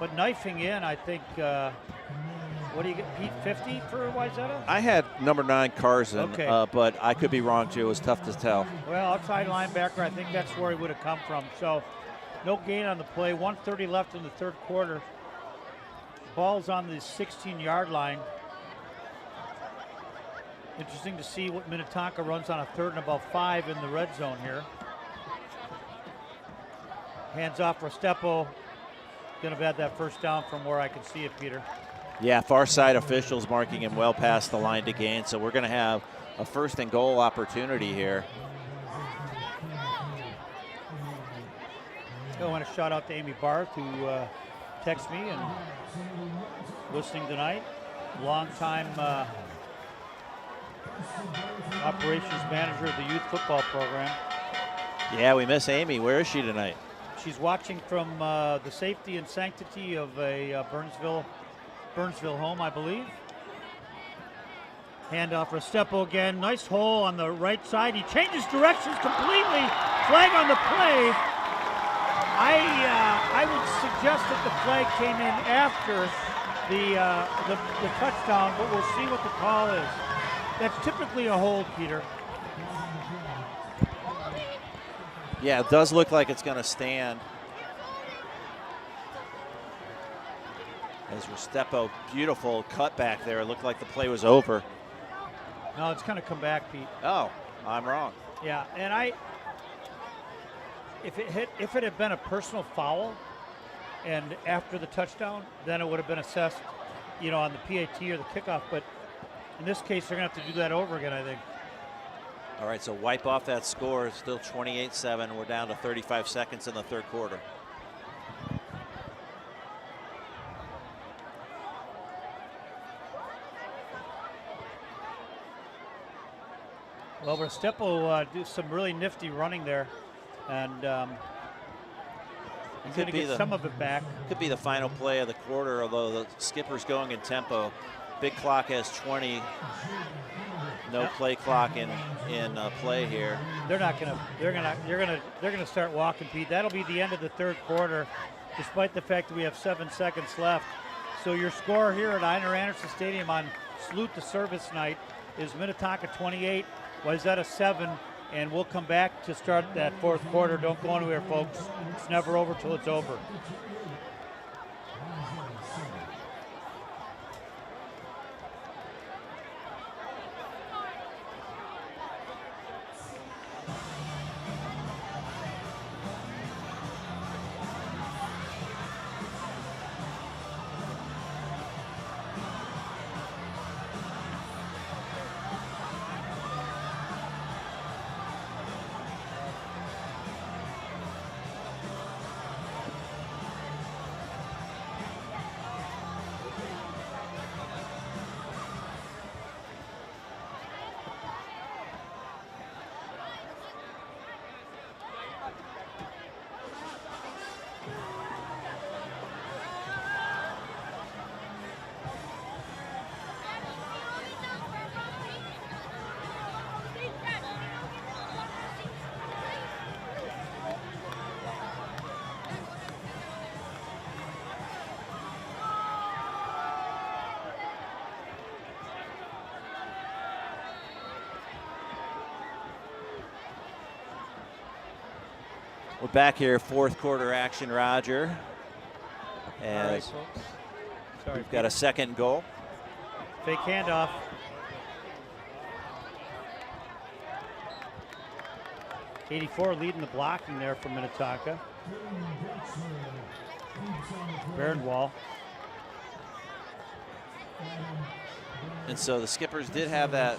but knifing in, I think, what do you get, Pete, 50 for Wayzata? I had number 9 Carson, Okay. but I could be wrong too. It was tough to tell. Well, outside linebacker, I think that's where he would have come from. So no gain on the play. 1:30 left in the third quarter. Ball's on the 16-yard line. Interesting to see what Minnetonka runs on a 3rd and about 5 in the red zone here. Hands off Restrepo. Gonna have had that first down from where I can see it, Peter. Yeah, far side officials marking him well past the line to gain. So we're going to have a 1st and goal opportunity here. I want to shout out to Amy Barth, who texted me and listening tonight. Longtime operations manager of the youth football program. Yeah, we miss Amy. Where is she tonight? She's watching from the safety and sanctity of a Burnsville home, I believe. Handoff for Restrepo again. Nice hole on the right side. He changes directions completely. Flag on the play. I would suggest that the flag came in after the touchdown, but we'll see what the call is. That's typically a hold, Peter. Yeah, it does look like it's going to stand. As Restrepo, beautiful cutback there. It looked like the play was over. No, it's going to come back, Pete. Oh, I'm wrong. Yeah, and if it had been a personal foul, and after the touchdown, then it would have been assessed, on the PAT or the kickoff. But in this case, they're going to have to do that over again, I think. All right, so wipe off that score. It's still 28-7. We're down to 35 seconds in the third quarter. Well, Restrepo do some really nifty running there, and he's going to get some of it back. Could be the final play of the quarter, although the skipper's going in tempo. Big clock has 20. No play clock in play here. They're gonna start walking, Pete. That'll be the end of the third quarter, despite the fact that we have 7 seconds left. So your score here at Einar Anderson Stadium on Salute the Service night is Minnetonka 28, Wayzata 7, and we'll come back to start that fourth quarter. Don't go anywhere, folks. It's never over till it's over. We're back here, fourth quarter action, Roger. As All right, folks. Sorry, we've got a second goal. fake handoff. '84 leading the blocking there for Minnetonka. Barenwall. And so the Skippers did have that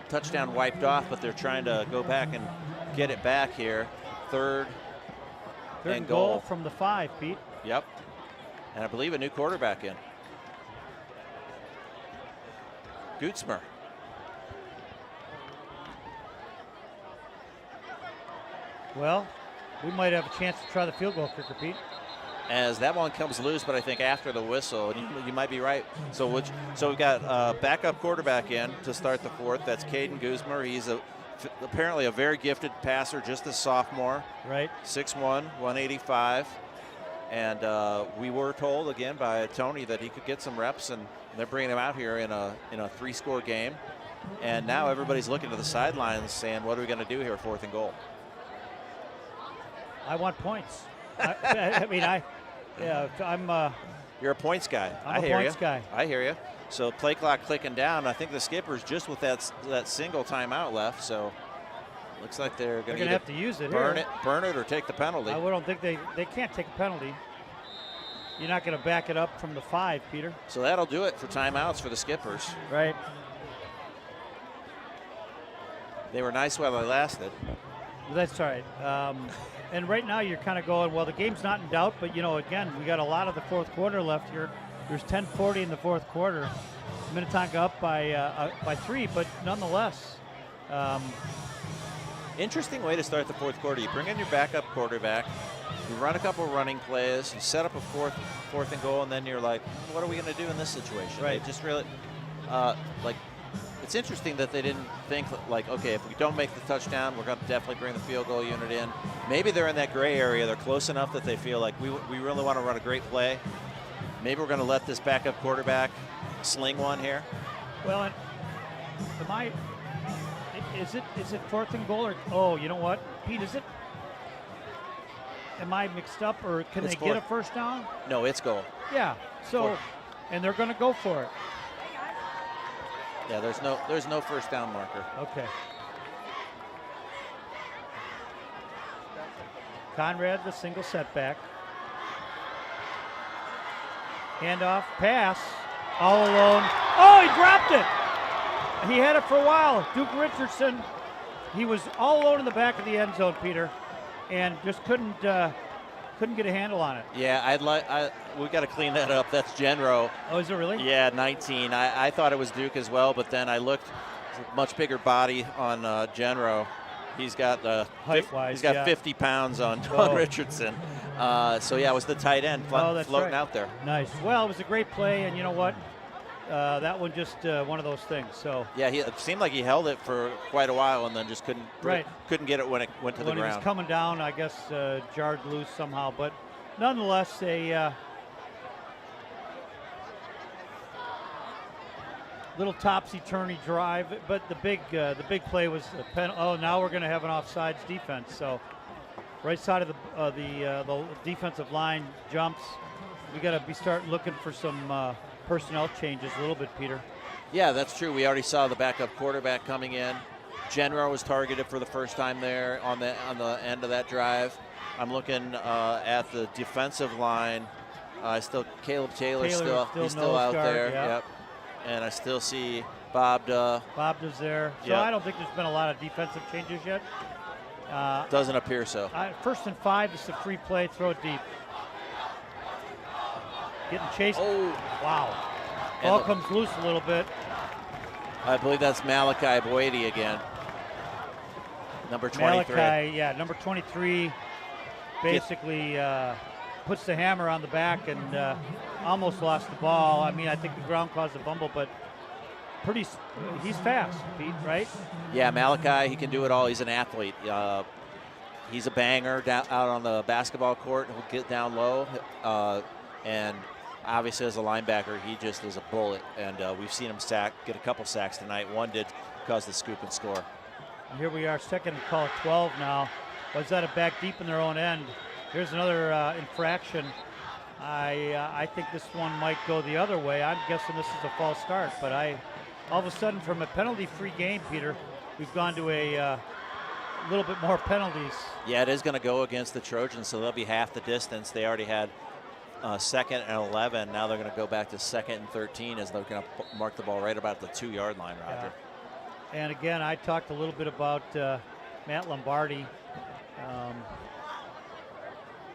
touchdown wiped off, but they're trying to go back and get it back here. Third and goal from the 5, Pete. Yep. And I believe a new quarterback in. Gutzmer. Well, we might have a chance to try the field goal kicker, Pete. As that one comes loose, but I think after the whistle, and you might be right. So we've got backup quarterback in to start the fourth. That's Caden Guzmer. He's apparently a very gifted passer, just a sophomore. Right. 6'1", 185. And we were told again by Tony that he could get some reps, and they're bringing him out here in a 3-score game. And now everybody's looking to the sidelines saying, what are we going to do here, fourth and goal? I want points. I'm. You're a points guy. I'm a points guy. I hear you. So play clock clicking down. I think the Skippers just with that single timeout left. So looks like they're going to have to use it. Burn it, or take the penalty. I don't think they can't take a penalty. You're not going to back it up from the 5, Peter. So that'll do it for timeouts for the Skippers. Right. They were nice while they lasted. That's all right. And right now you're kind of going, well, the game's not in doubt, but, again, we got a lot of the fourth quarter left here. There's 10:40 in the fourth quarter. Minnetonka up by 3, but nonetheless. Interesting way to start the fourth quarter. You bring in your backup quarterback, you run a couple running plays, you set up a fourth and goal, and then you're like, what are we going to do in this situation? Right. They just really, it's interesting that they didn't think like, okay, if we don't make the touchdown, we're going to definitely bring the field goal unit in. Maybe they're in that gray area. They're close enough that they feel like we really want to run a great play. Maybe we're going to let this backup quarterback sling one here. Well, is it fourth and goal or, you know what, Pete, is it? Am I mixed up, or can they get a first down? No, it's goal. Yeah. So, and they're going to go for it. Yeah, there's no first down marker. Okay. Conrad, the single setback. Handoff, pass, all alone. Oh, he dropped it. He had it for a while. Duke Richardson, he was all alone in the back of the end zone, Peter, and just couldn't get a handle on it. Yeah, we got to clean that up. That's Genro. Oh, is it really? Yeah, 19. I thought it was Duke as well, but then I looked. Much bigger body on Genro. He's got height-wise. He's got 50 pounds on Richardson. So yeah, it was the tight end floating out there. Nice. Well, it was a great play, and you know what? That one just one of those things. So yeah, it seemed like he held it for quite a while and then just couldn't get it when it went to the ground. When he was coming down, I guess jarred loose somehow. But nonetheless, little topsy-turvy drive, but the big play was the oh, now we're going to have an offsides defense. So right side of the defensive line jumps. We got to be starting looking for some personnel changes a little bit, Peter. Yeah, that's true. We already saw the backup quarterback coming in. Genro was targeted for the first time there on the end of that drive. I'm looking at the defensive line. Caleb Taylor's still out there. Yep. And I still see Bobda. Bobda's there. So yep. I don't think there's been a lot of defensive changes yet. Doesn't appear so. 1st and 5 is a free play. Throw it deep. Getting chased. Oh, wow. Ball comes loose a little bit. I believe that's Malachi Boydie again. Number 23. Malachi, yeah, number 23 basically puts the hammer on the back and almost lost the ball. I mean, I think the ground caused a fumble, but he's fast, Pete, right? Yeah, Malachi, he can do it all. He's an athlete. He's a banger out on the basketball court. He'll get down low. And obviously as a linebacker, he just is a bullet. And we've seen him get a couple sacks tonight. One did cause the scoop and score. And here we are, second and call 12 now. Wayzata back deep in their own end. Here's another infraction. I think this one might go the other way. I'm guessing this is a false start, but all of a sudden from a penalty-free game, Peter, we've gone to a little bit more penalties. Yeah, it is going to go against the Trojans, so they'll be half the distance. They already had 2nd and 11. Now they're going to go back to 2nd and 13 as they're going to mark the ball right about the 2-yard line, Roger. Yeah. And again, I talked a little bit about Matt Lombardi.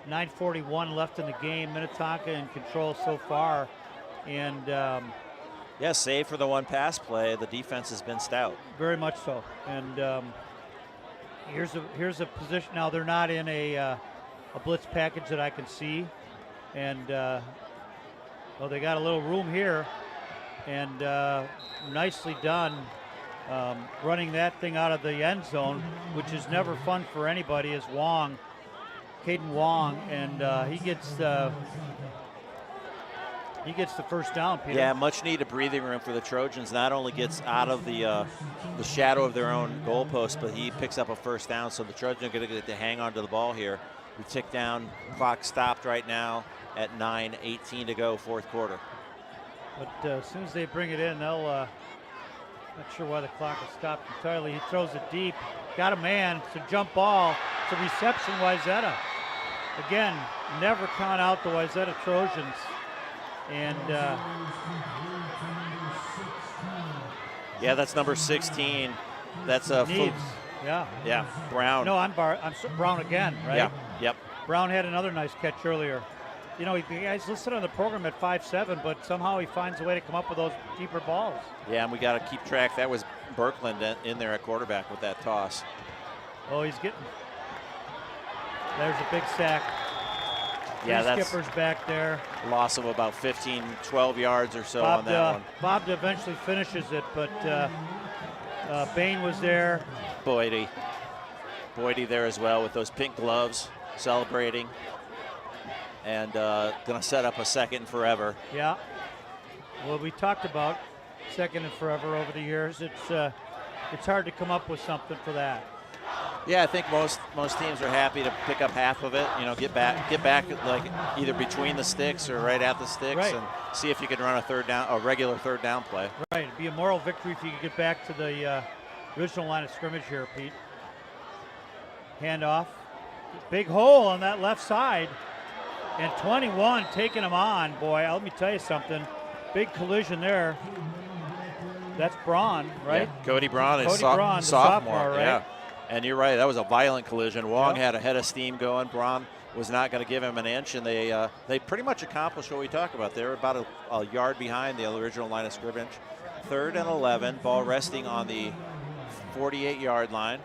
9:41 left in the game. Minnetonka in control so far. And yeah, save for the one pass play. The defense has been stout. Very much so. And here's a position. Now they're not in a blitz package that I can see. And well, they got a little room here. And nicely done. Running that thing out of the end zone, which is never fun for anybody, is Caden Wong, and he gets the first down, Peter. Yeah, much needed breathing room for the Trojans. Not only gets out of the shadow of their own goalpost, but he picks up a first down, so the Trojans are going to get to hang on to the ball here. We tick down, clock stopped right now at 9:18 to go, 4th quarter. But as soon as they bring it in, they'll not sure why the clock has stopped entirely. He throws it deep. Got a man. It's a jump ball. It's a reception, Wayzata. Again, never count out the Wayzata Trojans. And yeah, that's number 16. That's Neves. Yeah, Brown. No, I'm Brown again, right? Yeah, yep. Brown had another nice catch earlier. You know, the guy's listed on the program at 5'7", but somehow he finds a way to come up with those deeper balls. Yeah, and we got to keep track. That was Berkland in there at quarterback with that toss. Oh, he's getting. There's a big sack. Yeah, that's Skipper's back there. Loss of about 15, 12 yards or so on that one. Bobda eventually finishes it, but Bain was there. Boydie there as well with those pink gloves, celebrating. And going to set up a 2nd and forever. Yeah. Well, we talked about 2nd and forever over the years. It's hard to come up with something for that. Yeah, I think most teams are happy to pick up half of it. You know, get back like either between the sticks or right at the sticks, right, and see if you can run a regular 3rd down play. Right. It'd be a moral victory if you could get back to the original line of scrimmage here, Pete. Handoff. Big hole on that left side. And 21 taking him on, boy. Let me tell you something. Big collision there. That's Braun, right? Yeah, Cody Braun is Braun, sophomore, right? Yeah. And you're right, that was a violent collision. Wong had a head of steam going. Braun was not going to give him an inch, and they pretty much accomplished what we talked about. They were about a yard behind the original line of scrimmage. 3rd and 11, ball resting on the 48-yard line.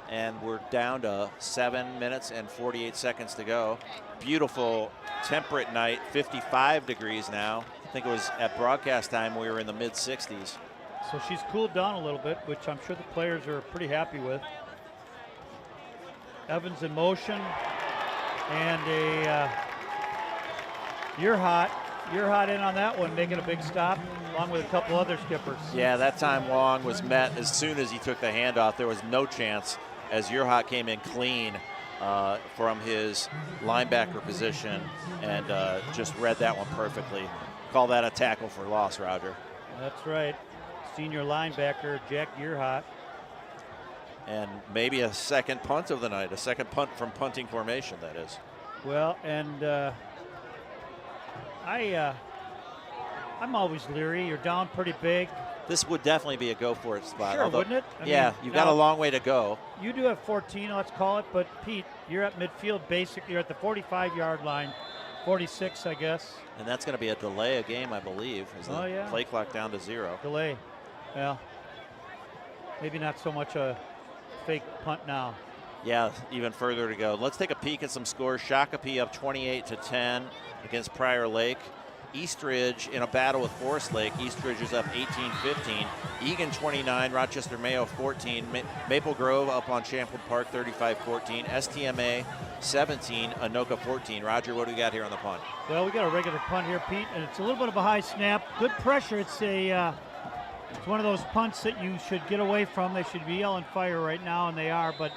And we're down to 7 minutes and 48 seconds to go. Beautiful temperate night, 55 degrees now. I think it was at broadcast time we were in the mid-60s. So she's cooled down a little bit, which I'm sure the players are pretty happy with. Evans in motion, and you're hot. You're hot in on that one, making a big stop, along with a couple other skippers. Yeah, that time Wong was met as soon as he took the handoff. There was no chance as Urhat came in clean from his linebacker position and just read that one perfectly. Call that a tackle for loss, Roger. That's right. Senior linebacker Jack Urhat. And maybe a second punt of the night, a second punt from punting formation, that is. Well, and I'm always leery. You're down pretty big. This would definitely be a go for it spot. Sure, wouldn't it? I Yeah, mean, you've got a long way to go. You do have 14, let's call it, but Pete, you're at midfield basically. You're at the 45-yard line, 46, I guess. And that's going to be a delay of game, I believe, as the play clock down to 0. Delay. Well, maybe not so much a fake punt now. Yeah, even further to go. Let's take a peek at some scores. Shakopee up 28-10 against Prior Lake. Eastridge in a battle with Forest Lake. Eastridge is up 18-15. Egan 29, Rochester Mayo 14. Maple Grove up on Champlain Park 35-14. STMA 17, Anoka 14. Roger, what do we got here on the punt? Well, we got a regular punt here, Pete, and it's a little bit of a high snap. Good pressure. It's one of those punts that you should get away from. They should be yelling fire right now, and they are. But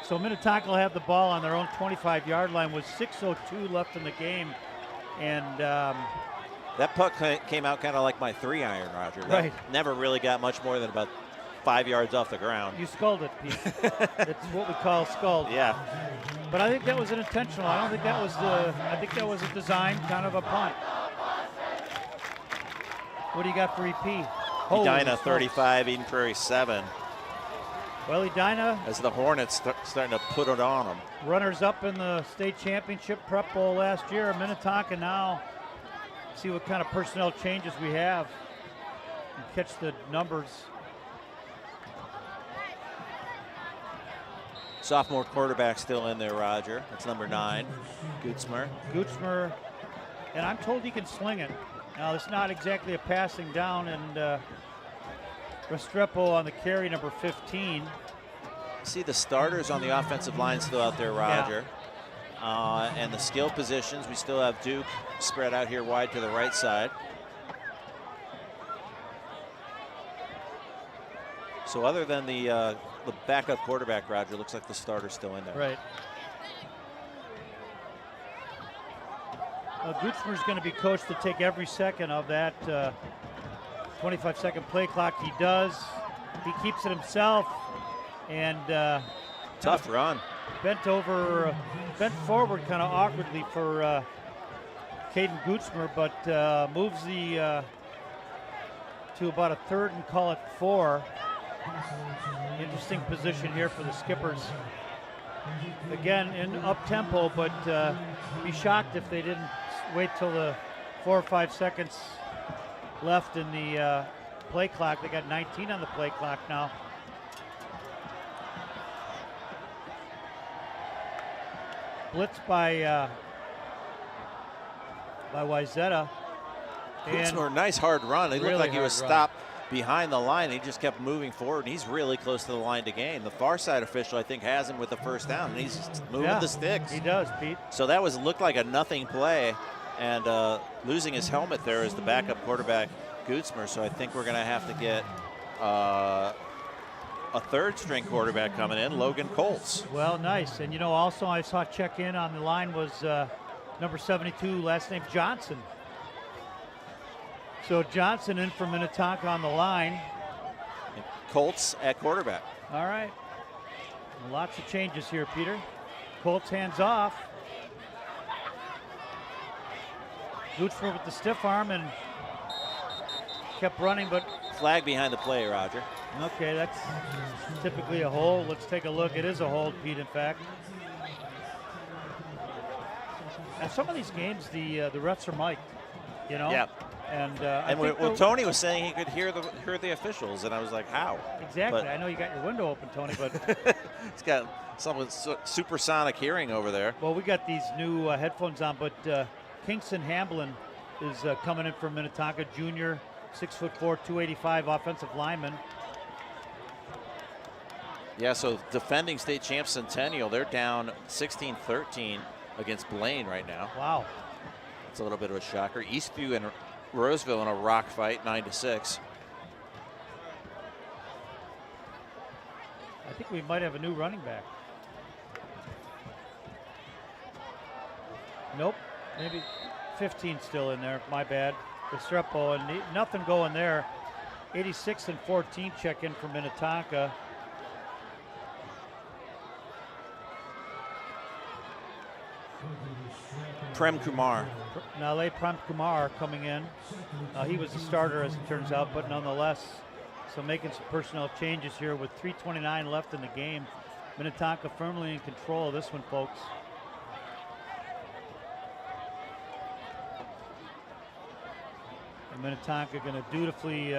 so Minnetonka will have the ball on their own 25-yard line with 6:02 left in the game, and that puck came out kind of like my 3-iron, Roger. That right. Never really got much more than about 5 yards off the ground. You sculled it, Pete. It's what we call sculled. Yeah. But I think that was an intentional. I don't think that was I think that was a design kind of a punt. What do you got for EP? Edina 35, Eden Prairie 7. Well, Edina, as the Hornets starting to put it on them. Runners up in the state championship prep bowl last year. Minnetonka now. See what kind of personnel changes we have and catch the numbers. Sophomore quarterback still in there, Roger. That's number 9, Gutzmer. Gutzmer, and I'm told he can sling it. Now, it's not exactly a passing down, and Restrepo on the carry, number 15. See the starters on the offensive line still out there, Roger. Yeah. And the skill positions, we still have Duke spread out here wide to the right side. So other than the backup quarterback, Roger, looks like the starter's still in there. Right. Gutzmer's going to be coached to take every second of that 25-second play clock. He does. He keeps it himself. And tough run. Bent forward kind of awkwardly for Caden Gutzmer, but moves the to about a 3rd and call it 4. Interesting position here for the skippers. Again, in up tempo, but be shocked if they didn't wait till the 4 or 5 seconds left in the play clock. They got 19 on the play clock now. Blitz by Wayzata. Gutzmer, nice hard run. He really looked like he was run. stopped behind the line. He just kept moving forward, and he's really close to the line to gain. The far side official, I think, has him with the first down, and he's moving the sticks. He does, Pete. So that looked like a nothing play, and losing his helmet there is the backup quarterback, Gutzmer. So I think we're going to have to get a 3rd-string quarterback coming in, Logan Colts. Well, nice. And, also I saw check in on the line was number 72, last name Johnson. So Johnson in for Minnetonka on the line. And Colts at quarterback. All right. Well, lots of changes here, Peter. Colts hands off. Gutzmer with the stiff arm and kept running, but flag behind the play, Roger. Okay, that's typically a hold. Let's take a look. It is a hold, Pete, in fact. At some of these games, the refs are mic'd, Yeah. And Tony was saying he could hear the officials, and I was like, how? Exactly. I know you got your window open, Tony, but he's got some supersonic hearing over there. Well, we got these new headphones on, but Kingston Hamblin is coming in from Minnetonka, junior, 6'4", 285 offensive lineman. Yeah, so defending state champs Centennial, they're down 16-13 against Blaine right now. Wow. It's a little bit of a shocker. Eastview and Roseville in a rock fight, 9-6. I think we might have a new running back. Nope, maybe 15 still in there. My bad. Restrepo, and nothing going there. 86 and 14 check in for Minnetonka. Prem Kumar. Nale Prem Kumar coming in. He was the starter, as it turns out, but nonetheless, so making some personnel changes here with 3:29 left in the game. Minnetonka firmly in control of this one, folks. And Minnetonka going to dutifully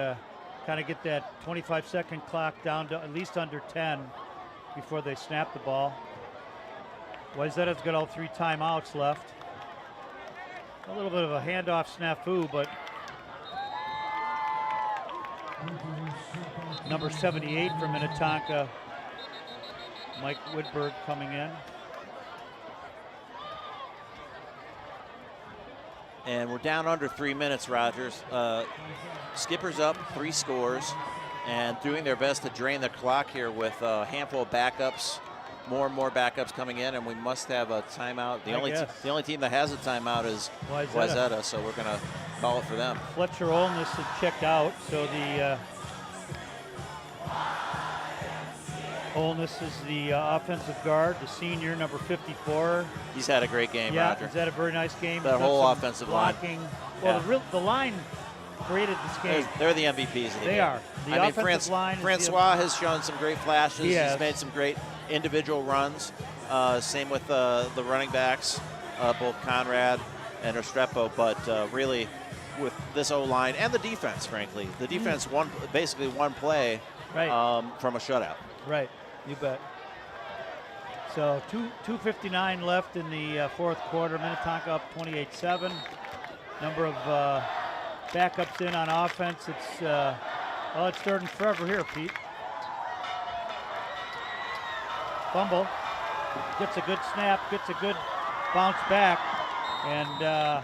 kind of get that 25-second clock down to at least under 10 before they snap the ball. Wayzata's got all 3 timeouts left. A little bit of a handoff snafu, but number 78 for Minnetonka, Mike Woodberg coming in. And we're down under 3 minutes, Rogers. Skipper's up 3 scores and doing their best to drain the clock here with a handful of backups, more and more backups coming in, and we must have a timeout. The only team that has a timeout is Wayzata, so we're going to call it for them. Fletcher Olness had checked out, so the Olness is the offensive guard, the senior, number 54. He's had a great game, yeah, Roger. He's had a very nice game. That whole offensive blocking. line. Well, the line created this game. They're the MVPs of the game. They are. The offensive line. Francois has shown some great flashes. He's made some great individual runs. Same with the running backs, both Conrad and Restrepo. But really, with this O-line and the defense, frankly, the defense won basically one play from a shutout. Right. You bet. So 2:59 left in the fourth quarter. Minnetonka up 28-7. Number of backups in on offense. It's starting forever here, Pete. Fumble. Gets a good snap. Gets a good bounce back, and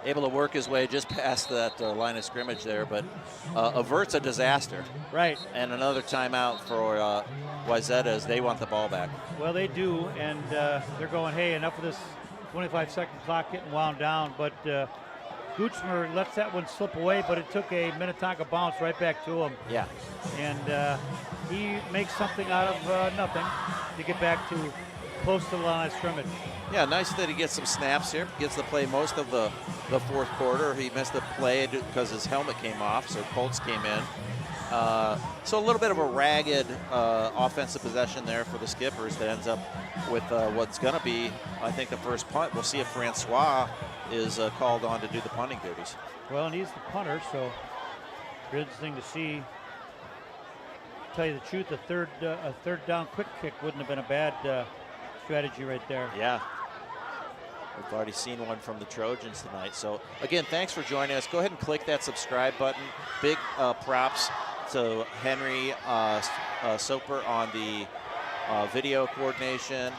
able to work his way just past that line of scrimmage there, but averts a disaster. Right. And another timeout for Wayzata as they want the ball back. Well, they do, and they're going, hey, enough of this 25-second clock getting wound down. But Gutzmer lets that one slip away, but it took a Minnetonka bounce right back to him. Yeah. And he makes something out of nothing to get back to close to the line of scrimmage. Yeah, nice that he gets some snaps here. Gets to play most of the fourth quarter. He missed a play because his helmet came off, so Colts came in. So a little bit of a ragged offensive possession there for the Skippers that ends up with what's going to be, I think, the first punt. We'll see if Francois is called on to do the punting duties. Well, and he's the punter, so interesting to see. To tell you the truth, a third down quick kick wouldn't have been a bad strategy right there. Yeah. We've already seen one from the Trojans tonight. So, again, thanks for joining us. Go ahead and click that subscribe button. Big props to Henry Soper on the video coordination.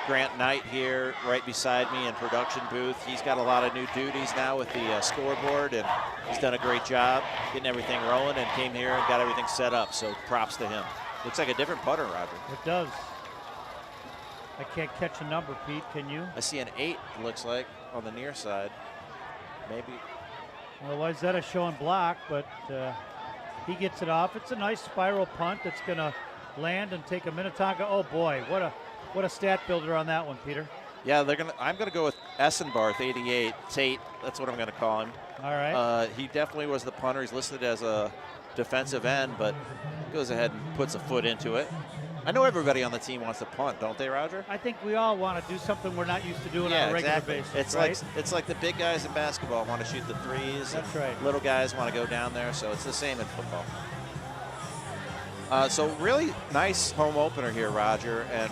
Grant Knight here right beside me in production booth. He's got a lot of new duties now with the scoreboard, and he's done a great job getting everything rolling and came here and got everything set up. So props to him. Looks like a different putter, Roger. It does. I can't catch a number, Pete. Can you? I see an 8, looks like, on the near side. Maybe. Well, Wayzata showing block, but he gets it off. It's a nice spiral punt that's going to land and take a Minnetonka. Oh boy, what a stat builder on that one, Peter. Yeah, I'm gonna go with Essenbarth, 88. Tate, that's what I'm gonna call him. All right. He definitely was the punter. He's listed as a defensive end, but goes ahead and puts a foot into it. I know everybody on the team wants to punt, don't they, Roger? I think we all want to do something we're not used to doing on a regular basis. It's like the big guys in basketball want to shoot the threes. That's right. Little guys want to go down there, so it's the same in football. So really nice home opener here, Roger, and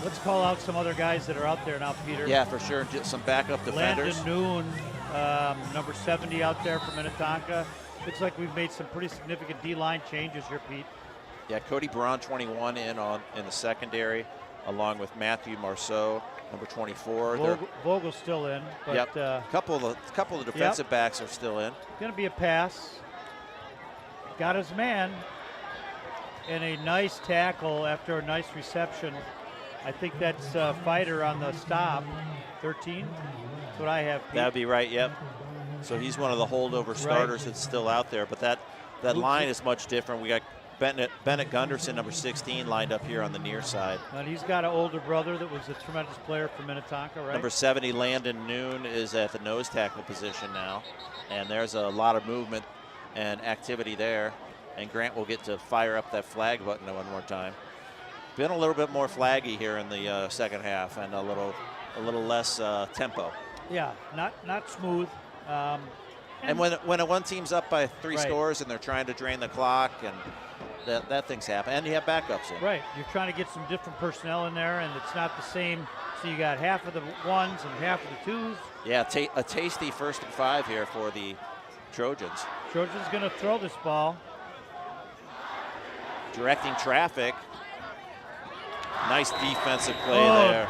let's call out some other guys that are out there now, Peter. yeah, for sure. Just some backup defenders. Landon Noon, number 70 out there for Minnetonka. Looks like we've made some pretty significant D-line changes here, Pete. Yeah, Cody Braun, 21 in the secondary, along with Matthew Marceau number 24. Vogel's still in, but Yep. Couple of the defensive backs are still in. Going to be a pass. Got his man, and a nice tackle after a nice reception. I think that's Fighter on the stop. 13. That's what I have. Pete. That would be right. Yep. So he's one of the holdover starters that's still out there, but that line is much different. We got Bennett Gunderson, number 16, lined up here on the near side. And he's got an older brother that was a tremendous player for Minnetonka, right? Number 70, Landon Noon, is at the nose tackle position now, and there's a lot of movement and activity there. And Grant will get to fire up that flag button one more time. Been a little bit more flaggy here in the second half, and a little less tempo. Yeah, not smooth. And when one team's up by 3 scores and they're trying to drain the clock, and that thing's happen, and you have backups in. Right, you're trying to get some different personnel in there, and it's not the same. So you got half of the ones and half of the twos. Yeah, a tasty 1st and 5 here for the Trojans. Trojans going to throw this ball. Directing traffic. Nice defensive play there.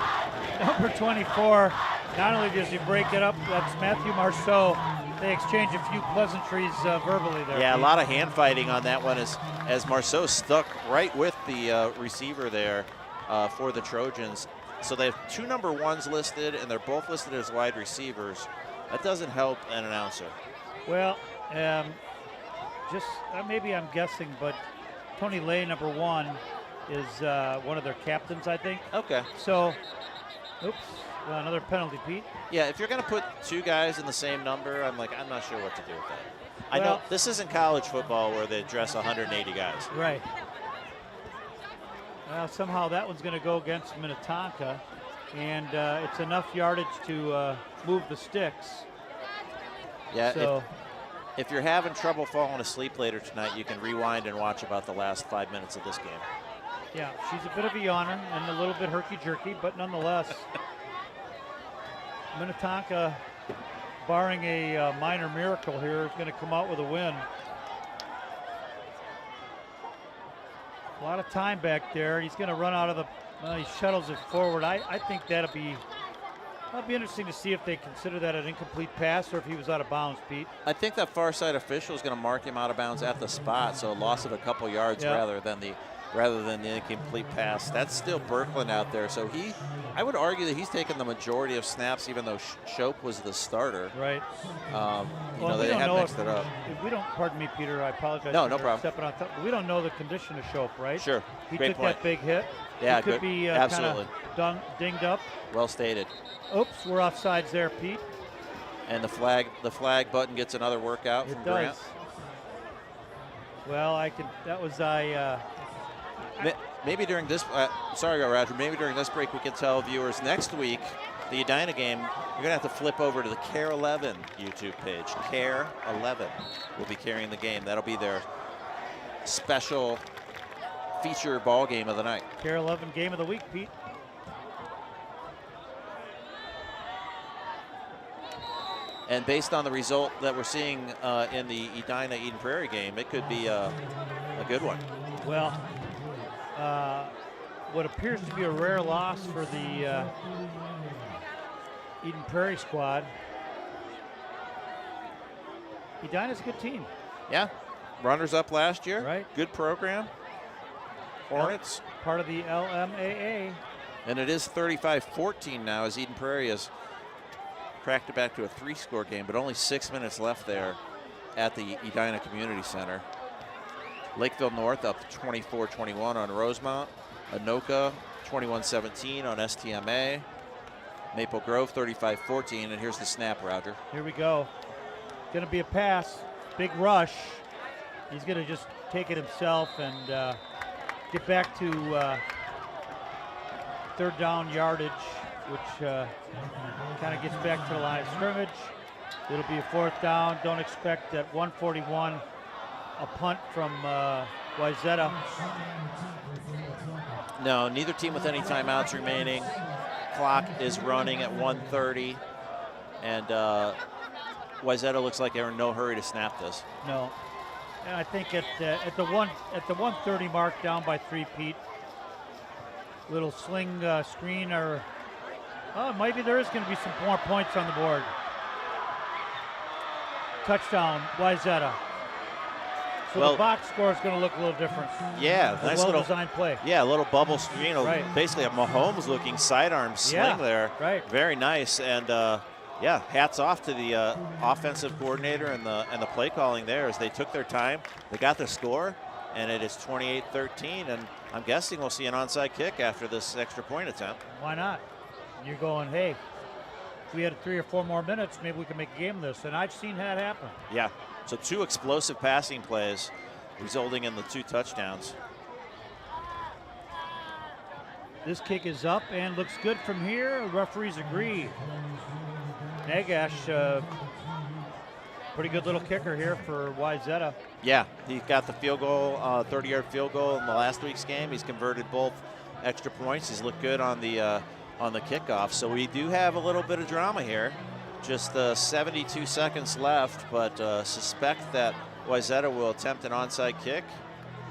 Number 24. Not only does he break it up, that's Matthew Marceau. They exchange a few pleasantries verbally there. Yeah, a lot of hand fighting on that one as Marceau stuck right with the receiver there for the Trojans. So they have 2 number 1s listed, and they're both listed as wide receivers. That doesn't help an announcer. Well, just maybe I'm guessing, but Tony Lay, number 1, is one of their captains, I think. Okay. So, oops, well, another penalty, Pete. Yeah, if you're going to put 2 guys in the same number, I'm not sure what to do with that. I know this isn't college football where they dress 180 guys. Right. Well, somehow that one's going to go against Minnetonka, and it's enough yardage to move the sticks. Yeah, so, if you're having trouble falling asleep later tonight, you can rewind and watch about the last 5 minutes of this game. Yeah, she's a bit of a yawner and a little bit herky-jerky, but nonetheless, Minnetonka, barring a minor miracle here, is going to come out with a win. A lot of time back there. He's going to run out of the, he shuttles it forward. I think that'll be interesting to see if they consider that an incomplete pass or if he was out of bounds, Pete. I think that far side official is going to mark him out of bounds at the spot, so a loss of a couple yards rather than the incomplete pass. That's still Berkland out there, so I would argue that he's taken the majority of snaps, even though Shope was the starter. Right. They have mixed it up. If we don't, pardon me, Peter, I apologize. No for problem. Stepping on top. We don't know the condition of Shope, right? Sure. He Great took point. that big hit. Yeah, he could good. be Absolutely dinged up. Well stated. Oops, we're offsides there, Pete. And the flag button gets another workout from Grant. Well, that was maybe during this, sorry, Roger, maybe during this break we can tell viewers next week, the Edina game, you're going to have to flip over to the Care 11 YouTube page. Care 11 will be carrying the game. That'll be their special feature ball game of the night. Care 11 game of the week, Pete. And based on the result that we're seeing in the Edina-Eden Prairie game, it could be a good one. Well, what appears to be a rare loss for the Eden Prairie squad. Edina's a good team. Yeah, runners up last year. Right. Good program. Hornets. Part of the LMAA. And it is 35-14 now as Eden Prairie has cracked it back to a 3-score game, but only 6 minutes left there at the Edina Community Center. Lakeville North up 24-21 on Rosemount. Anoka 21-17 on STMA. Maple Grove 35-14, and here's the snap, Roger. Here we go. Going to be a pass, big rush. He's going to just take it himself and get back to third down yardage, which kind of gets back to the line of scrimmage. It'll be a 4th down. Don't expect at 141 a punt from Wayzata. No, neither team with any timeouts remaining. Clock is running at 1:30, and Wayzata looks like they're in no hurry to snap this. No, and I think at the 130 mark, down by 3, Pete. Little sling screen or Oh, maybe there is going to be some more points on the board. Touchdown, Wayzata. So the box score is going to look a little different. Yeah, nice little designed play. Yeah, a little bubble, Right. basically a Mahomes-looking sidearm sling there. Right. Very nice, and yeah, hats off to the offensive coordinator and the play calling there as they took their time. They got the score, and it is 28-13, and I'm guessing we'll see an onside kick after this extra point attempt. Why not? You're going, hey, if we had 3 or 4 more minutes, maybe we can make a game of this, and I've seen that happen. Yeah, so 2 explosive passing plays resulting in the 2 touchdowns. This kick is up and looks good from here. The referees agree. Nagash, pretty good little kicker here for Wayzata. Yeah, he got the field goal, 30-yard field goal in the last week's game. He's converted both extra points. He's looked good on the kickoff. So we do have a little bit of drama here. Just 72 seconds left, but suspect that Wayzata will attempt an onside kick.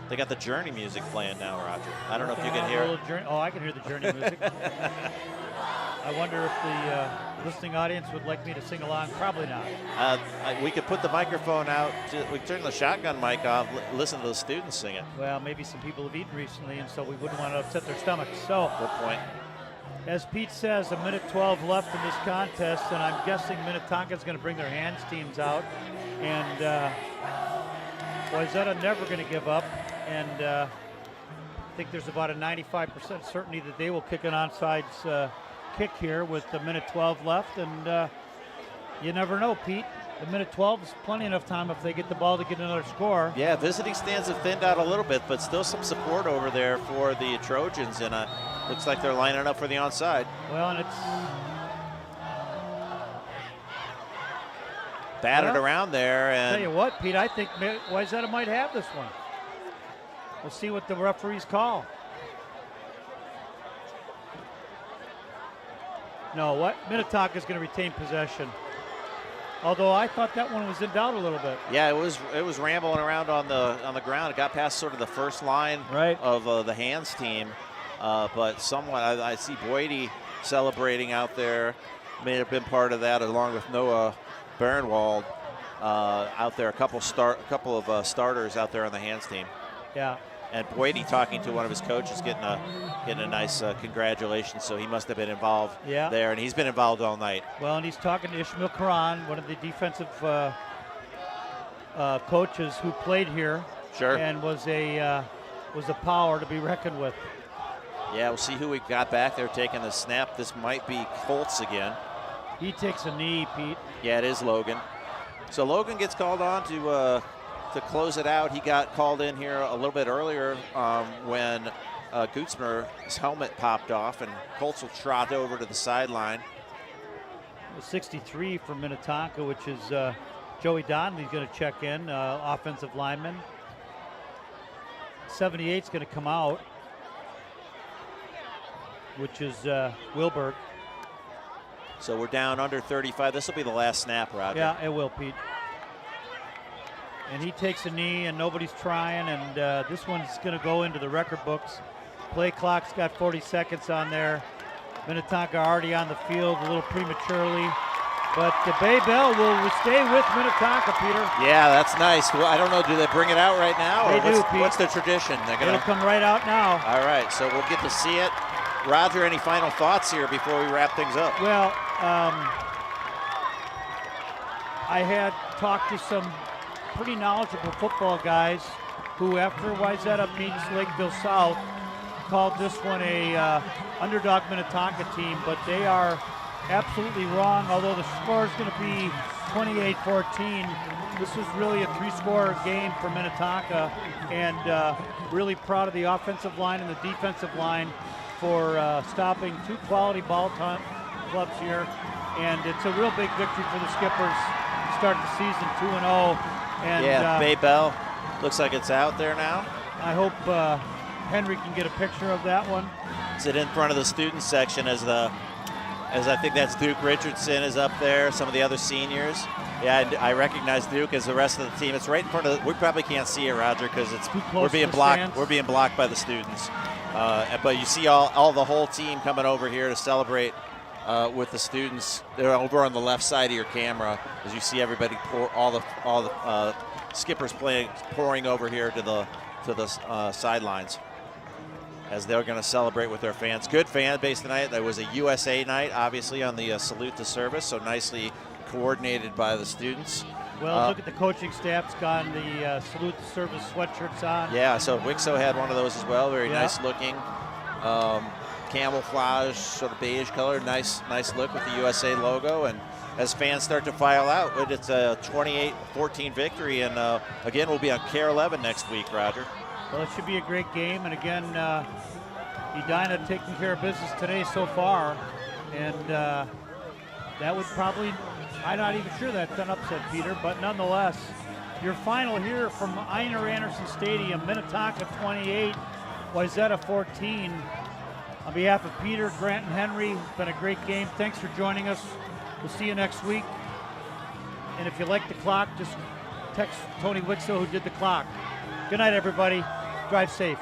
They got the Journey music playing now, Roger. I don't know if you can hear it. Oh, I can hear the Journey music. I wonder if the listening audience would like me to sing along. Probably not. We could put the microphone out. We turn the shotgun mic off, listen to the students sing it. Well, maybe some people have eaten recently, and so we wouldn't want to upset their stomachs. So, good point. As Pete says, 1:12 left in this contest, and I'm guessing Minnetonka is going to bring their hands teams out. And Wayzata never going to give up. And I think there's about a 95% certainty that they will kick an onside kick here with 1:12 left. And you never know, Pete. 1:12 is plenty enough time if they get the ball to get another score. Yeah, visiting stands have thinned out a little bit, but still some support over there for the Trojans. And looks like they're lining up for the onside. Well, and it's batted around there. And tell you what, Pete, I think Wayzata might have this one. We'll see what the referees call. No, what? Minnetonka is going to retain possession. Although I thought that one was in doubt a little bit. Yeah, it was rambling around on the ground. It got past sort of the first line of the hands team. But somewhat, I see Boydie celebrating out there. May have been part of that, along with Noah Barenwald out there. A couple of starters out there on the hands team. Yeah. And Boydie talking to one of his coaches, getting a nice congratulations. So he must have been involved there, and he's been involved all night. Well, and he's talking to Ishmael Karan, one of the defensive coaches who played here. Sure. And was a power to be reckoned with. Yeah, we'll see who we got back there taking the snap. This might be Colts again. He takes a knee, Pete. Yeah, it is Logan. So Logan gets called on to close it out. He got called in here a little bit earlier when Gutzmer's helmet popped off, and Colts will trot over to the sideline. 63 from Minnetonka, which is Joey Donnelly's going to check in, offensive lineman. 78's going to come out, which is Wilberg. So we're down under 35. This will be the last snap, Roger. Yeah, it will, Pete. And he takes a knee, and nobody's trying, and this one's going to go into the record books. Play clock's got 40 seconds on there. Minnetonka already on the field a little prematurely. But the Bay Bell will stay with Minnetonka, Peter. Yeah, that's nice. Well, I don't know, do they bring it out right now? They do, Pete. What's the tradition? It'll come right out now. All right, so we'll get to see it. Roger, any final thoughts here before we wrap things up? Well, I had talked to some pretty knowledgeable football guys who, after Wayzata beats Lakeville South, called this one a underdog Minnetonka team, but they are absolutely wrong. Although the score is going to be 28-14, this was really a 3-score game for Minnetonka, and really proud of the offensive line and the defensive line for stopping 2 quality ball clubs here, and it's a real big victory for the Skippers to start the season 2-0. And yeah, Bay Bell looks like it's out there now. I hope Henry can get a picture of that one. Sit in front of the student section as I think that's Duke Richardson is up there, some of the other seniors. Yeah, I recognize Duke as the rest of the team. It's right in front of we probably can't see it, Roger, because we're being blocked. Stands. We're being blocked by the students. But you see all the whole team coming over here to celebrate with the students. They're over on the left side of your camera as you see everybody all the skippers pouring over here to the sidelines as they're going to celebrate with their fans. Good fan base tonight. There was a USA night, obviously, on the salute to service, so nicely coordinated by the students. Well, look at the coaching staff's got the salute to service sweatshirts on. Yeah, so Wixo had one of those as well. Very nice looking. Camouflage, sort of beige color. Nice look with the USA logo. And as fans start to file out, it's a 28-14 victory. And again, we'll be on KARE 11 next week, Roger. Well, it should be a great game. And again, Edina taking care of business today so far. And that would probably, I'm not even sure that's an upset, Peter, but nonetheless, your final here from Einar Anderson Stadium, Minnetonka 28, Wayzata 14. On behalf of Peter, Grant, and Henry, it's been a great game. Thanks for joining us. We'll see you next week. And if you like the clock, just text Tony Wixo, who did the clock. Good night, everybody. Drive safe.